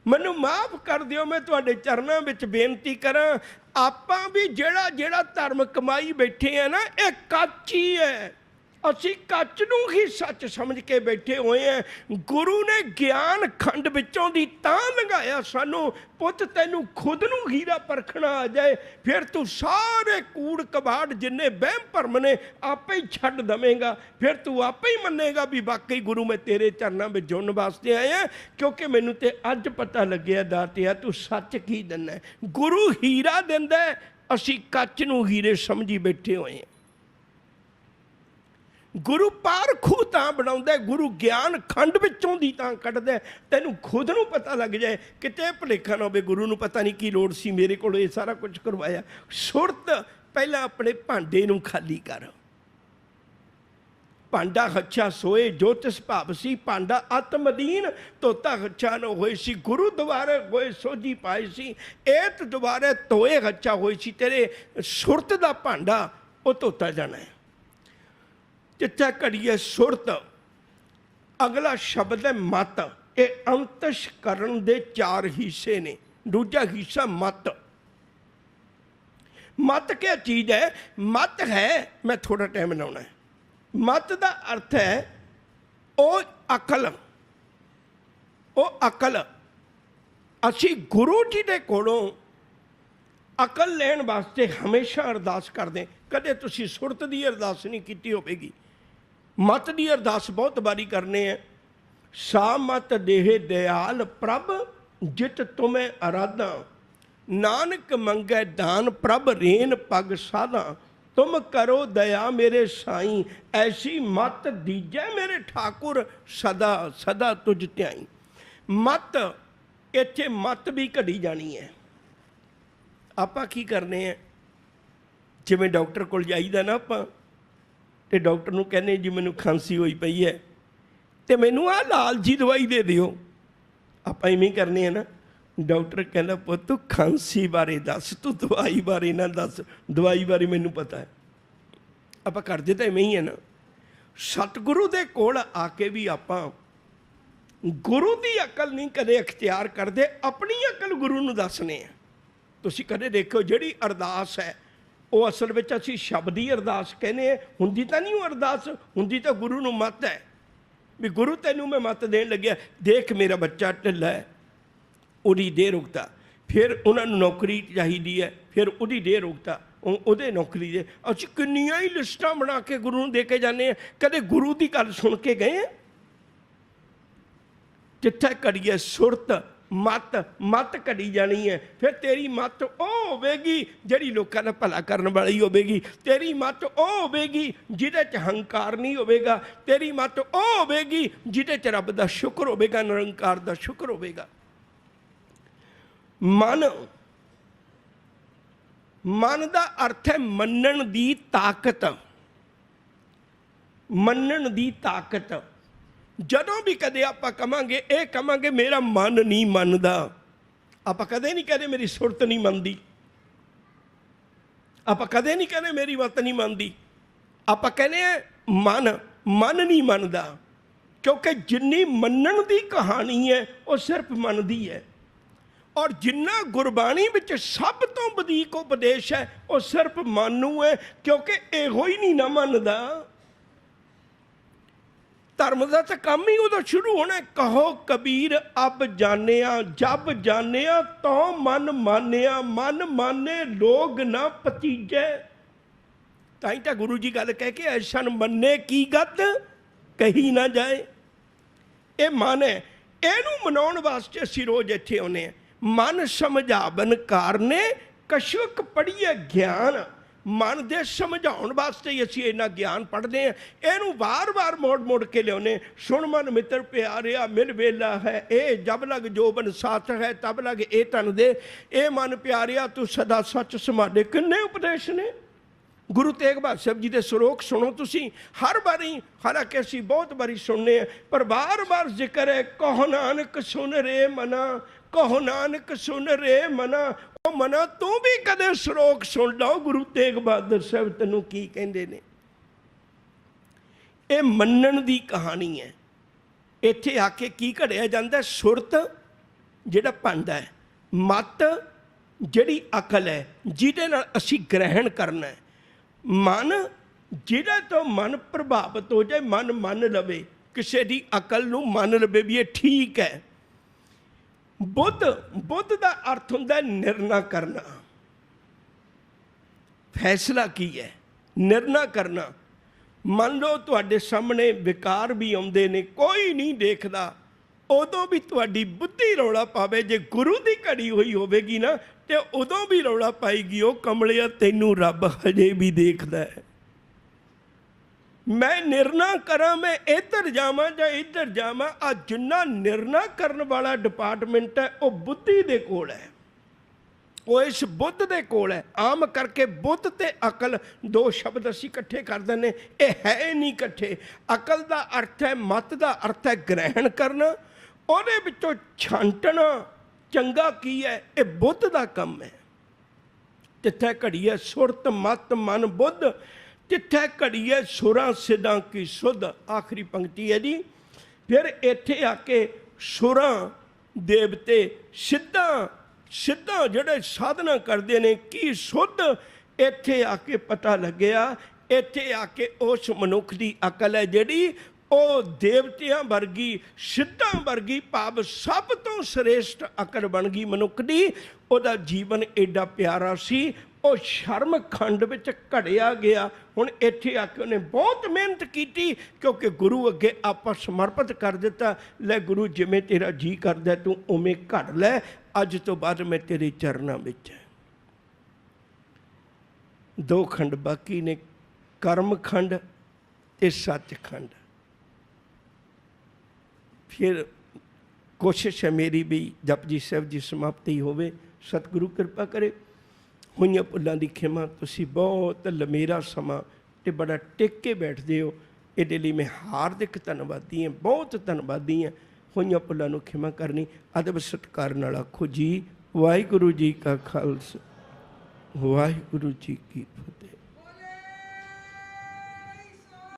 मैनूं माफ़ कर दिओ, मैं तुहाडे चरनां विच बेनती करां, आपां भी जेड़ा जेड़ा धर्म कमाई बैठे हैं ना, ये कच ही है। असी कच नूं ही सच समझ के बैठे हुए हैं। गुरु ने ज्ञान खंड विचों दी तां लंघाया सानू, पुत तैनूं खुद नूं हीरा परखना आ जाए, फिर तू सारे कूड़ कबाड़ जिन्ने वहम भरम ने आपे ही छड्ड दवेंगा। फिर तू आपे ही मन्नेगा भी वाकई गुरु मैं तेरे चरनां विच जुड़न वास्ते आया, क्योंकि मैनूं ते अज पता लग्या दातिया तू सच की दिंदा है। गुरु हीरा दिंदा है, असी कच नूं हीरे समझी बैठे हुए हैं। गुरु पारखू तां बनाउंदा, गुरु ज्ञान खंड विचों दी तां कढदा। तैनूं खुद नूं पता लग जाए, किते भुलेखा ना होवे गुरु नूं पता नहीं की लोड़ सी मेरे कोल ये सारा कुछ करवाया। सुरत पहला अपने भांडे नूं खाली कर। भांडा हच्छा सोए जो तिस भाव सी, भांडा आत्मदीन धोता हच्छा न होए सी। गुरु दुबारे होए सोझी पाए सी, एत दुबारे धोए हच्छा होए सी। तेरे सुरत दा भांडा वो धोता जाना है। जिथे घड़ीए सुरत, अगला शब्द है मत। ये अंतशकरण दे 4 हिस्से ने। दूजा हिस्सा मत। मत क्या चीज है? मत है, मैं थोड़ा टाइम लाउना है। मत का अर्थ है ओ अकल, ओ अकल। असी गुरु जी के कोलों अकल लैण वास्ते हमेशा अरदास करते। कदे तुसी सुरत की अरदास नहीं की होगी, मत की अरदास बहुत बारी करने हैं। सा मत देह दयाल प्रभ जित तुम्हें अराधा, नानक मंगै दान प्रभ रेन पग साधा। तुम करो दया मेरे साईं, ऐसी मत दीजै मेरे ठाकुर सदा सदा तुझ ध्याई। मत इत्थे मत भी घड़ी जानी है। आपां की करने हैं, जिवें डॉक्टर कोल जाईदा ना आपां, तो डॉक्टर नूं कहने जी मैनूं खांसी होई पई है तो मैनूं आ लाल जी दवाई दे दिओ। आपां इवें करने हैं ना। डॉक्टर कहना पुत्त तू खांसी बारे दस, तू दवाई बारे ना दस, दवाई बारे मैनूं पता है। आपां करदे तां इवें ही है ना। सतगुरु दे कोल आके भी आपां गुरु की अकल नहीं कदे अख्तियार करते, अपनी अकल गुरु नूं दसने हैं। तुसीं कदे देखो जिहड़ी अरदास है वो असल में असी शब्दी अरदास कहने, हुंदी तां नहीं वो अरदास, हुंदी तां गुरु नूं मत है भी गुरु तैनूं मैं मत देन लग्या, देख मेरा बच्चा ढिल्ला है, उहदी देह रुकता। फिर उन्होंने नौकरी चाहिए है, फिर उहदी देह रुकता, उहदे नौकरी दे। असीं किन्नियां ही लिस्टां बना के गुरु नूं दे के जाने हैं। कदे गुरु की गल सुन के गए हैं? जिथे घड़ीए सुरत मत, मत घड़ी जानी है। फिर तेरी मत ओ होगी जिहड़ी लोकां दा भला करन वाली होगी। तेरी मत ओ होगी जिहदे च हंकार नहीं होगा। तेरी मत ओ होगी जिहदे च रब दा शुक्र होगा, निरंकार दा शुक्र होगा। मन, मन का अर्थ है मनण दी ताकत। मनण दी ताकत। जदों भी कदे आप कहांगे ये कहांगे मेरा मन नहीं मनदा, आप कदे नहीं कहते मेरी सुरत नहीं मनदी, आप कदे नहीं कहते मेरी मत नहीं मनदी। आप कहने मन, मन नहीं मनदा, क्योंकि जिन्नी मनण दी कहानी है वो सिर्फ मन दी है। और जिन्ना गुरबाणी विच सब तो वधीक उपदेश है वो सिर्फ मन नूं है, क्योंकि इहो ही नहीं ना मनदा। धर्म का तो काम ही उदों शुरू होना, कहो कबीर अब जानिया जब जानिया तो मन मानिया, मन माने लोग ना भतीजे। ताई तो गुरु जी गल कह के ऐसा मन्ने की गत कही ना जाए। ये मन है, इनू मनाउण वास्ते असीं रोज इत्थे आउंदे हां। मन समझावन कारने कछुक पढ़िए ज्ञान, मन दे समझाउण वास्ते ही असीं इन्ना ज्ञान पढ़ते हैं। इनू बार बार मोड़ मोड़ के लियाउने। सुन मन मित्र प्यारिया मिल वेला है, ए जब लग जोबन साथ है तब लग ए तन दे, ए मन प्यारिया तू सदा सच समाडे। किन्ने उपदेश ने गुरु तेग बहादुर साहब जी के श्लोक सुनो तुसी हर बारी, हालांकि असीं बहुत बारी सुनने हैं, पर बार बार जिक्र है, कहो नानक सुन रे मना, कहो नानक सुन रे मना। ओ मना तू भी कदे श्लोक सुन लो, गुरु तेग बहादुर साहब तैनू की कहंदे ने। ये मनण दी कहानी है। इत्थे आके की घड़िया जांदा, सुरत जिहड़ा भांडा है, मत जिहड़ी अकल है जिहदे नाल असीं ग्रहण करना है, मन जिहदे तो मन प्रभावित हो जाए, मन मान लवे, किसी की अकल नूं मान लवे भी ये ठीक है। बुद्ध, बुद्ध का अर्थ हुंदा है निर्णय करना। फैसला की है, निर्णय करना। मान लो तुहाडे सामने विकार भी आउंदे ने, कोई नहीं देखदा, उदों भी तुहाडी बुद्धि रौला पावे। जे गुरु की घड़ी हुई होवेगी ना ते उदों भी रौला पाएगी, ओ कमलिया तैनू रब हजे भी देखदा है। मैं निर्णय करा, मैं इधर जावां जां इधर जावां, आ जिन्ना निर्णय करने वाला डिपार्टमेंट है वो बुद्धि दे कोल है, वो इस बुद्ध दे कोल है। आम करके बुद्ध ते अकल दो शब्द असीं इकट्ठे कर दिंदे, ये है नहीं इकट्ठे। अकल का अर्थ है, मत का अर्थ है ग्रहण करना, ਉਹਦੇ ਵਿੱਚੋਂ ਛਾਂਟਣਾ ਚੰਗਾ ਕੀ ਹੈ, ਇਹ ਬੁੱਧ ਦਾ ਕੰਮ ਹੈ। ਜਿੱਥੇ ਘੜੀ ਹੈ ਸੁਰਤ ਮਤ ਮਨ ਬੁੱਧ, ਜਿੱਥੇ ਘੜੀ ਹੈ ਸੁਰਾਂ ਸਿੱਧਾਂ ਕੀ ਸੁਧ। ਆਖਰੀ ਪੰਕਤੀ ਹੈ ਜੀ। ਫਿਰ ਇੱਥੇ ਆ ਕੇ ਸੁਰਾਂ ਦੇਵਤੇ ਸਿੱਧਾਂ ਸਿੱਧਾਂ ਜਿਹੜੇ ਸਾਧਨਾ ਕਰਦੇ ਨੇ ਕੀ ਸੁਧ, ਇੱਥੇ ਆ ਕੇ ਪਤਾ ਲੱਗਿਆ। ਇੱਥੇ ਆ ਕੇ ਉਸ ਮਨੁੱਖ ਦੀ ਅਕਲ ਹੈ ਜਿਹੜੀ ਉਹ ਦੇਵਤਿਆਂ ਵਰਗੀ ਸਿੱਧਾਂ ਵਰਗੀ, ਭਾਵ ਸਭ ਤੋਂ ਸ੍ਰੇਸ਼ਟ ਅਕਲ ਬਣ ਗਈ ਮਨੁੱਖ ਦੀ। ਉਹਦਾ ਜੀਵਨ ਐਡਾ ਪਿਆਰਾ ਸੀ, ਉਹ ਸ਼ਰਮ ਖੰਡ ਵਿੱਚ ਘੜਿਆ ਗਿਆ। ਹੁਣ ਇੱਥੇ ਆ ਕੇ ਉਹਨੇ ਬਹੁਤ ਮਿਹਨਤ ਕੀਤੀ, ਕਿਉਂਕਿ ਗੁਰੂ ਅੱਗੇ ਆਪਾਂ ਸਮਰਪਿਤ ਕਰ ਦਿੱਤਾ। ਲੈ ਗੁਰੂ ਜਿਵੇਂ ਤੇਰਾ ਜੀ ਕਰਦਾ ਤੂੰ ਉਵੇਂ ਘੜ ਲੈ, ਅੱਜ ਤੋਂ ਬਾਅਦ ਮੈਂ ਤੇਰੇ ਚਰਨਾਂ ਵਿੱਚ ਹੈ। ਦੋ ਖੰਡ ਬਾਕੀ ਨੇ, ਕਰਮ ਖੰਡ ਤੇ ਸੱਚ ਖੰਡ। फिर कोशिश है मेरी भी जपजी साहब जी समाप्ति होवे, सतगुरु कृपा करे। होइयां भुल्लां दी खिमा, तुसीं बहुत लमेरा समा ते बड़ा टिक के बैठदे हो, इहदे लई मैं हार्दिक धन्नवादी हां, बहुत धन्नवादी हां। होइयां भुल्लां नूं खिमा करनी। अदब सत्कार नाल आखो जी वाहिगुरू जी का खालसा वाहिगुरू जी की फतेह।